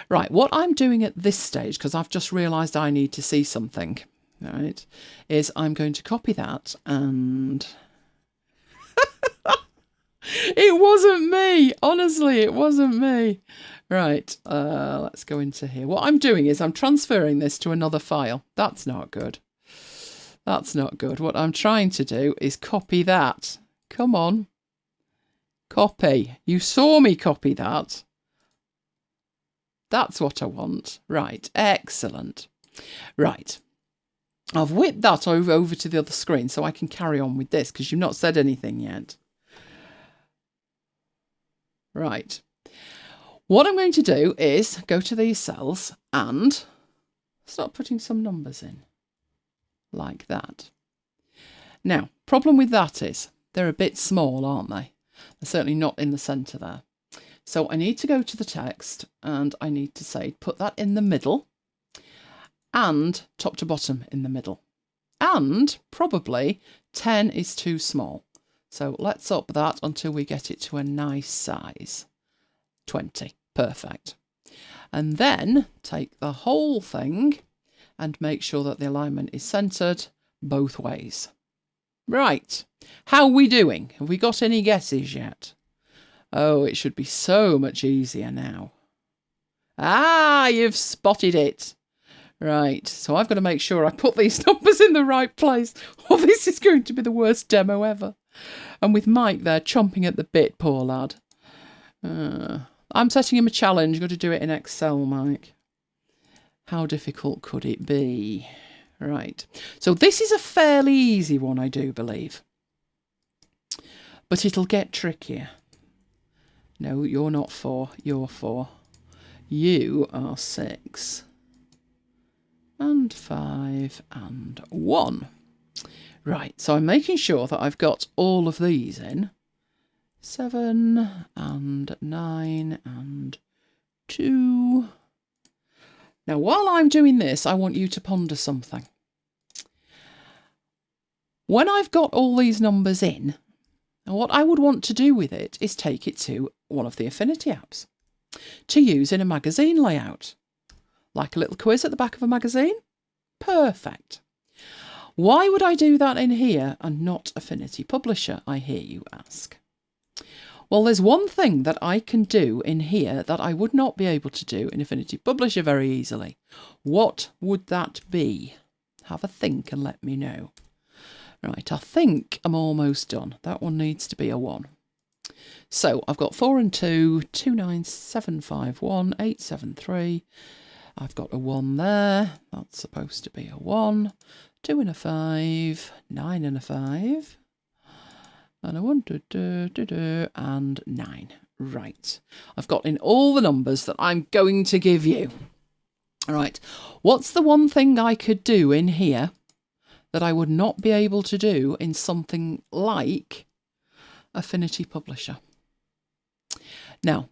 Right, what I'm doing at this stage, because I've just realised I need to see something, right, is I'm going to copy that and... It wasn't me. Honestly, it wasn't me. Right, let's go into here. What I'm doing is I'm transferring this to another file. That's not good. That's not good. What I'm trying to do is copy that. Come on. Copy. You saw me copy that. That's what I want. Right, excellent. Right. I've whipped that over to the other screen so I can carry on with this because you've not said anything yet. Right. What I'm going to do is go to these cells and start putting some numbers in. Like that. Now, problem with that is they're a bit small, aren't they? They're certainly not in the centre there. So I need to go to the text and I need to say, put that in the middle and top to bottom in the middle. And probably 10 is too small. So let's up that until we get it to a nice size. 20. Perfect. And then take the whole thing and make sure that the alignment is centred both ways. Right. How are we doing? Have we got any guesses yet? Oh, it should be so much easier now. Ah, you've spotted it. Right, so I've got to make sure I put these numbers in the right place, or this is going to be the worst demo ever. And with Mike there chomping at the bit, poor lad. I'm setting him a challenge. You've got to do it in Excel, Mike. How difficult could it be? Right, so this is a fairly easy one, I do believe. But it'll get trickier. No, you're not 4, you're 4. You are 6. And 5 and 1. Right, so I'm making sure that I've got all of these in. 7 and 9 and 2. Now, while I'm doing this, I want you to ponder something. When I've got all these numbers in, what I would want to do with it is take it to one of the Affinity apps to use in a magazine layout. Like a little quiz at the back of a magazine? Perfect. Why would I do that in here and not Affinity Publisher, I hear you ask? Well, there's one thing that I can do in here that I would not be able to do in Affinity Publisher very easily. What would that be? Have a think and let me know. Right, I think I'm almost done. That one needs to be a 1. So I've got 4 and 2, 29751, 873. I've got a 1 there. That's supposed to be a 1. 2 and a 5, 9 and a 5. And a 1, and 9. Right. I've got in all the numbers that I'm going to give you. All right. What's the one thing I could do in here that I would not be able to do in something like Affinity Publisher? Now,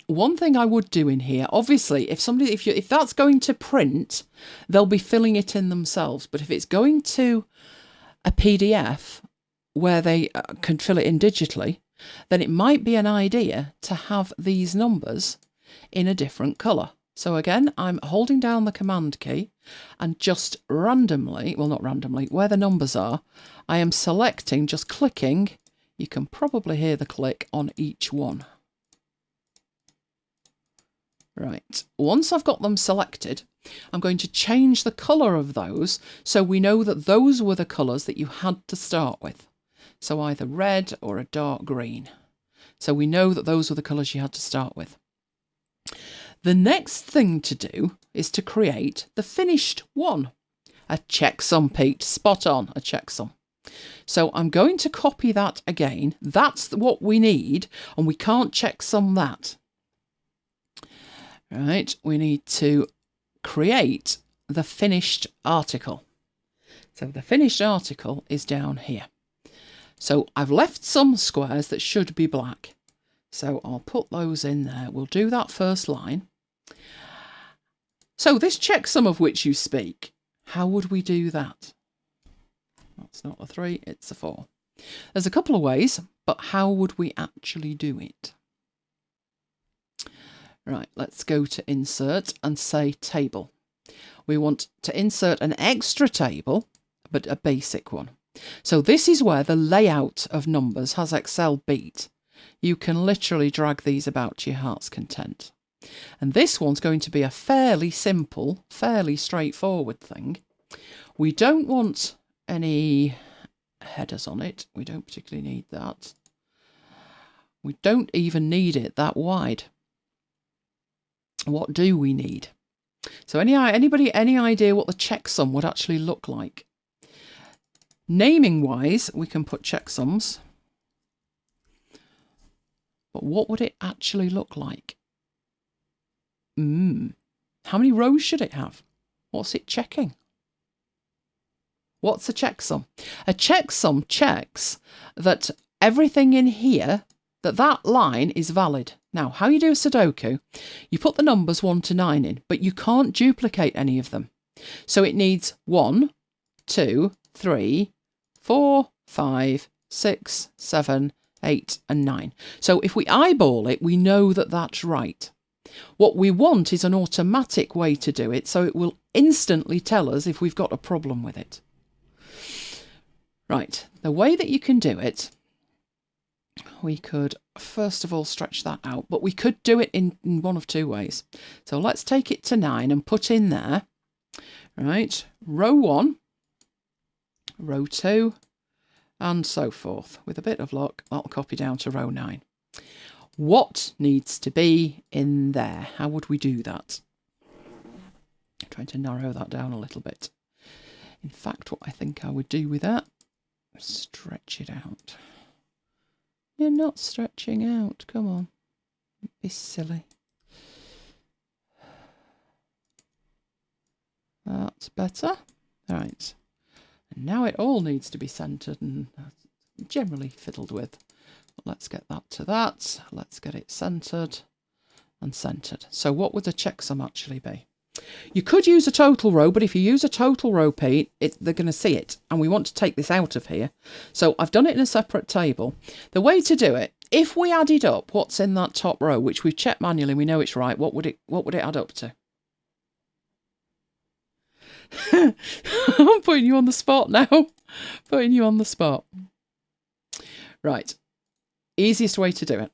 one thing I would do in here, obviously, if that's going to print, they'll be filling it in themselves. But if it's going to a PDF where they can fill it in digitally, then it might be an idea to have these numbers in a different colour. So again, I'm holding down the Command key and just randomly, well, not randomly, where the numbers are, I am selecting, just clicking. You can probably hear the click on each one. Right, once I've got them selected, I'm going to change the colour of those so we know that those were the colours that you had to start with. So either red or a dark green. So we know that those were the colours you had to start with. The next thing to do is to create the finished one. A checksum, Pete, spot on, a checksum. So I'm going to copy that again. That's what we need, and we can't checksum that. Right, we need to create the finished article. So the finished article is down here. So I've left some squares that should be black. So I'll put those in there. We'll do that first line. So this checksum of which you speak, how would we do that? That's not a 3, it's a 4. There's a couple of ways, but how would we actually do it? Right, let's go to Insert and say Table. We want to insert an extra table, but a basic one. So this is where the layout of numbers has Excel beat. You can literally drag these about to your heart's content. And this one's going to be a fairly simple, fairly straightforward thing. We don't want any headers on it. We don't particularly need that. We don't even need it that wide. What do we need? So any idea what the checksum would actually look like? Naming wise, we can put checksums. But what would it actually look like? How many rows should it have? What's it checking? What's a checksum? A checksum checks that everything in here, that line is valid. Now, how you do a Sudoku, you put the numbers 1 to 9 in, but you can't duplicate any of them. So it needs 1, 2, 3, 4, 5, 6, 7, 8, and 9. So if we eyeball it, we know that that's right. What we want is an automatic way to do it, so it will instantly tell us if we've got a problem with it. Right, the way that you can do it, we could first of all stretch that out, but we could do it in one of two ways. So let's take it to 9 and put in there, right, row 1, row 2, and so forth. With a bit of luck, that'll copy down to row 9. What needs to be in there? How would we do that? I'm trying to narrow that down a little bit. In fact, what I think I would do with that, stretch it out. You're not stretching out. Come on. Don't be silly. That's better. All right. And now it all needs to be centred and generally fiddled with. But let's get that to that. Let's get it centred and centred. So what would the checksum actually be? You could use a total row, but if you use a total row, Pete, they're going to see it. And we want to take this out of here. So I've done it in a separate table. The way to do it, if we added up what's in that top row, which we've checked manually, we know it's right, what would it add up to? I'm putting you on the spot now. Putting you on the spot. Right. Easiest way to do it.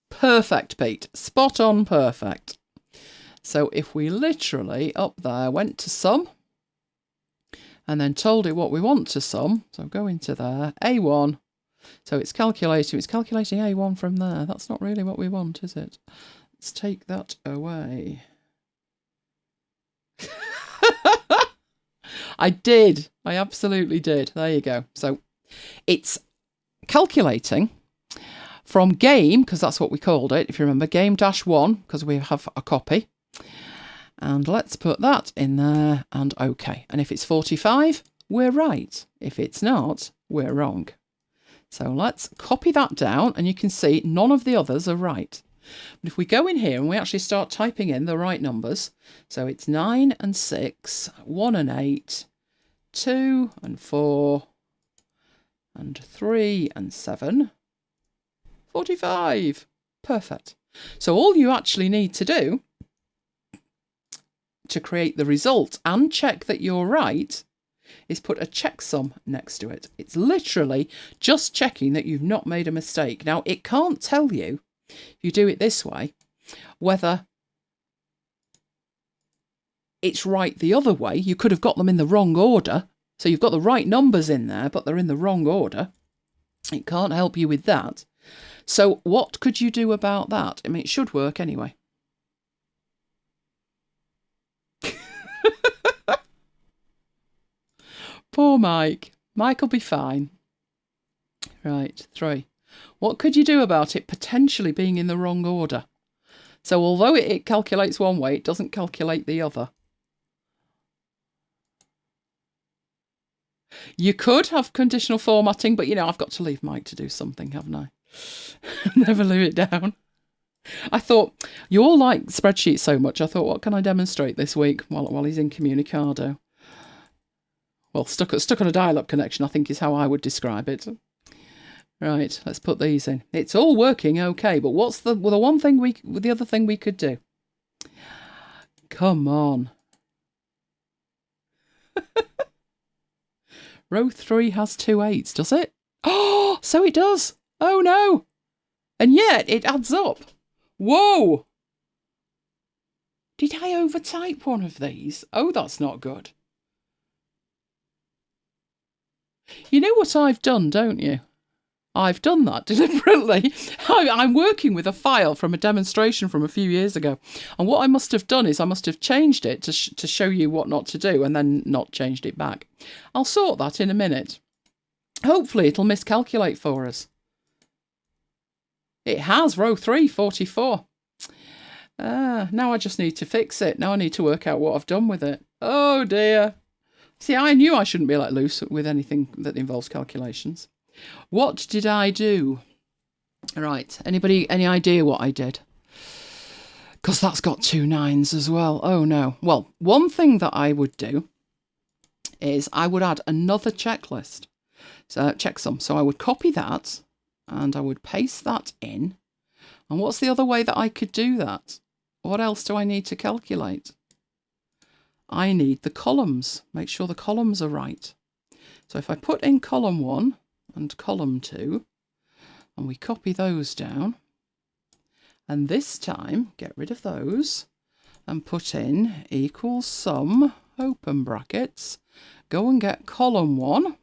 Perfect, Pete. Spot on perfect. So if we literally up there went to sum and then told it what we want to sum, so go into there, A1, So it's calculating A1 from there. That's not really what we want, is it? Let's take that away. I did. I absolutely did. There you go. So it's calculating from game, because that's what we called it, if you remember, game-1, because we have a copy. And let's put that in there and OK. And if it's 45, we're right. If it's not, we're wrong. So let's copy that down, and you can see none of the others are right. But if we go in here and we actually start typing in the right numbers, so it's 9 and 6, 1 and 8, 2 and 4, and 3 and 7, 45. Perfect. So all you actually need to do to create the result and check that you're right is put a checksum next to it. It's literally just checking that you've not made a mistake. Now, it can't tell you, if you do it this way, whether it's right the other way. You could have got them in the wrong order. So you've got the right numbers in there, but they're in the wrong order. It can't help you with that. So what could you do about that? I mean, it should work anyway. Poor Mike. Mike will be fine. Right, 3. What could you do about it potentially being in the wrong order? So although it calculates one way, it doesn't calculate the other. You could have conditional formatting, but, you know, I've got to leave Mike to do something, haven't I? Never leave it down. I thought, you all like spreadsheets so much, I thought, what can I demonstrate this week while he's incommunicado? Well, stuck on a dial-up connection, I think is how I would describe it. Right, let's put these in. It's all working okay, but what's the other thing we could do? Come on. Row 3 has 2 8s, does it? Oh, so it does. Oh no. And yet it adds up. Whoa. Did I overtype one of these? Oh, that's not good. You know what I've done, don't you? I've done that deliberately. I'm working with a file from a demonstration from a few years ago. And what I must have done is I must have changed it to show you what not to do and then not changed it back. I'll sort that in a minute. Hopefully it'll miscalculate for us. It has, row 3, 44. Now I just need to fix it. Now I need to work out what I've done with it. Oh dear. See, I knew I shouldn't be let loose with anything that involves calculations. What did I do? Right, anybody, any idea what I did? Because that's got 2 9s as well. Oh no. Well, one thing that I would do is I would add another checklist. So checksum. So I would copy that and I would paste that in. And what's the other way that I could do that? What else do I need to calculate? I need the columns. Make sure the columns are right. So if I put in column 1 and column 2, and we copy those down, and this time get rid of those and put in equals sum, open brackets, go and get column 1.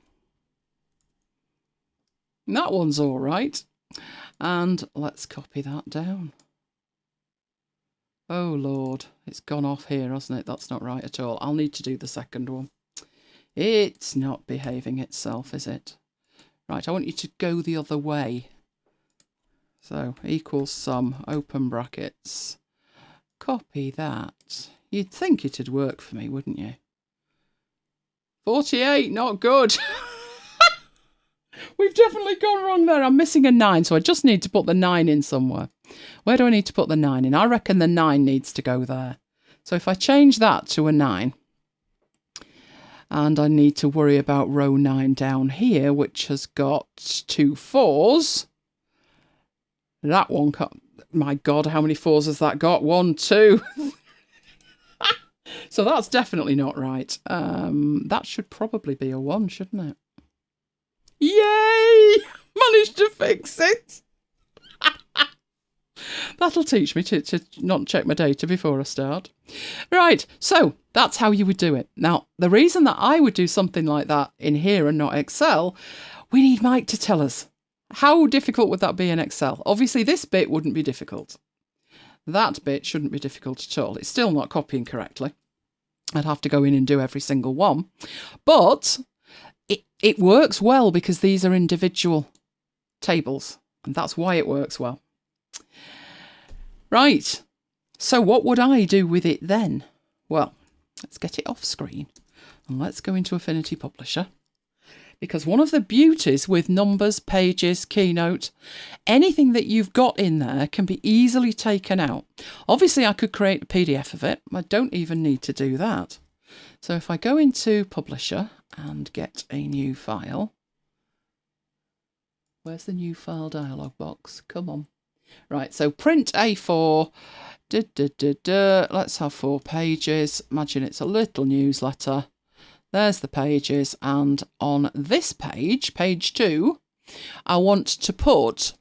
And that one's all right. And let's copy that down. Oh Lord, it's gone off here, hasn't it? That's not right at all. I'll need to do the second one. It's not behaving itself, is it? Right, I want you to go the other way. So, equals sum, open brackets. Copy that. You'd think it'd work for me, wouldn't you? 48, not good. We've definitely gone wrong there. I'm missing a 9, so I just need to put the 9 in somewhere. Where do I need to put the 9 in? I reckon the 9 needs to go there. So if I change that to a 9, and I need to worry about row 9 down here, which has got 2 4s. That one, my God, how many 4s has that got? 1, 2. So that's definitely not right. That should probably be a 1, shouldn't it? Yay! Managed to fix it. That'll teach me to not check my data before I start. Right, so that's how you would do it. Now, the reason that I would do something like that in here and not Excel, we need Mike to tell us. How difficult would that be in Excel? Obviously, this bit wouldn't be difficult. That bit shouldn't be difficult at all. It's still not copying correctly. I'd have to go in and do every single one. But it works well because these are individual tables. And that's why it works well. Right. So what would I do with it then? Well, let's get it off screen. And let's go into Affinity Publisher. Because one of the beauties with Numbers, Pages, Keynote, anything that you've got in there can be easily taken out. Obviously, I could create a PDF of it. I don't even need to do that. So if I go into Publisher and get a new file. Where's the new file dialog box? Come on. Right, so print A4. Let's have 4 pages. Imagine it's a little newsletter. There's the pages, and on this page, page 2, I want to put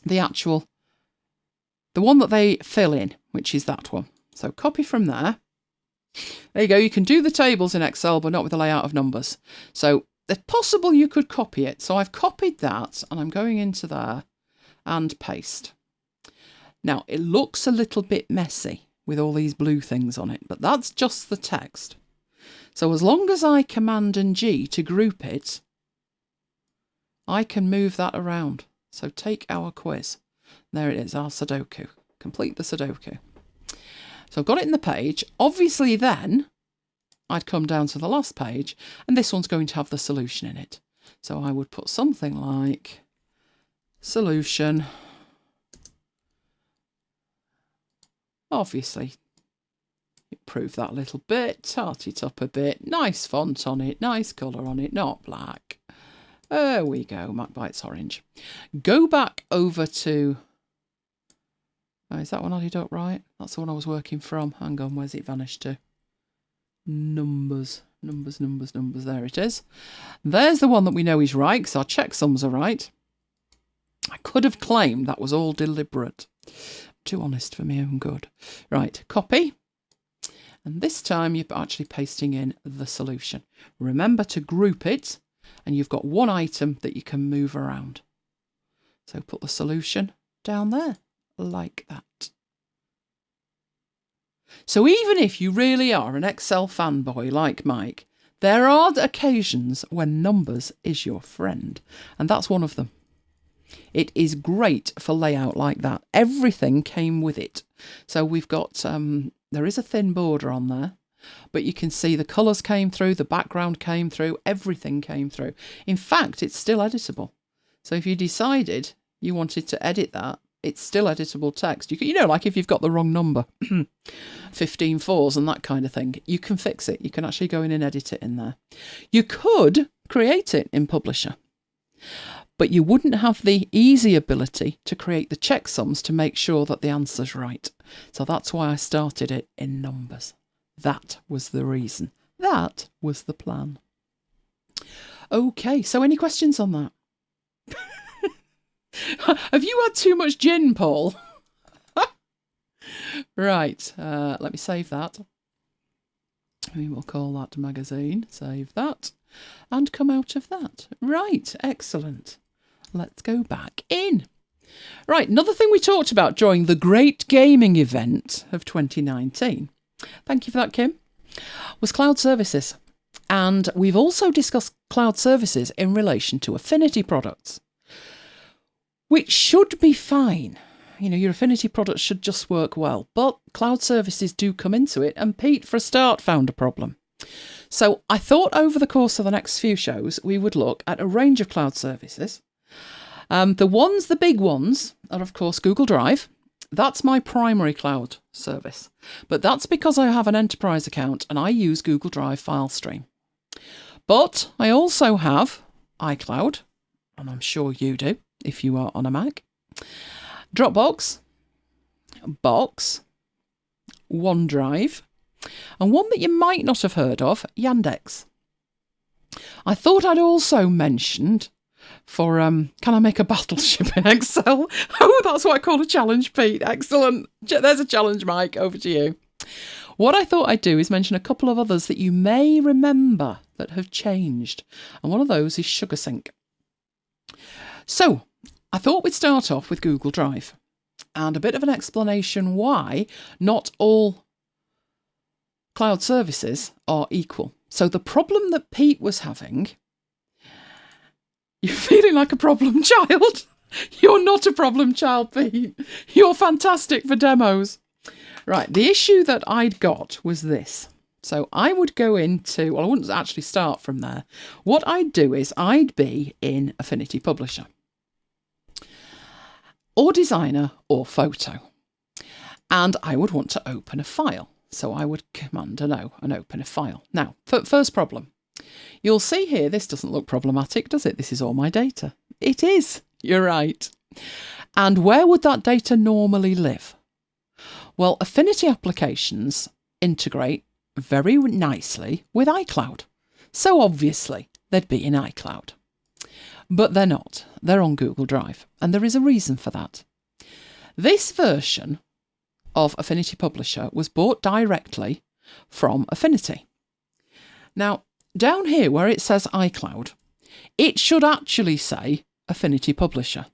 the one that they fill in, which is that one. So copy from there. There you go. You can do the tables in Excel, but not with the layout of Numbers. So it's possible you could copy it. So I've copied that, and I'm going into there and paste. Now, it looks a little bit messy with all these blue things on it, but that's just the text. So as long as I Command and G to group it, I can move that around. So take our quiz. There it is, our Sudoku. Complete the Sudoku. So I've got it in the page. Obviously then, I'd come down to the last page, and this one's going to have the solution in it. So I would put something like solution. Obviously, improve that a little bit, tart it up a bit, nice font on it, nice colour on it, not black. There we go, MacBites orange. Go back over to, is that one added up right? That's the one I was working from. Hang on, where's it vanished to? Numbers, there it is. There's the one that we know is right, because our checksums are right. I could have claimed that was all deliberate. Too honest for my own good. Right, copy. And this time you're actually pasting in the solution. Remember to group it, and you've got one item that you can move around. So put the solution down there, like that. So even if you really are an Excel fanboy like Mike, there are occasions when Numbers is your friend, and that's one of them. It is great for layout like that. Everything came with it. So we've got, there is a thin border on there, but you can see the colours came through, the background came through, everything came through. In fact, it's still editable. So if you decided you wanted to edit that, it's still editable text. You know, like if you've got the wrong number, 15 fours and that kind of thing, you can fix it. You can actually go in and edit it in there. You could create it in Publisher, but you wouldn't have the easy ability to create the checksums to make sure that the answer's right. So that's why I started it in Numbers. That was the reason. That was the plan. Okay, so any questions on that? Have you had too much gin, Paul? Right, let me save that. We will call that magazine. Save that. And come out of that. Right, excellent. Let's go back in. Right, another thing we talked about during the great gaming event of 2019, thank you for that, Kim, was cloud services. And we've also discussed cloud services in relation to Affinity products, which should be fine. You know, your Affinity products should just work well, but cloud services do come into it, and Pete, for a start, found a problem. So I thought over the course of the next few shows, we would look at a range of cloud services. The big ones are, of course, Google Drive. That's my primary cloud service, but that's because I have an enterprise account and I use Google Drive file stream. But I also have iCloud, and I'm sure you do if you are on a Mac, Dropbox, Box, OneDrive, and one that you might not have heard of, Yandex. I thought I'd also mentioned for, can I make a battleship in Excel? Oh, that's what I call a challenge, Pete. Excellent. There's a challenge, Mike. Over to you. What I thought I'd do is mention a couple of others that you may remember that have changed. And one of those is SugarSync. So I thought we'd start off with Google Drive and a bit of an explanation why not all cloud services are equal. So the problem that Pete was having, you're feeling like a problem child. You're not a problem child, Pete. You're fantastic for demos. Right, the issue that I'd got was this. So I would go into, well, I wouldn't actually start from there. What I'd do is I'd be in Affinity Publisher, or Designer, or Photo. And I would want to open a file. So I would Command an O and open a file. Now, first problem. You'll see here, this doesn't look problematic, does it? This is all my data. It is. You're right. And where would that data normally live? Well, Affinity applications integrate very nicely with iCloud. So obviously, they'd be in iCloud. But they're not. They're on Google Drive. And there is a reason for that. This version of Affinity Publisher was bought directly from Affinity. Now, down here where it says iCloud, it should actually say Affinity Publisher,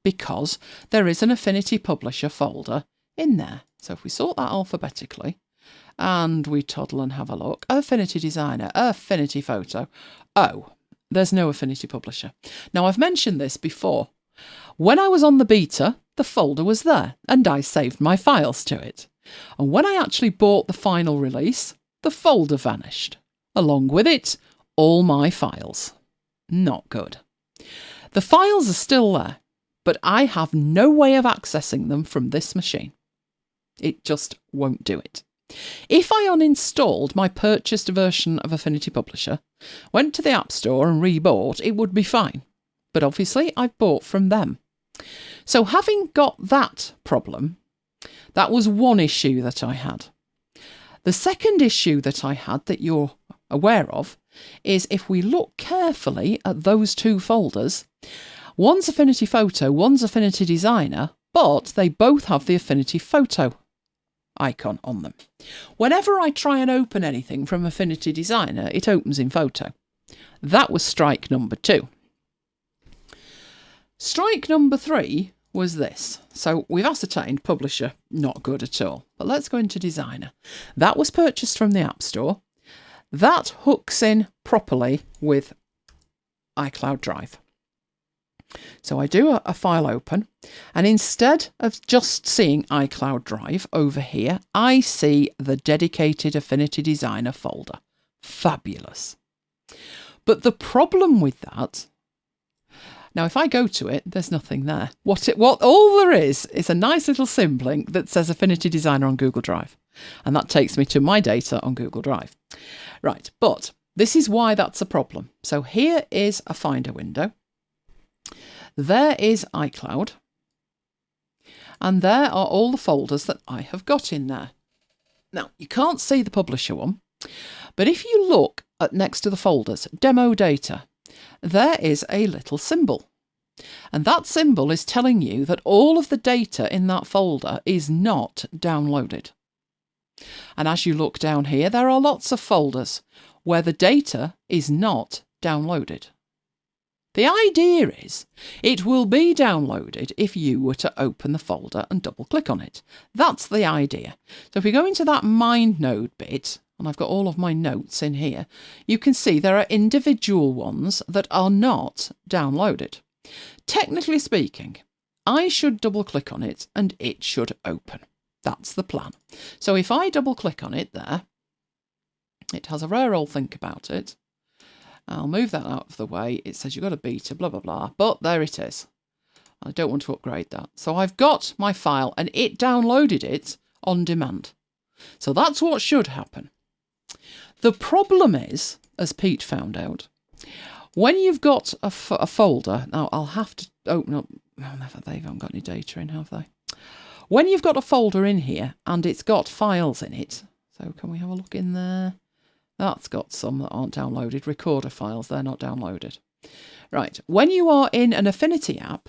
because there is an Affinity Publisher folder in there. So if we sort that alphabetically and we toddle and have a look, Affinity Designer, Affinity Photo, oh, there's no Affinity Publisher. Now, I've mentioned this before. When I was on the beta, the folder was there and I saved my files to it. And when I actually bought the final release, the folder vanished. Along with it, all my files. Not good. The files are still there, but I have no way of accessing them from this machine. It just won't do it. If I uninstalled my purchased version of Affinity Publisher, went to the App Store and rebought, it would be fine. But obviously I've bought from them. So having got that problem, that was one issue that I had. The second issue that I had that you're aware of is if we look carefully at those two folders, one's Affinity Photo, one's Affinity Designer, but they both have the Affinity Photo icon on them. Whenever I try and open anything from Affinity Designer, it opens in Photo. That was strike number 2. Strike number 3 was this. So we've ascertained Publisher, not good at all. But let's go into Designer. That was purchased from the App Store. That hooks in properly with iCloud Drive. So I do a file open, and instead of just seeing iCloud Drive over here, I see the dedicated Affinity Designer folder. Fabulous. But the problem with that, now if I go to it, there's nothing there. What all there is a nice little symlink that says Affinity Designer on Google Drive. And that takes me to my data on Google Drive. Right, but this is why that's a problem. So here is a Finder window. There is iCloud. And there are all the folders that I have got in there. Now, you can't see the Publisher one, but if you look at next to the folders, Demo Data, there is a little symbol. And that symbol is telling you that all of the data in that folder is not downloaded. And as you look down here, there are lots of folders where the data is not downloaded. The idea is it will be downloaded if you were to open the folder and double click on it. That's the idea. So if we go into that MindNode bit, and I've got all of my notes in here, you can see there are individual ones that are not downloaded. Technically speaking, I should double click on it and it should open. That's the plan. So if I double click on it there, it has a rare old think about it. I'll move that out of the way. It says you've got a beta, blah, blah, blah. But there it is. I don't want to upgrade that. So I've got my file and it downloaded it on demand. So that's what should happen. The problem is, as Pete found out, when you've got a folder, now I'll have to open up, they haven't got any data in, have they? When you've got a folder in here and it's got files in it, so can we have a look in there? That's got some that aren't downloaded. Recorder files, they're not downloaded. Right, when you are in an Affinity app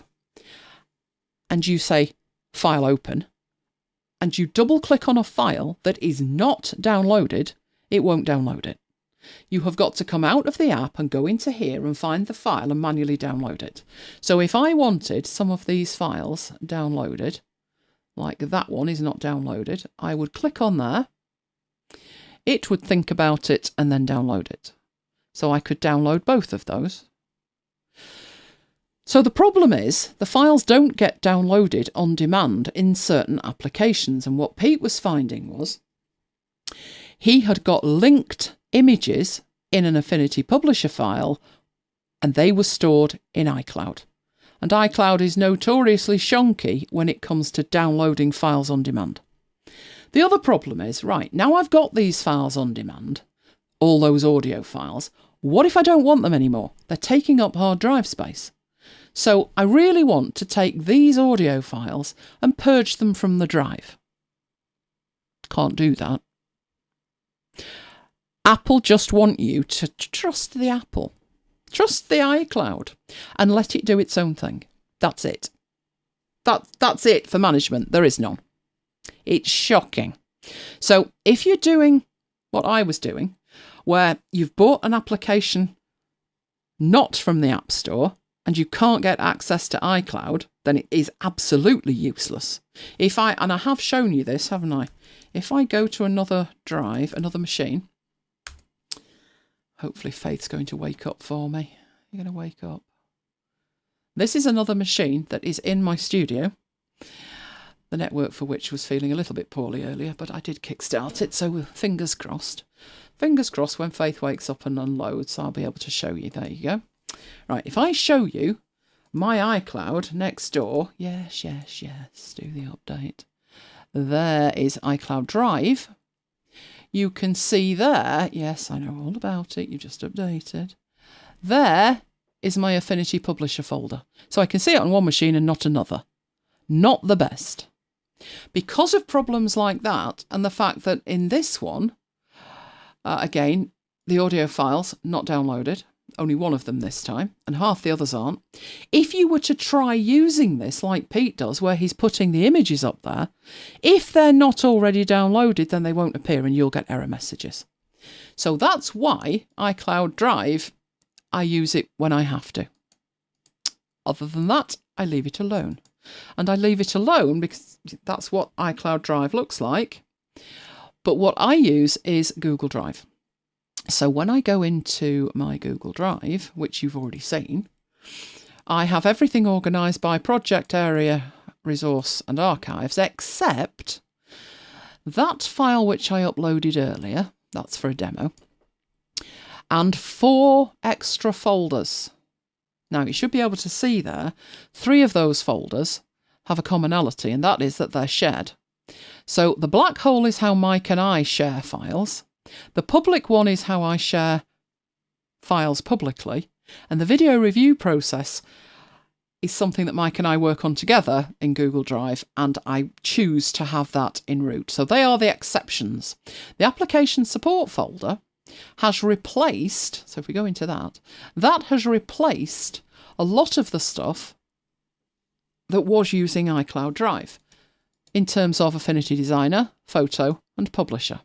and you say File Open and you double click on a file that is not downloaded, it won't download it. you have got to come out of the app and go into here and find the file and manually download it. So if I wanted some of these files downloaded, like that one is not downloaded, I would click on there. It would think about it and then download it. So I could download both of those. So the problem is the files don't get downloaded on demand in certain applications. And what Pete was finding was he had got linked images in an Affinity Publisher file and they were stored in iCloud. And iCloud is notoriously shonky when it comes to downloading files on demand. The other problem is, right, now I've got these files on demand, all those audio files, what if I don't want them anymore? They're taking up hard drive space. So I really want to take these audio files and purge them from the drive. Can't do that. Apple just want you to trust the Apple. Trust the iCloud and let it do its own thing. That's it. That's it for management. There is none. It's shocking. So if you're doing what I was doing, where you've bought an application not from the App Store and you can't get access to iCloud, then it is absolutely useless. And I have shown you this, haven't I? If I go to another drive, another machine, hopefully Faith's going to wake up for me. You're going to wake up. This is another machine that is in my studio, the network for which was feeling a little bit poorly earlier, but I did kickstart it, so fingers crossed. Fingers crossed when Faith wakes up and unloads, I'll be able to show you. There you go. Right, if I show you my iCloud next door, yes, do the update. There is iCloud Drive. You can see there, yes, I know all about it, you just updated. There is my Affinity Publisher folder. So I can see it on one machine and not another. Not the best. Because of problems like that, and the fact that in this one, again, the audio files not downloaded, only one of them this time, and half the others aren't. If you were to try using this like Pete does, where he's putting the images up there, if they're not already downloaded, then they won't appear and you'll get error messages. So that's why iCloud Drive, I use it when I have to. Other than that, I leave it alone. And I leave it alone because that's what iCloud Drive looks like. But what I use is Google Drive. So when I go into my Google Drive, which you've already seen, I have everything organised by project area, resource and archives, except that file which I uploaded earlier, that's for a demo, and 4 extra folders. Now you should be able to see there, 3 of those folders have a commonality, and that is that they're shared. So the black hole is how Mike and I share files. The public one is how I share files publicly, and the video review process is something that Mike and I work on together in Google Drive, and I choose to have that in root. So they are the exceptions. The application support folder has replaced, so if we go into that, that has replaced a lot of the stuff that was using iCloud Drive in terms of Affinity Designer, Photo and Publisher.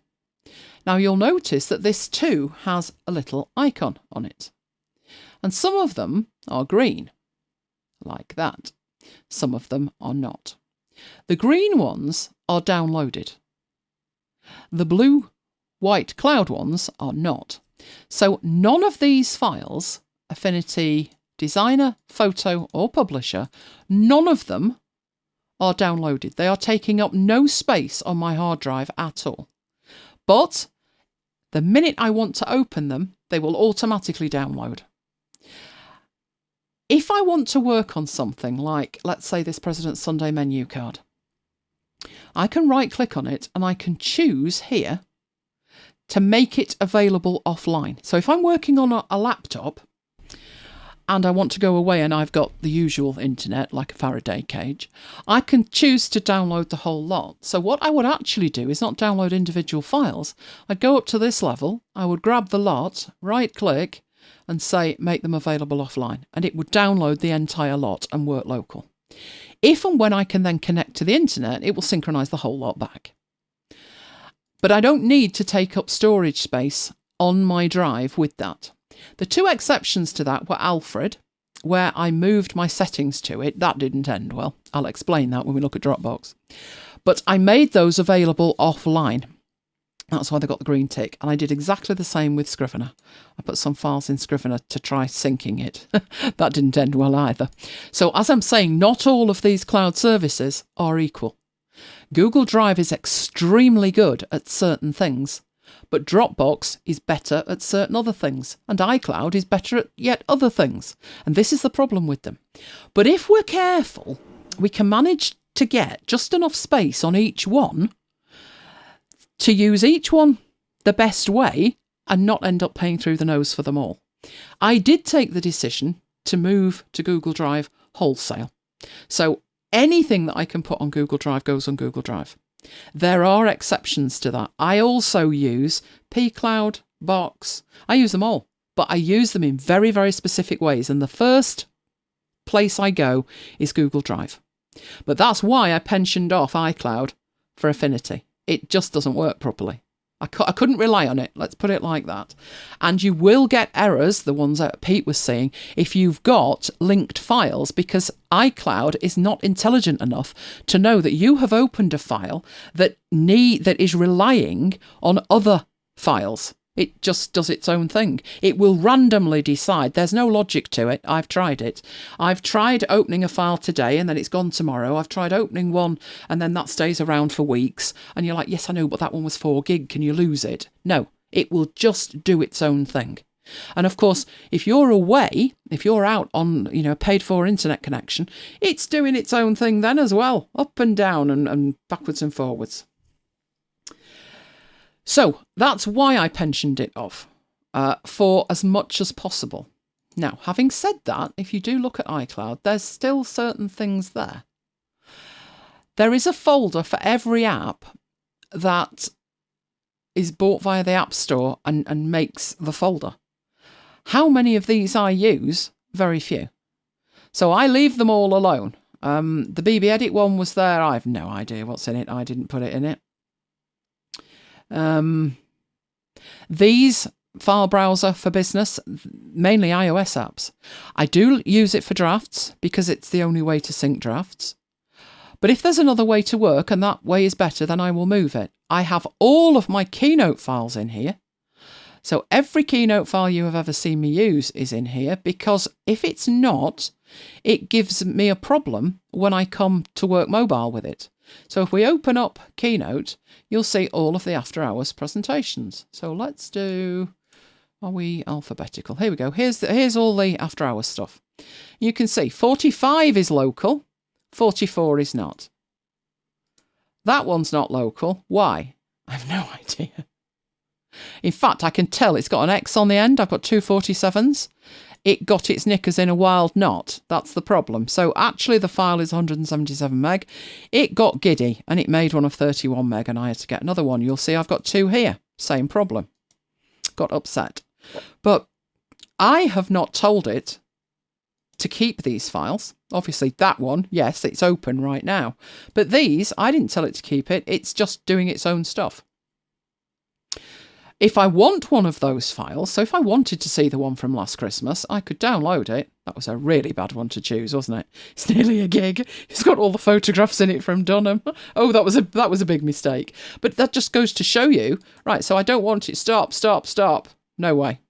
Now you'll notice that this too has a little icon on it. And some of them are green, like that. Some of them are not. The green ones are downloaded. The blue, white cloud ones are not. So none of these files, Affinity Designer, Photo or Publisher, none of them are downloaded. They are taking up no space on my hard drive at all. But the minute I want to open them, they will automatically download. If I want to work on something like, let's say, this President's Sunday menu card, I can right-click on it and I can choose here to make it available offline. So if I'm working on a laptop and I want to go away and I've got the usual internet, like a Faraday cage, I can choose to download the whole lot. So what I would actually do is not download individual files. I'd go up to this level, I would grab the lot, right-click, and say, make them available offline. And it would download the entire lot and work local. If and when I can then connect to the internet, it will synchronise the whole lot back. But I don't need to take up storage space on my drive with that. The two exceptions to that were Alfred, where I moved my settings to it. That didn't end well. I'll explain that when we look at Dropbox. But I made those available offline. That's why they got the green tick. And I did exactly the same with Scrivener. I put some files in Scrivener to try syncing it. That didn't end well either. So as I'm saying, not all of these cloud services are equal. Google Drive is extremely good at certain things, but Dropbox is better at certain other things, and iCloud is better at yet other things. And this is the problem with them. But if we're careful, we can manage to get just enough space on each one to use each one the best way and not end up paying through the nose for them all. I did take the decision to move to Google Drive wholesale. So anything that I can put on Google Drive goes on Google Drive. There are exceptions to that. I also use pCloud, Box. I use them all, but I use them in very, very specific ways. And the first place I go is Google Drive. But that's why I pensioned off iCloud for Affinity. It just doesn't work properly. I couldn't rely on it, let's put it like that. And you will get errors, the ones that Pete was saying, if you've got linked files, because iCloud is not intelligent enough to know that you have opened a file that is relying on other files. It just does its own thing. It will randomly decide. There's no logic to it. I've tried it. I've tried opening a file today and then it's gone tomorrow. I've tried opening one and then that stays around for weeks. And you're like, yes, I know, but that one was 4 gig. Can you lose it? No, it will just do its own thing. And of course, if you're away, if you're out on, a paid for internet connection, it's doing its own thing then as well, up and down and backwards and forwards. So that's why I pensioned it off for as much as possible. Now, having said that, if you do look at iCloud, there's still certain things there. There is a folder for every app that is bought via the App Store and makes the folder. How many of these I use? Very few. So I leave them all alone. The BB Edit one was there. I have no idea what's in it. I didn't put it in it. These file browser for business, mainly iOS apps. I do use it for drafts because it's the only way to sync drafts. But if there's another way to work and that way is better, then I will move it. I have all of my Keynote files in here. So every Keynote file you have ever seen me use is in here, because if it's not, it gives me a problem when I come to work mobile with it. So if we open up Keynote, you'll see all of the after hours presentations. So let's do, are we alphabetical? Here we go. Here's all the after hours stuff. You can see 45 is local, 44 is not. That one's not local. Why? I have no idea. In fact, I can tell it's got an X on the end. I've got two 47s. It got its knickers in a wild knot. That's the problem. So actually the file is 177 meg. It got giddy and it made one of 31 meg and I had to get another one. You'll see I've got two here. Same problem. Got upset. But I have not told it to keep these files. Obviously that one, yes, it's open right now. But these, I didn't tell it to keep it. It's just doing its own stuff. If I want one of those files, so if I wanted to see the one from last Christmas, I could download it. That was a really bad one to choose, wasn't it? It's nearly a gig. It's got all the photographs in it from Dunham. Oh, that was a big mistake. But that just goes to show you, right, so I don't want it. Stop. No way.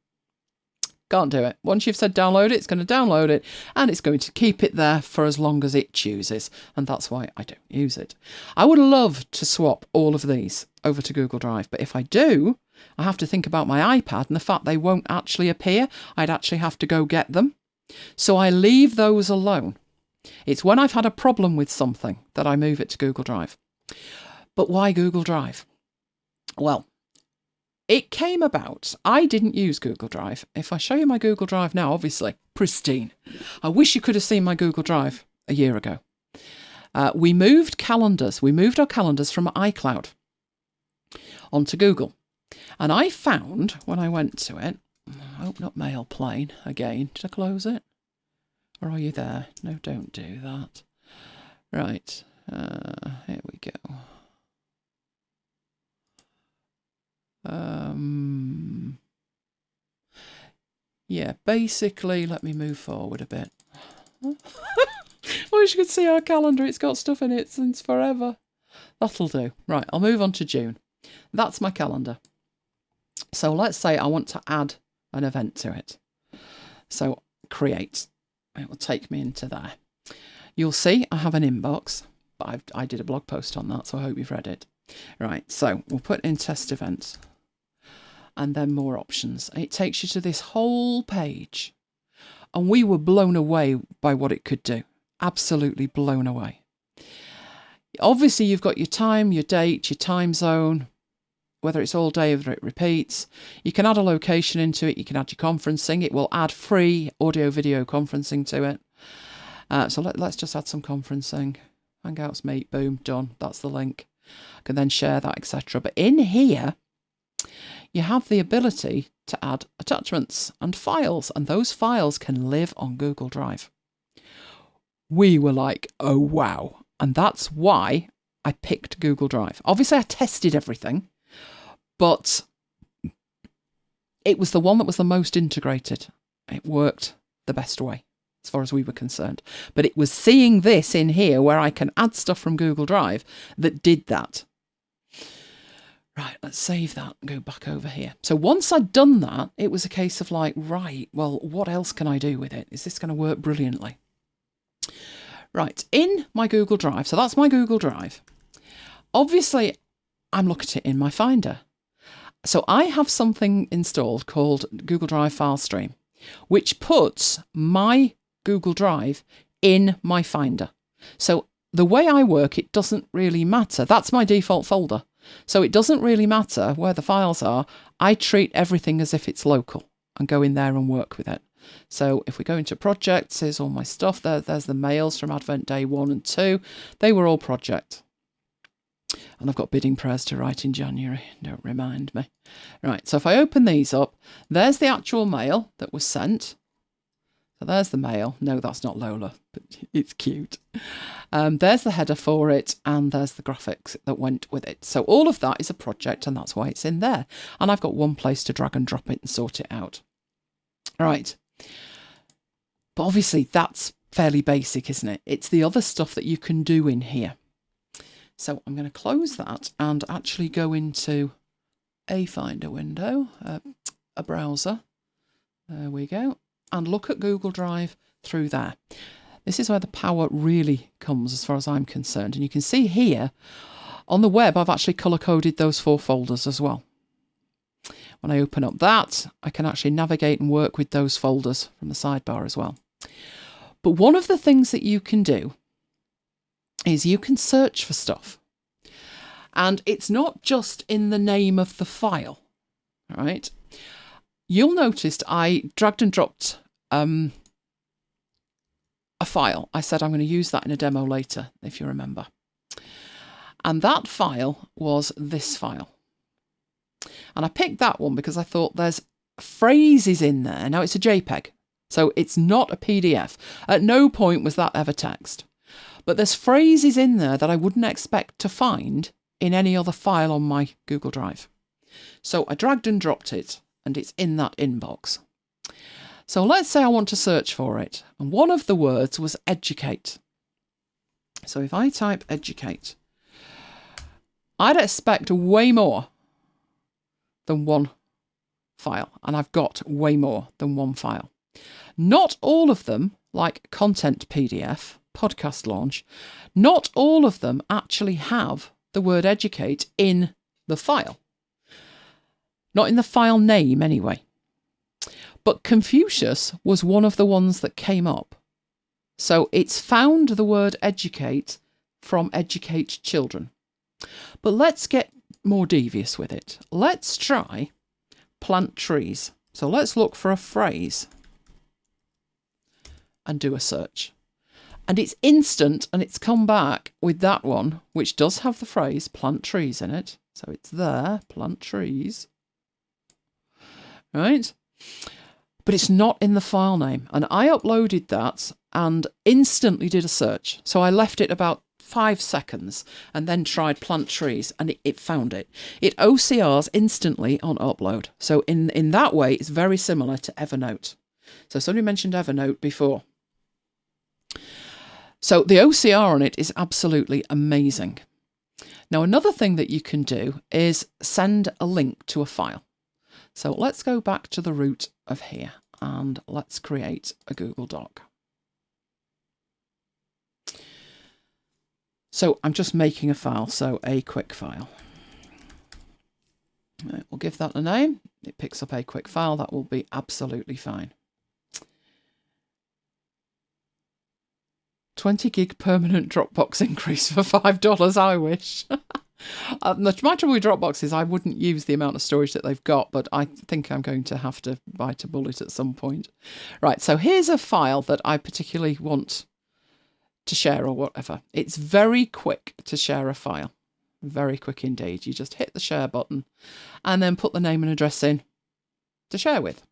Can't do it. Once you've said download it, it's going to download it and it's going to keep it there for as long as it chooses. And that's why I don't use it. I would love to swap all of these over to Google Drive, but if I do, I have to think about my iPad and the fact they won't actually appear. I'd actually have to go get them. So I leave those alone. It's when I've had a problem with something that I move it to Google Drive. But why Google Drive? Well, it came about. I didn't use Google Drive. If I show you my Google Drive now, obviously, pristine. I wish you could have seen my Google Drive a year ago. We moved calendars. We moved our calendars from iCloud onto Google. And I found, when I went to it, open up Mail Plane again. Did I close it? Or are you there? No, don't do that. Right. Here we go. yeah, basically, let me move forward a bit. I wish you could see our calendar. It's got stuff in it since forever. That'll do. Right, I'll move on to June. That's my calendar. So let's say I want to add an event to it. So create. It will take me into there. You'll see I have an inbox, but I did a blog post on that, so I hope you've read it. Right, so we'll put in test events and then more options. And it takes you to this whole page. And we were blown away by what it could do. Absolutely blown away. Obviously, you've got your time, your date, your time zone, whether it's all day, whether it repeats. You can add a location into it. You can add your conferencing. It will add free audio, video conferencing to it. So let's just add some conferencing. Hangouts, Meet, boom, done. That's the link. I can then share that, etc. But in here, you have the ability to add attachments and files, and those files can live on Google Drive. We were like, oh, wow. And that's why I picked Google Drive. Obviously, I tested everything, but it was the one that was the most integrated. It worked the best way, as far as we were concerned. But it was seeing this in here where I can add stuff from Google Drive that did that. Right, let's save that and go back over here. So once I'd done that, it was a case of like, right, well, what else can I do with it? Is this going to work brilliantly? Right, in my Google Drive, so that's my Google Drive. Obviously, I'm looking at it in my Finder. So I have something installed called Google Drive File Stream, which puts my Google Drive in my Finder. So the way I work, it doesn't really matter. That's my default folder. So it doesn't really matter where the files are. I treat everything as if it's local and go in there and work with it. So if we go into projects, here's all my stuff. There's the mails from Advent Day 1 and 2. They were all project. And I've got bidding prayers to write in January. Don't remind me. Right, so if I open these up, there's the actual mail that was sent. So there's the mail. No, that's not Lola, but it's cute. There's the header for it, and there's the graphics that went with it. So all of that is a project, and that's why it's in there. And I've got one place to drag and drop it and sort it out. Right. But obviously that's fairly basic, isn't it? It's the other stuff that you can do in here. So I'm going to close that and actually go into a Finder window, a browser. There we go. And look at Google Drive through there. This is where the power really comes as far as I'm concerned. And you can see here on the web, I've actually color-coded those 4 folders as well. When I open up that, I can actually navigate and work with those folders from the sidebar as well. But one of the things that you can do is you can search for stuff. And it's not just in the name of the file, right? You'll notice I dragged and dropped a file. I said I'm going to use that in a demo later, if you remember. And that file was this file. And I picked that one because I thought there's phrases in there. Now it's a JPEG, so it's not a PDF. At no point was that ever text. But there's phrases in there that I wouldn't expect to find in any other file on my Google Drive. So I dragged and dropped it, and it's in that inbox. So let's say I want to search for it. And one of the words was educate. So if I type educate, I'd expect way more than one file. And I've got way more than one file. Not all of them, like content PDF, podcast launch, not all of them actually have the word educate in the file. Not in the file name anyway. But Confucius was one of the ones that came up. So it's found the word educate from educate children. But let's get more devious with it. Let's try plant trees. So let's look for a phrase and do a search. And it's instant, and it's come back with that one, which does have the phrase plant trees in it. So it's there, plant trees. Right? But it's not in the file name. And I uploaded that and instantly did a search. So I left it about 5 seconds and then tried plant trees, and it found it. It OCRs instantly on upload. So in that way, it's very similar to Evernote. So somebody mentioned Evernote before. So the OCR on it is absolutely amazing. Now, another thing that you can do is send a link to a file. So let's go back to the root of here and let's create a Google Doc. So I'm just making a file, so a quick file. Right, we'll give that a name. It picks up a quick file. That will be absolutely fine. 20 gig permanent Dropbox increase for $5. I wish. My trouble with Dropbox is I wouldn't use the amount of storage that they've got, but I think I'm going to have to bite a bullet at some point. Right, so here's a file that I particularly want to share or whatever. It's very quick to share a file. Very quick indeed. You just hit the share button and then put the name and address in to share with.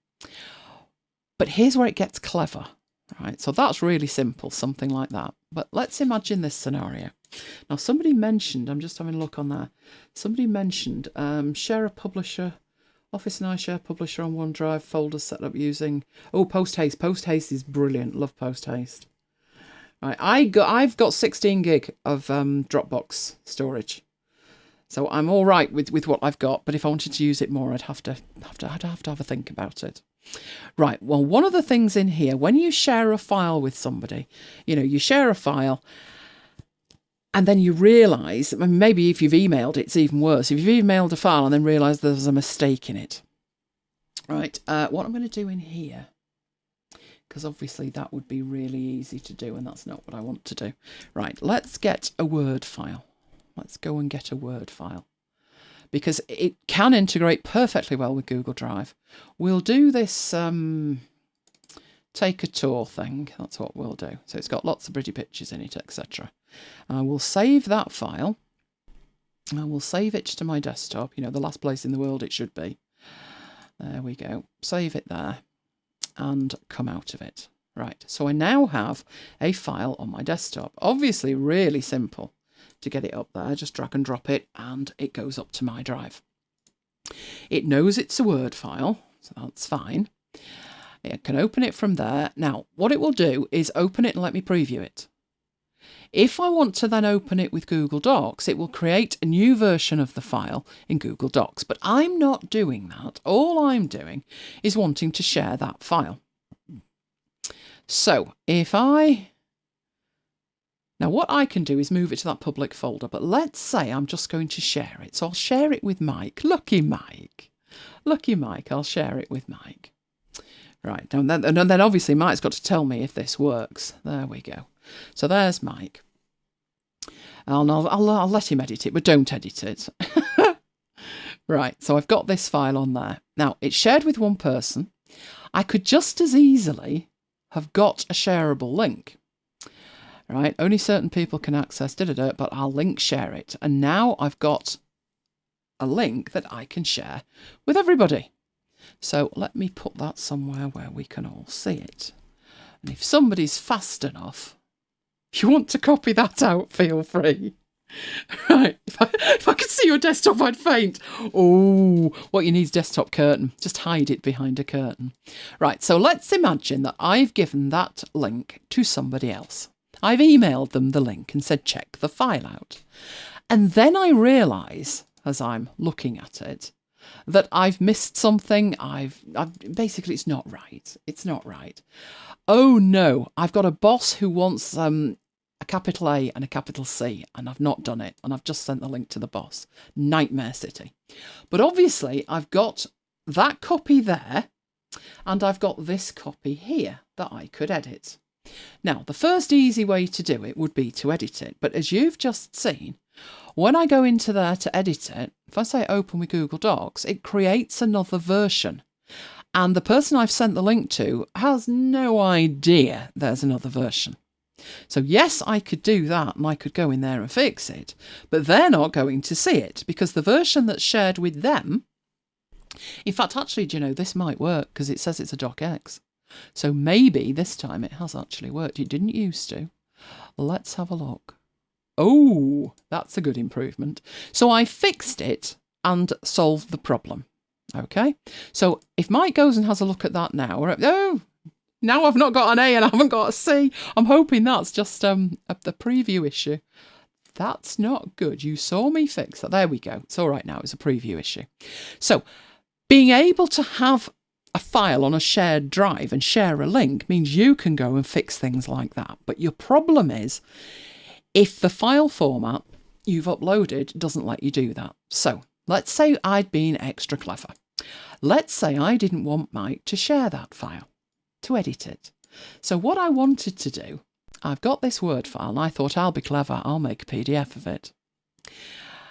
But here's where it gets clever, right? So that's really simple, something like that. But let's imagine this scenario. Now, somebody mentioned, I'm just having a look on there. Somebody mentioned share a publisher, Office and iShare Publisher on OneDrive, folders set up using, Post Haste. Post Haste is brilliant. Love Post Haste. Right, I've got 16 gig of Dropbox storage. So I'm all right with what I've got, but if I wanted to use it more, I'd have to have a think about it. Right, well, one of the things in here, when you share a file with somebody, you share a file and then you realise, maybe if you've emailed, it's even worse. If you've emailed a file and then realise there's a mistake in it. Right, what I'm going to do in here, because obviously that would be really easy to do and that's not what I want to do. Right, let's get a Word file. Let's go and get a Word file because it can integrate perfectly well with Google Drive. We'll do this take a tour thing. That's what we'll do. So it's got lots of pretty pictures in it, etc. We'll save that file. I will save it to my desktop, the last place in the world it should be. There we go. Save it there and come out of it. Right, so I now have a file on my desktop. Obviously really simple to get it up there. Just drag and drop it and it goes up to my drive. It knows it's a Word file, so that's fine. It can open it from there. Now, what it will do is open it and let me preview it. If I want to then open it with Google Docs, it will create a new version of the file in Google Docs. But I'm not doing that. All I'm doing is wanting to share that file. So if now what I can do is move it to that public folder, but let's say I'm just going to share it. So I'll share it with Mike. Lucky Mike. Lucky Mike, I'll share it with Mike. Right, and then obviously Mike's got to tell me if this works. There we go. So there's Mike. I'll let him edit it, but don't edit it. Right, so I've got this file on there. Now, it's shared with one person. I could just as easily have got a shareable link. Right, only certain people can access but I'll link share it. And now I've got a link that I can share with everybody. So let me put that somewhere where we can all see it. And if somebody's fast enough, if you want to copy that out, feel free. Right, if I could see your desktop, I'd faint. Oh, what you need is desktop curtain. Just hide it behind a curtain. Right, so let's imagine that I've given that link to somebody else. I've emailed them the link and said, check the file out. And then I realise, as I'm looking at it, that I've missed something. Basically, it's not right. It's not right. Oh no, I've got a boss who wants a capital A and a capital C, and I've not done it, and I've just sent the link to the boss. Nightmare City. But obviously, I've got that copy there, and I've got this copy here that I could edit. Now, the first easy way to do it would be to edit it, but as you've just seen, when I go into there to edit it, if I say open with Google Docs, it creates another version. And the person I've sent the link to has no idea there's another version. So yes, I could do that and I could go in there and fix it, but they're not going to see it because the version that's shared with them, in fact, actually, this might work because it says it's a docx. So maybe this time it has actually worked. It didn't used to. Let's have a look. Oh, that's a good improvement. So I fixed it and solved the problem. Okay, so if Mike goes and has a look at that now, oh, Now I've not got an A and I haven't got a C. I'm hoping that's just the preview issue. That's not good. You saw me fix that. There we go. It's all right now. It's a preview issue. So being able to have a file on a shared drive and share a link means you can go and fix things like that. But your problem is if the file format you've uploaded doesn't let you do that. So let's say I'd been extra clever. Let's say I didn't want Mike to share that file, to edit it. So what I wanted to do, I've got this Word file and I thought I'll be clever, I'll make a PDF of it.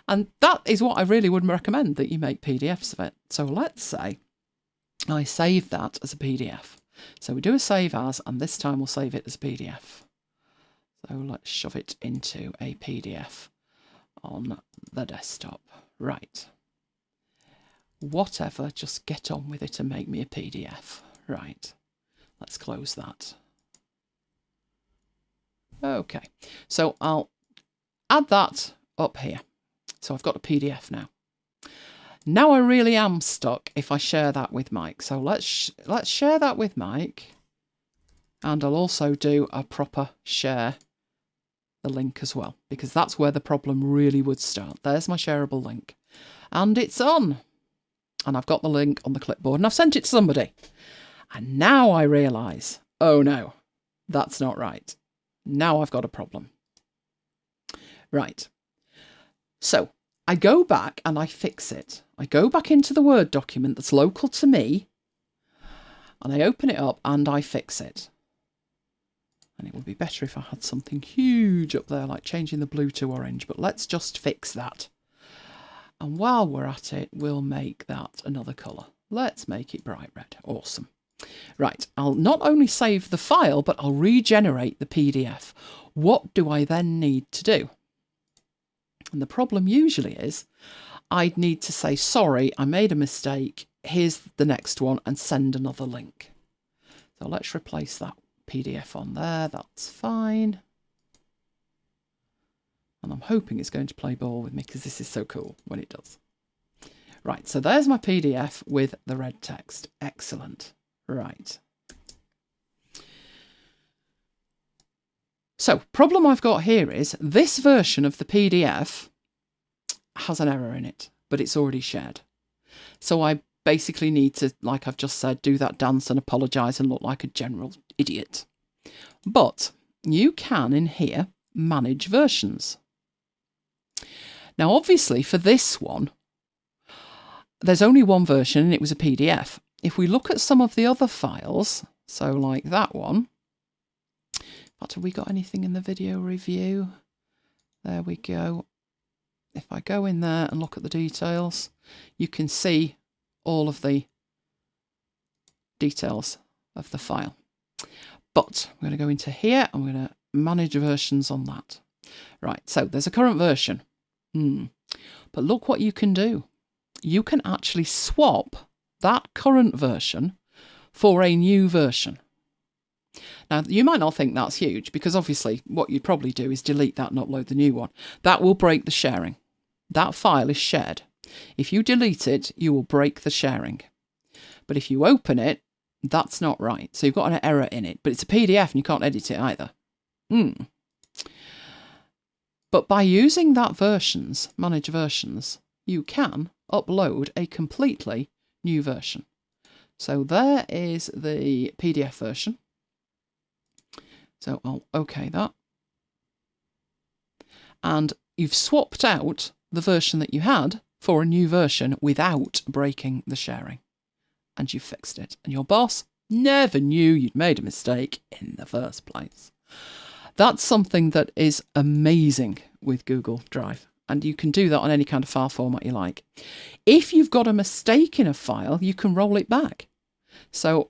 And that is what I really would recommend, that you make PDFs of it. So let's say I save that as a PDF. So we do a save as, and this time we'll save it as a PDF. So let's shove it into a PDF on the desktop. Right. Whatever, just get on with it and make me a PDF. Right. Let's close that. Okay. So I'll add that up here. So I've got a PDF now. Now I really am stuck if I share that with Mike. So let's share that with Mike. And I'll also do a proper share the link as well, because that's where the problem really would start. There's my shareable link. And it's on. And I've got the link on the clipboard and I've sent it to somebody. And now I realise, oh no, that's not right. Now I've got a problem. Right. So I go back and I fix it. I go back into the Word document that's local to me and I open it up and I fix it. And it would be better if I had something huge up there, like changing the blue to orange, but let's just fix that. And while we're at it, we'll make that another colour. Let's make it bright red. Awesome. Right, I'll not only save the file, but I'll regenerate the PDF. What do I then need to do? And the problem usually is I'd need to say, sorry, I made a mistake. Here's the next one, and send another link. So let's replace that PDF on there. That's fine. And I'm hoping it's going to play ball with me because this is so cool when it does. Right, so there's my PDF with the red text. Excellent. Right. So, problem I've got here is this version of the PDF has an error in it, but it's already shared. So I basically need to, like I've just said, do that dance and apologise and look like a general idiot. But you can, in here, manage versions. Now, obviously, for this one, there's only one version and it was a PDF. If we look at some of the other files, so like that one, but have we got anything in the video review? There we go. If I go in there and look at the details, you can see all of the details of the file. But I'm going to go into here, I'm going to manage versions on that. Right, so there's a current version. But look what you can do. You can actually swap that current version for a new version. Now, you might not think that's huge because obviously what you'd probably do is delete that and upload the new one. That will break the sharing. That file is shared. If you delete it, you will break the sharing. But if you open it, that's not right. So you've got an error in it, but it's a PDF and you can't edit it either. But by using that versions, manage versions, you can upload a completely new version. So there is the PDF version. So I'll OK that. And you've swapped out the version that you had for a new version without breaking the sharing. And you fixed it. And your boss never knew you'd made a mistake in the first place. That's something that is amazing with Google Drive. And you can do that on any kind of file format you like. If you've got a mistake in a file, you can roll it back. So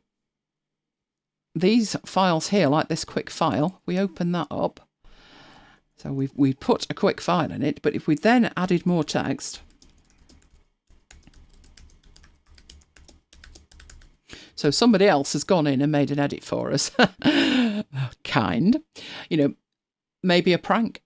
these files here, like this quick file, we open that up. So we put a quick file in it, but if we then added more text, so somebody else has gone in and made an edit for us, maybe a prank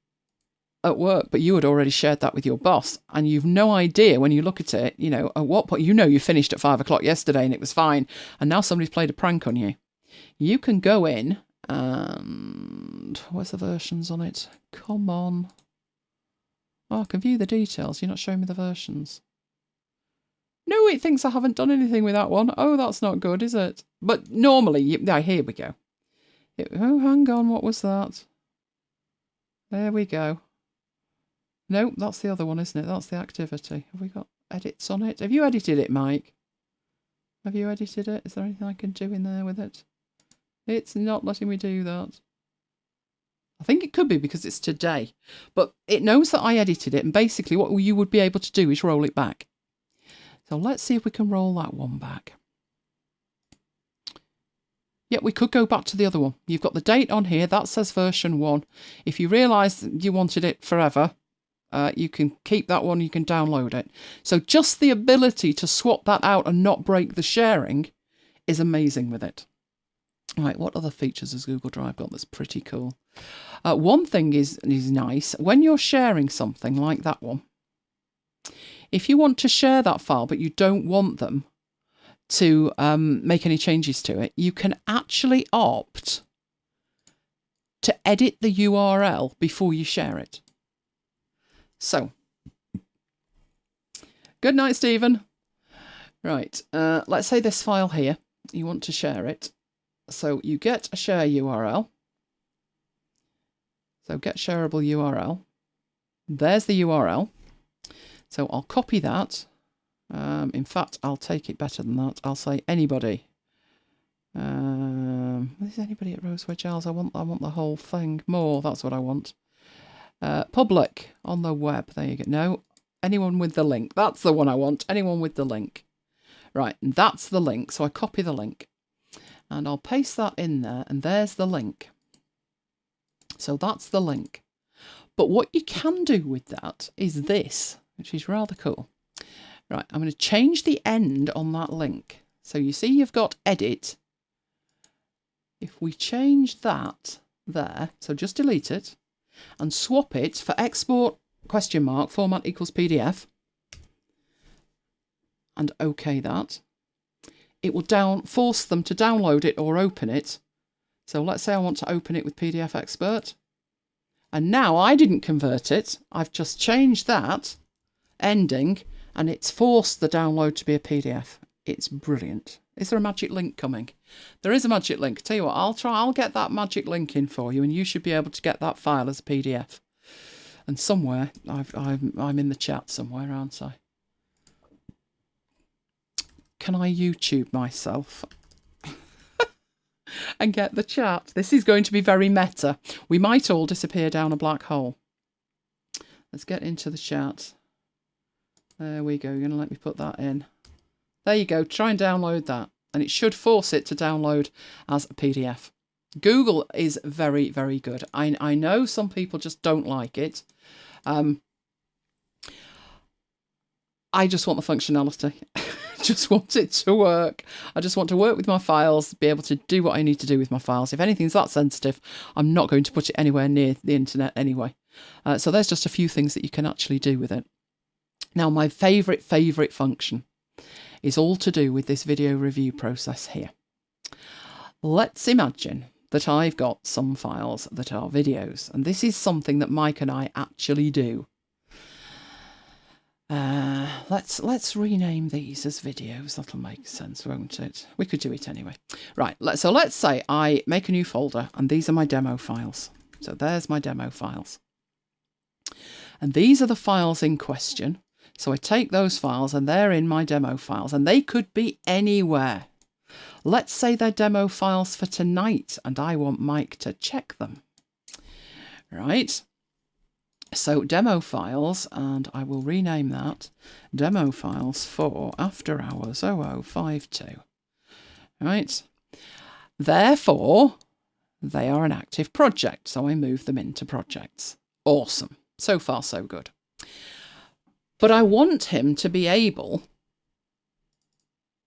at work, but you had already shared that with your boss and you've no idea when you look at it, at what point, you finished at 5 o'clock yesterday and it was fine. And now somebody's played a prank on you. you can go in and where's the versions on it? Come on. Oh, I can view the details. You're not showing me the versions. No, it thinks I haven't done anything with that one. Oh, that's not good, is it? But normally, here we go. Oh, hang on, what was that? There we go. No, that's the other one, isn't it? That's the activity. Have we got edits on it? Have you edited it, Mike? Have you edited it? Is there anything I can do in there with it? It's not letting me do that. I think it could be because it's today. But it knows that I edited it, and basically what you would be able to do is roll it back. So let's see if we can roll that one back. Yeah, we could go back to the other one. You've got the date on here. That says version 1. If you realise you wanted it forever, you can keep that one. You can download it. So just the ability to swap that out and not break the sharing is amazing with it. Right, what other features has Google Drive got that's pretty cool? One thing is nice. When you're sharing something like that one, if you want to share that file but you don't want them to make any changes to it, you can actually opt to edit the URL before you share it. So, good night, Stephen. Right, let's say this file here, you want to share it. So you get a share URL. So get shareable URL. There's the URL. So I'll copy that. In fact, I'll take it better than that. I'll say anybody. Is anybody at Rosewedge Isles? I want the whole thing. More, that's what I want. Public on the web. There you go. No, anyone with the link. That's the one I want. Anyone with the link. Right, and that's the link. So I copy the link. And I'll paste that in there, and there's the link. So that's the link. But what you can do with that is this, which is rather cool. Right, I'm going to change the end on that link. So you see you've got edit. If we change that there, so just delete it, and swap it for export, format equals PDF, and OK that. It will force them to download it or open it. So let's say I want to open it with PDF Expert. And now I didn't convert it. I've just changed that ending and it's forced the download to be a PDF. It's brilliant. Is there a magic link coming? There is a magic link. Tell you what, I'll get that magic link in for you and you should be able to get that file as a PDF. And somewhere, I'm in the chat somewhere, aren't I? Can I YouTube myself and get the chat? This is going to be very meta. We might all disappear down a black hole. Let's get into the chat. There we go. You're going to let me put that in. There you go. Try and download that. And it should force it to download as a PDF. Google is very, very good. I know some people just don't like it. I just want the functionality. Just want it to work. I just want to work with my files, be able to do what I need to do with my files. If anything's that sensitive, I'm not going to put it anywhere near the internet anyway. So there's just a few things that you can actually do with it. Now, my favourite function is all to do with this video review process here. Let's imagine that I've got some files that are videos, and this is something that Mike and I actually do. Let's rename these as videos. That'll make sense, won't it? We could do it anyway. Right, so let's say I make a new folder and these are my demo files. So there's my demo files. And these are the files in question. So I take those files and they're in my demo files and they could be anywhere. Let's say they're demo files for tonight and I want Mike to check them. Right. So demo files, and I will rename that demo files for After Hours 0052. Right. Therefore, they are an active project, so I move them into projects. Awesome. So far, so good. But I want him to be able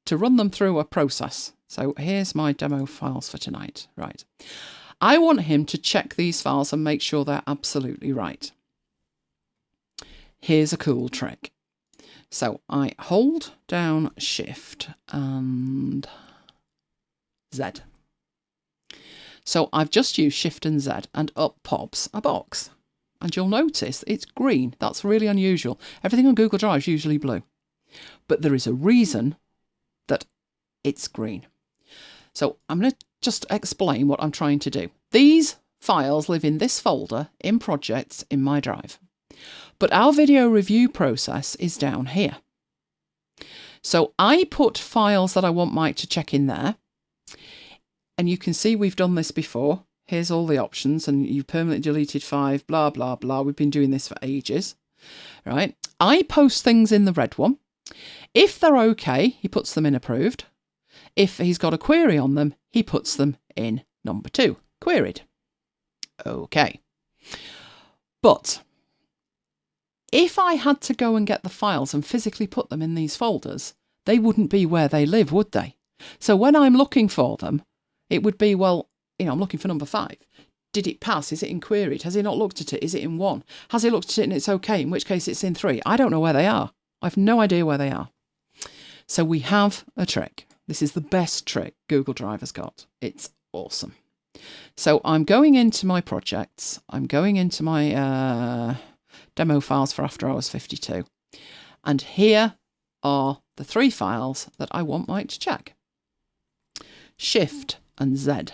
to run them through a process. So here's my demo files for tonight. Right. I want him to check these files and make sure they're absolutely right. Here's a cool trick. So I hold down Shift and Z. So I've just used Shift and Z and up pops a box. And you'll notice it's green. That's really unusual. Everything on Google Drive is usually blue. But there is a reason that it's green. So I'm going to just explain what I'm trying to do. These files live in this folder in projects in my drive. But our video review process is down here. So I put files that I want Mike to check in there. And you can see we've done this before. Here's all the options, and you've permanently deleted 5, blah, blah, blah. We've been doing this for ages, right? I post things in the red one. If they're okay, he puts them in approved. If he's got a query on them, he puts them in number 2, queried. Okay. But if I had to go and get the files and physically put them in these folders, they wouldn't be where they live, would they? So when I'm looking for them, it would be, well, I'm looking for number 5. Did it pass? Is it in queried? Has he not looked at it? Is it in 1? Has he looked at it and it's okay? In which case it's in 3. I don't know where they are. I've no idea where they are. So we have a trick. This is the best trick Google Drive has got. It's awesome. So I'm going into my projects. I'm going into my demo files for After Hours 52. And here are the 3 files that I want Mike to check. Shift and Z.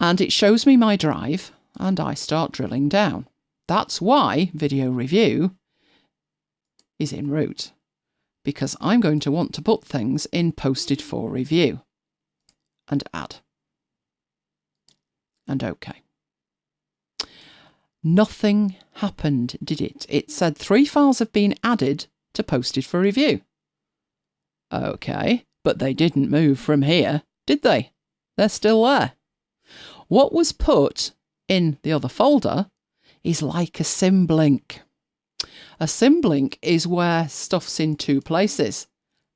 And it shows me my drive, and I start drilling down. That's why video review is in root, because I'm going to want to put things in posted for review, and add, and OK. Nothing happened, did it? It said 3 files have been added to posted for review. OK, but they didn't move from here, did they? They're still there. What was put in the other folder is like a symlink. A symlink is where stuff's in 2 places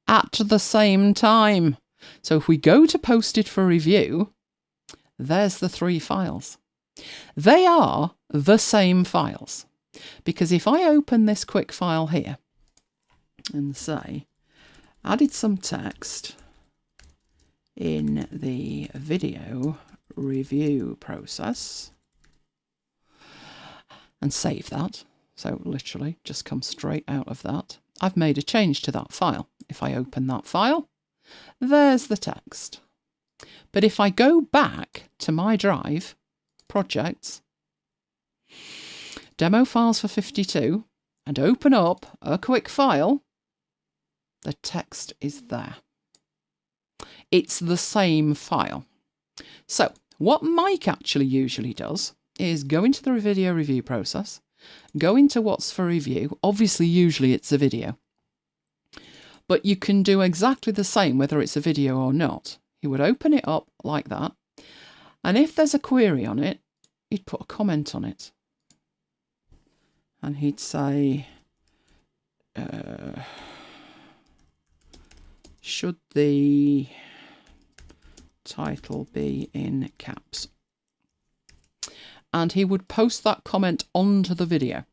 at the same time. So if we go to posted for review, there's the 3 files. They are the same files, because if I open this quick file here and say, added some text in the video review process, and save that, so literally just come straight out of that, I've made a change to that file. If I open that file, there's the text. But if I go back to my drive, projects, demo files for 52, and open up a quick file, the text is there. It's the same file. So what Mike actually usually does is go into the video review process, go into what's for review. Obviously, usually it's a video, but you can do exactly the same whether it's a video or not. He would open it up like that, and if there's a query on it, he'd put a comment on it, and he'd say, should the title be in caps? And he would post that comment onto the video.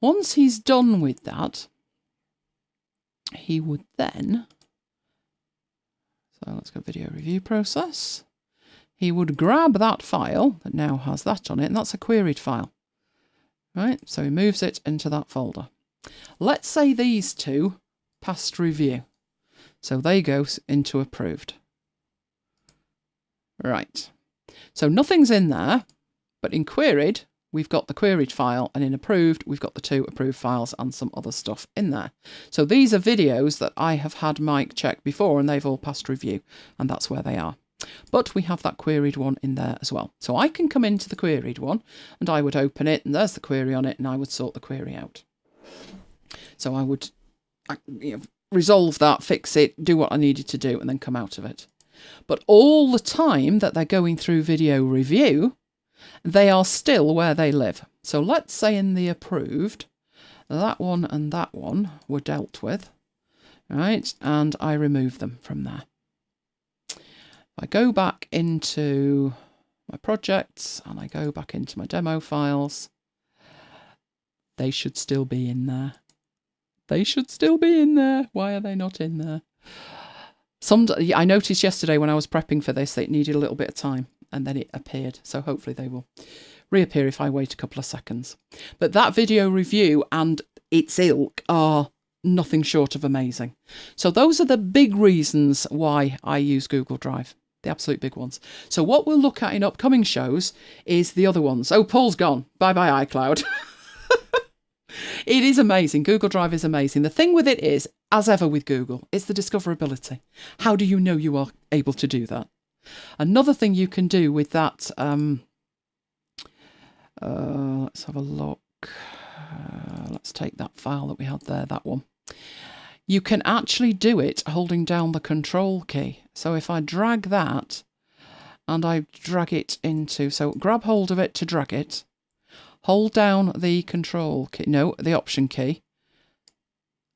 Once he's done with that, he would then, so let's go video review process, he would grab that file that now has that on it, and that's a queried file, right? So he moves it into that folder. Let's say these 2 passed review, so they go into approved. Right, so nothing's in there, but in queried, we've got the queried file, and in approved, we've got the 2 approved files and some other stuff in there. So these are videos that I have had Mike check before, and they've all passed review, and that's where they are. But we have that queried one in there as well. So I can come into the queried one, and I would open it, and there's the query on it, and I would sort the query out. So I would resolve that, fix it, do what I needed to do, and then come out of it. But all the time that they're going through video review, they are still where they live. So let's say in the approved, that one and that one were dealt with, right? And I remove them from there. If I go back into my projects and I go back into my demo files, they should still be in there. They should still be in there. Why are they not in there? I noticed yesterday when I was prepping for this that it needed a little bit of time, and then it appeared. So hopefully they will reappear if I wait a couple of seconds. But that video review and its ilk are nothing short of amazing. So those are the big reasons why I use Google Drive. The absolute big ones. So what we'll look at in upcoming shows is the other ones. Oh, Paul's gone. Bye-bye iCloud. It is amazing. Google Drive is amazing. The thing with it is, as ever with Google, it's the discoverability. How do you know you are able to do that? Another thing you can do with that, let's have a look. Let's take that file that we had there, that one. You can actually do it holding down the control key. So if I drag that and I drag it into, so grab hold of it to drag it, hold down the control key, no, the option key,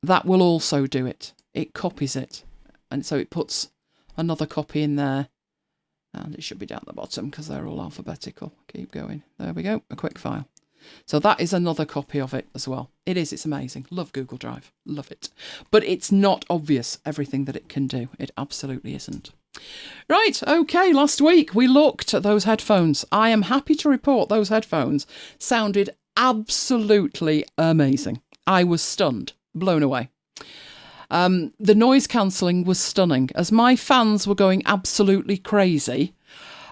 that will also do it. It copies it. And so it puts another copy in there. And it should be down the bottom because they're all alphabetical. Keep going. There we go. A quick file. So that is another copy of it as well. It is. It's amazing. Love Google Drive. Love it. But it's not obvious everything that it can do. It absolutely isn't. Right. Okay. Last week we looked at those headphones. I am happy to report those headphones sounded absolutely amazing. I was stunned. Blown away. The noise cancelling was stunning. As my fans were going absolutely crazy,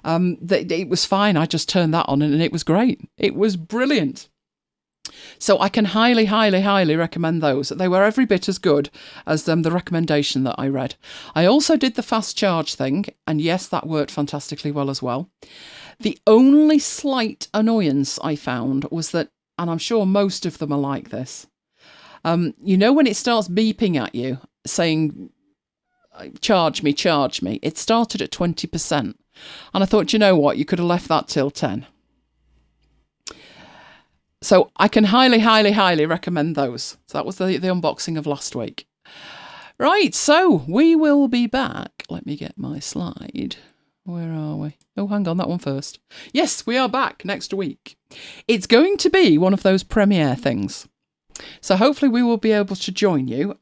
it was fine. I just turned that on and it was great. It was brilliant. So I can highly, highly, highly recommend those. They were every bit as good as the recommendation that I read. I also did the fast charge thing, and yes, that worked fantastically well as well. The only slight annoyance I found was that, and I'm sure most of them are like this, you know, when it starts beeping at you saying, charge me, it started at 20%. And I thought, you know what, you could have left that till 10. So I can highly, highly, highly recommend those. So that was the unboxing of last week. Right, so we will be back. Let me get my slide. Where are we? Oh, hang on, that one first. Yes, we are back next week. It's going to be one of those premiere things. So hopefully we will be able to join you.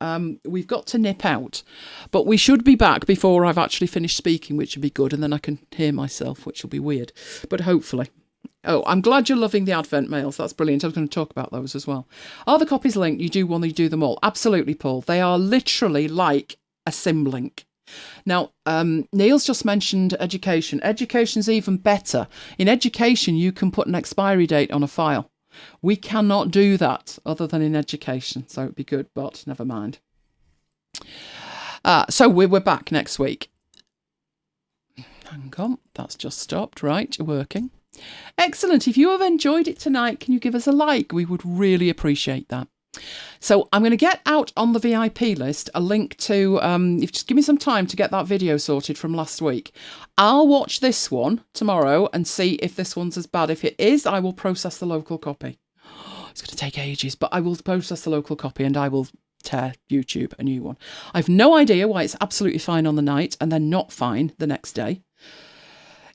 We've got to nip out, but we should be back before I've actually finished speaking, which would be good. And then I can hear myself, which will be weird, but hopefully. Oh, I'm glad you're loving the Advent mails. That's brilliant. I was going to talk about those as well. Are the copies linked? You do want to do them all. Absolutely, Paul. They are literally like a symlink. Now, Neil's just mentioned education. Education's even better. In education, you can put an expiry date on a file. We cannot do that other than in education, so it'd be good, but never mind. So we're back next week. Hang on, that's just stopped. Right, you're working. Excellent. If you have enjoyed it tonight, can you give us a like? We would really appreciate that. So I'm going to get out on the VIP list a link to, just give me some time to get that video sorted from last week. I'll watch this one tomorrow and see if this one's as bad. If it is, I will process the local copy. It's going to take ages, but I will process the local copy and I will tear YouTube a new one. I've no idea why it's absolutely fine on the night and then not fine the next day.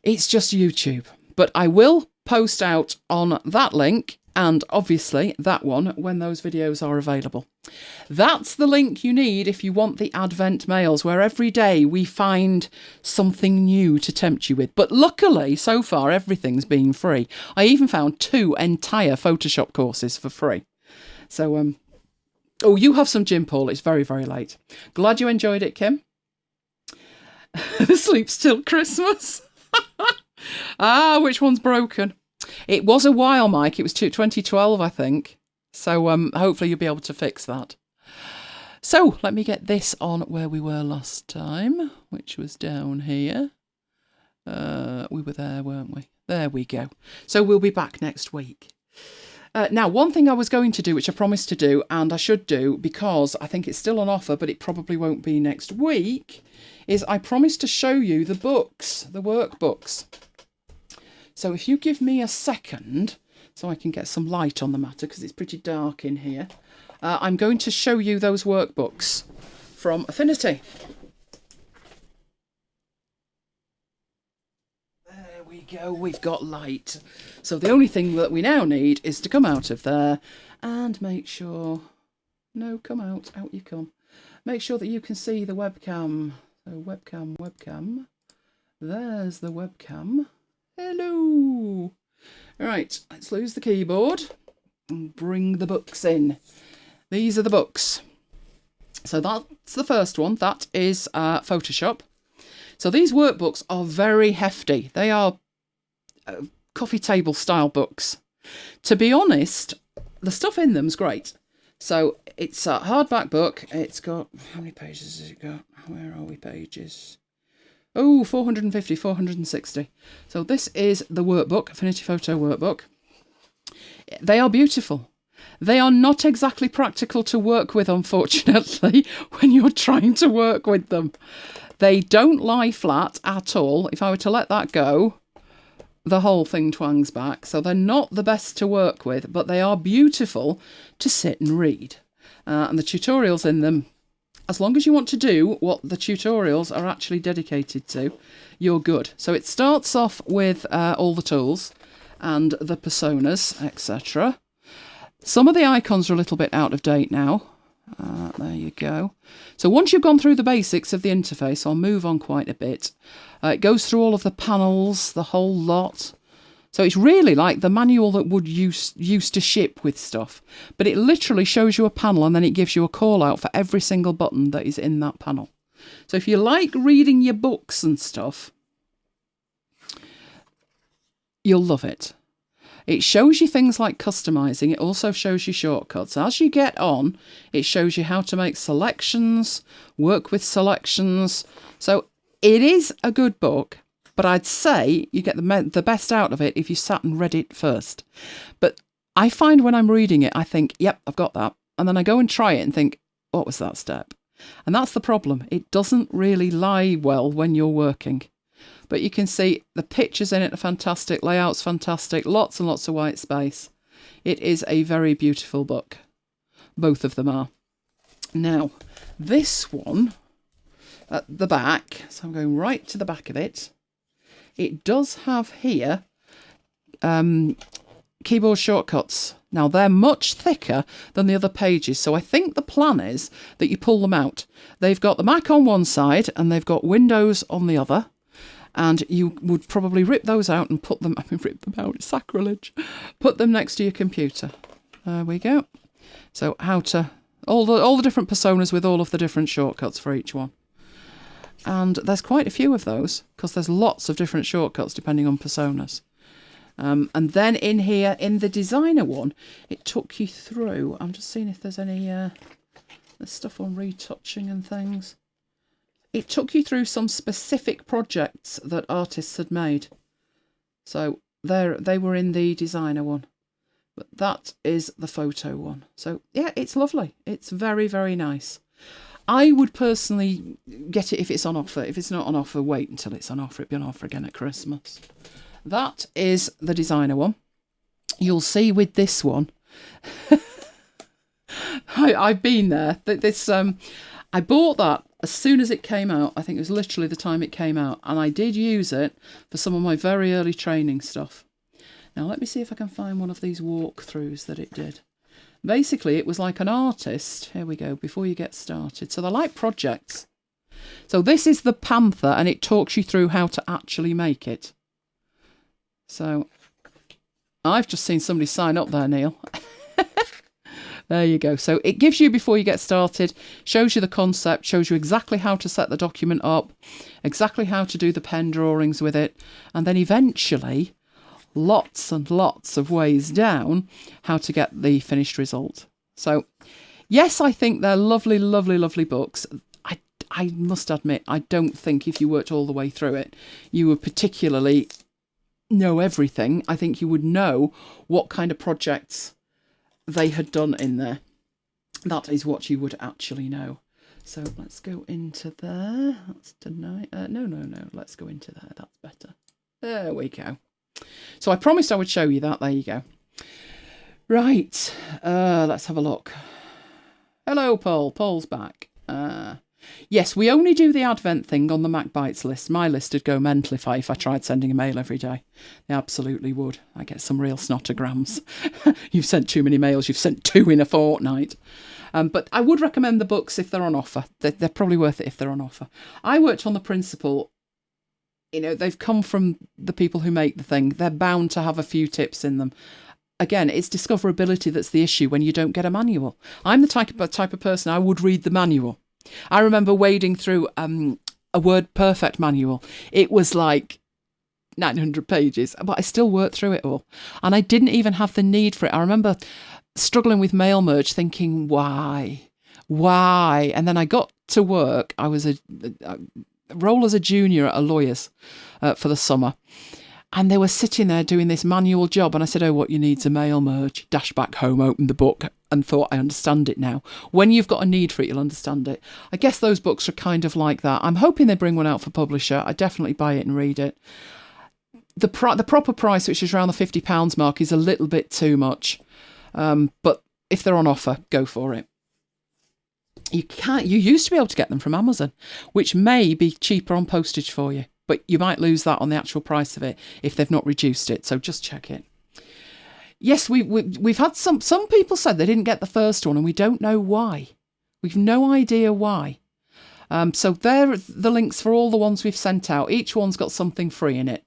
It's just YouTube. But I will post out on that link and obviously that one when those videos are available. That's the link you need if you want the Advent mails, where every day we find something new to tempt you with. But luckily, so far, everything's been free. I even found 2 entire Photoshop courses for free. So, oh, you have some gym, Paul. It's very, very late. Glad you enjoyed it, Kim. Sleeps till Christmas. Which one's broken? It was a while, Mike. It was 2012, I think. So hopefully you'll be able to fix that. So let me get this on where we were last time, which was down here. We were there, weren't we? There we go. So we'll be back next week. Now, one thing I was going to do, which I promised to do, and I should do, because I think it's still on offer, but it probably won't be next week, is I promised to show you the books, the workbooks. So if you give me a second, so I can get some light on the matter, because it's pretty dark in here, I'm going to show you those workbooks from Affinity. There we go, we've got light. So the only thing that we now need is to come out of there and make sure... No, come out, out you come. Make sure that you can see the webcam So webcam. There's the webcam. Hello. Right, let's lose the keyboard and bring the books in. These are the books. So that's the first one. That is Photoshop. So these workbooks are very hefty. They are coffee table style books. To be honest, the stuff in them's great. So it's a hardback book. It's got, how many pages has it got? Where are we pages? Oh, 450, 460. So this is the workbook, Affinity Photo Workbook. They are beautiful. They are not exactly practical to work with, unfortunately, when you're trying to work with them. They don't lie flat at all. If I were to let that go, the whole thing twangs back. So they're not the best to work with, but they are beautiful to sit and read. And the tutorials in them, as long as you want to do what the tutorials are actually dedicated to, you're good. So it starts off with all the tools and the personas, etc. Some of the icons are a little bit out of date now. There you go. So once you've gone through the basics of the interface, I'll move on quite a bit. It goes through all of the panels, the whole lot. So it's really like the manual that would used to ship with stuff. But it literally shows you a panel and then it gives you a call out for every single button that is in that panel. So if you like reading your books and stuff, you'll love it. It shows you things like customizing. It also shows you shortcuts. As you get on, it shows you how to make selections, work with selections. So it is a good book, but I'd say you get the best out of it if you sat and read it first. But I find when I'm reading it, I think, yep, I've got that. And then I go and try it and think, what was that step? And that's the problem. It doesn't really lie well when you're working. But you can see the pictures in it are fantastic, layout's fantastic, lots and lots of white space. It is a very beautiful book. Both of them are. Now, this one at the back, so I'm going right to the back of it. It does have here keyboard shortcuts. Now, they're much thicker than the other pages, so I think the plan is that you pull them out. They've got the Mac on one side and they've got Windows on the other. And you would probably rip those out and put them, rip them out, it's sacrilege. Put them next to your computer. There we go. So how to, all the different personas with all of the different shortcuts for each one. And there's quite a few of those, because there's lots of different shortcuts depending on personas. And then in here, in the designer one, it took you through, I'm just seeing if there's any there's stuff on retouching and things. It took you through some specific projects that artists had made. So they were in the designer one. But that is the photo one. So yeah, it's lovely. It's very, very nice. I would personally get it if it's on offer. If it's not on offer, wait until it's on offer. It'll be on offer again at Christmas. That is the designer one. You'll see with this one. I've been there. I bought that as soon as it came out. I think it was literally the time it came out. And I did use it for some of my very early training stuff. Now, let me see if I can find one of these walkthroughs that it did. Basically, it was like an artist. Here we go, before you get started. So they're like projects. So this is the Panther, and it talks you through how to actually make it. So I've just seen somebody sign up there, Neil. There you go. So it gives you, before you get started, shows you the concept, shows you exactly how to set the document up, exactly how to do the pen drawings with it, and then eventually lots and lots of ways down how to get the finished result. So yes, I think they're lovely, lovely, lovely books. I must admit, I don't think if you worked all the way through it, you would particularly know everything. I think you would know what kind of projects they had done in there. That is what you would actually know. So let's go into there. That's deny. No. Let's go into there. That's better. There we go. So I promised I would show you that. There you go. Right. Let's have a look. Hello, Paul. Paul's back. Yes, we only do the Advent thing on the MacBites list. My list would go mental if I tried sending a mail every day. They absolutely would. I get some real snotograms. You've sent too many mails. You've sent 2 in a fortnight. But I would recommend the books if they're on offer. They're probably worth it if they're on offer. I worked on the principle, they've come from the people who make the thing. They're bound to have a few tips in them. Again, it's discoverability that's the issue when you don't get a manual. I'm the type of person, I would read the manual. I remember wading through a WordPerfect manual. It was like 900 pages, but I still worked through it all. And I didn't even have the need for it. I remember struggling with mail merge, thinking, why? And then I got to work. I was a role as a junior at a lawyer's for the summer. And they were sitting there doing this manual job. And I said, what you need's a mail merge. Dashed back home, opened the book and thought, I understand it now. When you've got a need for it, you'll understand it. I guess those books are kind of like that. I'm hoping they bring one out for publisher. I definitely buy it and read it. The proper price, which is around the £50 mark, is a little bit too much. But if they're on offer, go for it. You used to be able to get them from Amazon, which may be cheaper on postage for you. But you might lose that on the actual price of it if they've not reduced it. So just check it. Yes, we've had some people said they didn't get the first one and we don't know why. We've no idea why. So there are the links for all the ones we've sent out. Each one's got something free in it.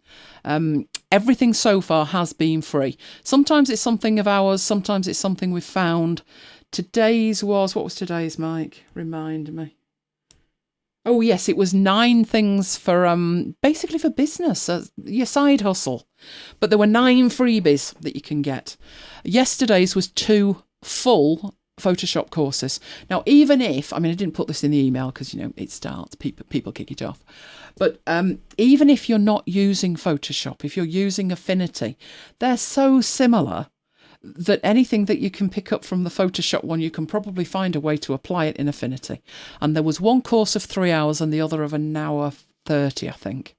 Everything so far has been free. Sometimes it's something of ours. Sometimes it's something we've found. What was today's, Mike? Remind me. Oh, yes, it was 9 things for, basically for business, your side hustle. But there were 9 freebies that you can get. Yesterday's was 2 full Photoshop courses. Now, even if, I didn't put this in the email because, it starts, people kick it off. But even if you're not using Photoshop, if you're using Affinity, they're so similar that anything that you can pick up from the Photoshop one, you can probably find a way to apply it in Affinity. And there was one course of 3 hours and the other of an hour 30, I think.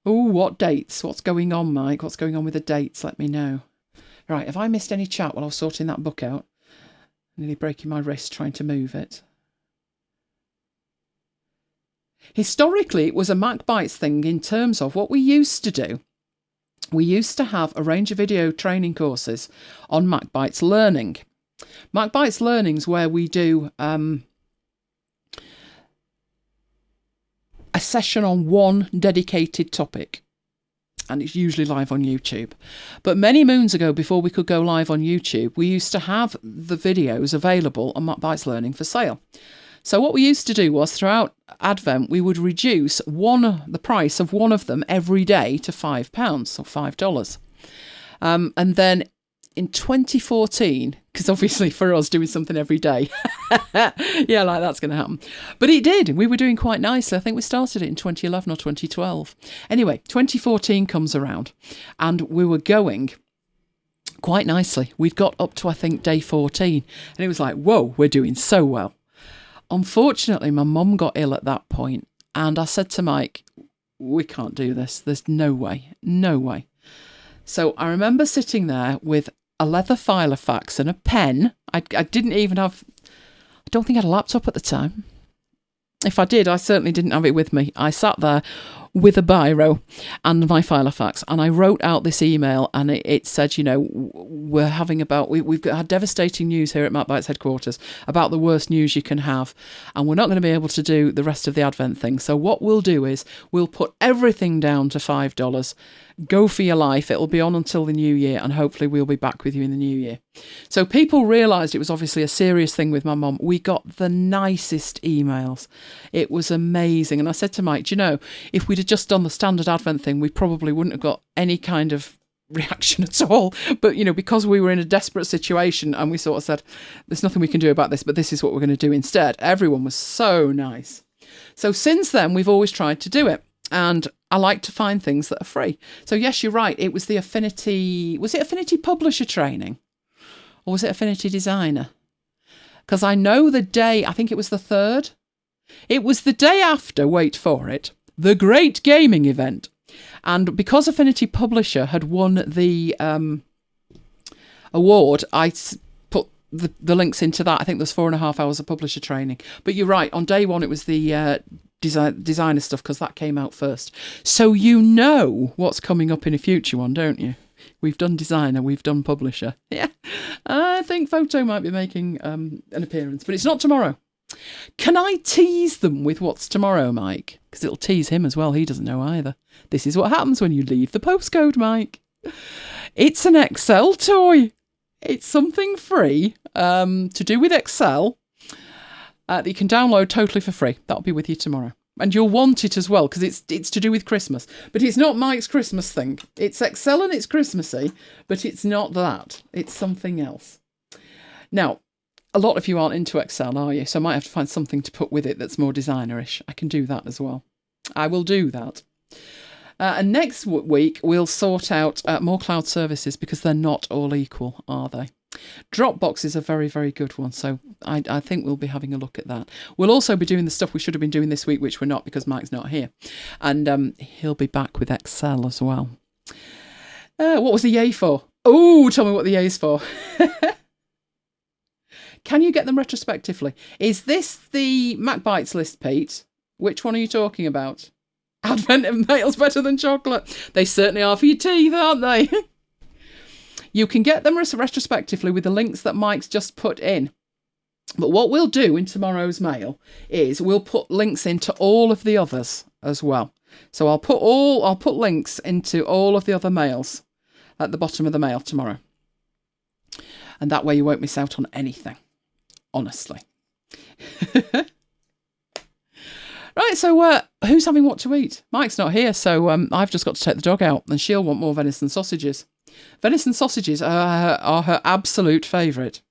Oh, what dates? What's going on, Mike? What's going on with the dates? Let me know. Right, have I missed any chat while I was sorting that book out? Nearly breaking my wrist trying to move it. Historically, it was a MacBites thing in terms of what we used to do. We used to have a range of video training courses on MacBites Learning. MacBites Learning's where we do a session on one dedicated topic. And it's usually live on YouTube. But many moons ago, before we could go live on YouTube, we used to have the videos available on MacBites Learning for sale. So what we used to do was throughout Advent, we would reduce the price of one of them every day to £5, or $5. And then in 2014, because obviously for us doing something every day, yeah, like that's going to happen. But it did. We were doing quite nicely. I think we started it in 2011 or 2012. Anyway, 2014 comes around and we were going quite nicely. We'd got up to, I think, day 14. And it was like, whoa, we're doing so well. Unfortunately, my mum got ill at that point, and I said to Mike, we can't do this. There's no way. So I remember sitting there with a leather Filofax and a pen. I didn't even have, I don't think I had a laptop at the time. If I did, I certainly didn't have it with me. I sat there with a biro and my Filofax, and I wrote out this email, and it said, we're having we've had devastating news here at MacBites headquarters about the worst news you can have, and we're not going to be able to do the rest of the Advent thing. So what we'll do is we'll put everything down to $5. Go for your life. It'll be on until the new year, and hopefully we'll be back with you in the new year. So people realised it was obviously a serious thing with my mum. We got the nicest emails. It was amazing. And I said to Mike, if we'd have just done the standard Advent thing, we probably wouldn't have got any kind of reaction at all. But, because we were in a desperate situation and we sort of said, there's nothing we can do about this, but this is what we're going to do instead. Everyone was so nice. So since then, we've always tried to do it. And I like to find things that are free. So yes, you're right. It was the Affinity, was it Affinity Publisher training? Or was it Affinity Designer? Because I know the day, I think it was the 3rd. It was the day after, wait for it, the Great Gaming event. And because Affinity Publisher had won the award, I put the links into that. I think there's 4.5 hours of publisher training. But you're right. On day 1, it was the designer stuff, because that came out first. So what's coming up in a future one, don't you? We've done designer, we've done publisher. Yeah. I think Photo might be making an appearance, but it's not tomorrow. Can I tease them with what's tomorrow, Mike? Because it'll tease him as well. He doesn't know either. This is what happens when you leave the postcode, Mike. It's an Excel toy. It's something free to do with Excel that you can download totally for free. That'll be with you tomorrow. And you'll want it as well because it's to do with Christmas. But it's not Mike's Christmas thing. It's Excel and it's Christmassy, but it's not that. It's something else. Now, a lot of you aren't into Excel, are you? So I might have to find something to put with it that's more designer-ish. I can do that as well. I will do that. And next week, we'll sort out more cloud services because they're not all equal, are they? Dropbox is a very, very good one. So I think we'll be having a look at that. We'll also be doing the stuff we should have been doing this week, which we're not because Mike's not here. And he'll be back with Excel as well. What was the yay for? Oh, tell me what the yay is for. Can you get them retrospectively? Is this the MacBites list, Pete? Which one are you talking about? Advent mail's better than chocolate. They certainly are for your teeth, aren't they? You can get them retrospectively with the links that Mike's just put in. But what we'll do in tomorrow's mail is we'll put links into all of the others as well. So I'll put links into all of the other mails at the bottom of the mail tomorrow. And that way you won't miss out on anything. Honestly. Right, so who's having what to eat? Mike's not here, so I've just got to take the dog out and she'll want more venison sausages. Venison sausages are her absolute favourite.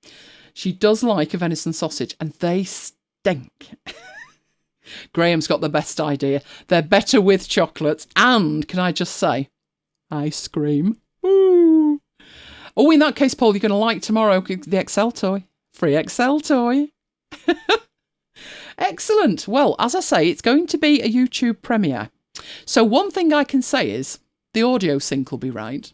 She does like a venison sausage and they stink. Graham's got the best idea. They're better with chocolates and, can I just say, ice cream. Ooh. Oh, in that case, Paul, you're going to like tomorrow the Excel toy. Free Excel toy. Excellent. Well, as I say, it's going to be a YouTube premiere. So one thing I can say is the audio sync will be right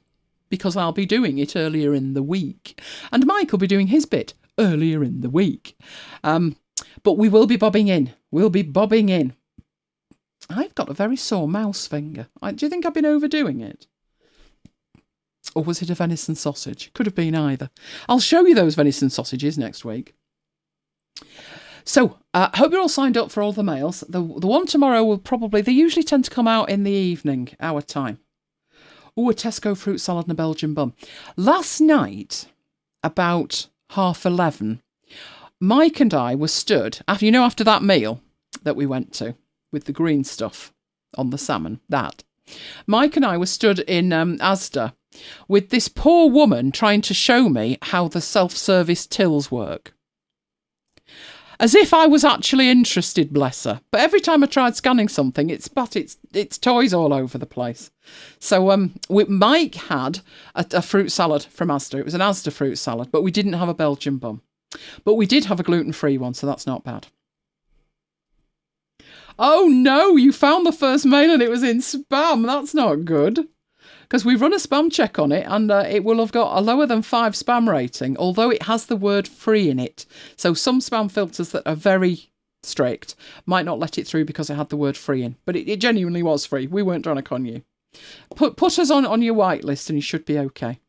because I'll be doing it earlier in the week. And Mike will be doing his bit earlier in the week. But we will be bobbing in. We'll be bobbing in. I've got a very sore mouse finger. Do you think I've been overdoing it? Or was it a venison sausage? Could have been either. I'll show you those venison sausages next week. So, hope you're all signed up for all the mails. The one tomorrow will probably... They usually tend to come out in the evening, our time. Oh, a Tesco fruit salad and a Belgian bun. Last night, about 11:30, Mike and I were stood... After that meal that we went to, with the green stuff on the salmon, that... Mike and I were stood in Asda with this poor woman trying to show me how the self-service tills work. As if I was actually interested, bless her. But every time I tried scanning something, it's toys all over the place. So Mike had a fruit salad from Asda. It was an Asda fruit salad, but we didn't have a Belgian bun. But we did have a gluten-free one, so that's not bad. Oh no, you found the first mail and it was in spam. That's not good. Because we've run a spam check on it and it will have got a lower than 5 spam rating, although it has the word free in it. So some spam filters that are very strict might not let it through because it had the word free in. But it genuinely was free. We weren't trying to con you. Put us on your whitelist and you should be okay.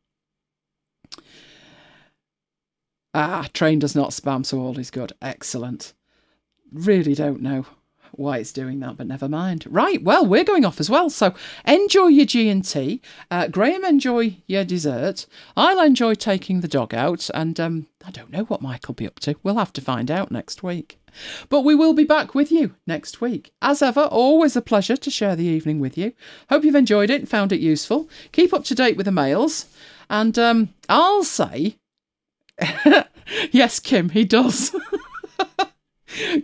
Train does not spam, so all is good. Excellent. Really don't know why it's doing that, but never mind. Right, well, we're going off as well, so enjoy your G&T. Graham, enjoy your dessert. I'll enjoy taking the dog out, and I don't know what Mike will be up to. We'll have to find out next week. But we will be back with you next week. As ever, always a pleasure to share the evening with you. Hope you've enjoyed it and found it useful. Keep up to date with the mails, and I'll say... Yes, Kim, he does.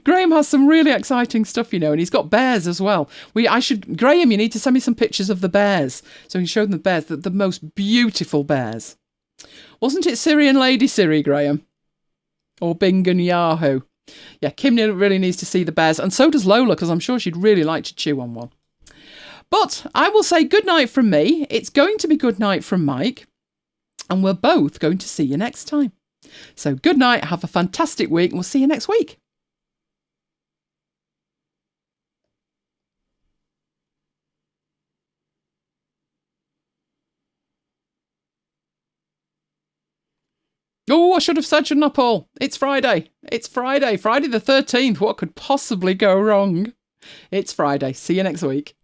Graham has some really exciting stuff, you know, and he's got bears as well. Graham, you need to send me some pictures of the bears so we can show them the bears, the most beautiful bears. Wasn't it Syrian Lady Siri, Graham? Or Bing and Yahoo? Yeah, Kim really needs to see the bears, and so does Lola, because I'm sure she'd really like to chew on one. But I will say good night from me. It's going to be good night from Mike, and we're both going to see you next time. So good night, have a fantastic week, and we'll see you next week. Oh, I should have said, shouldn't I, Paul? It's Friday. It's Friday. Friday the 13th. What could possibly go wrong? It's Friday. See you next week.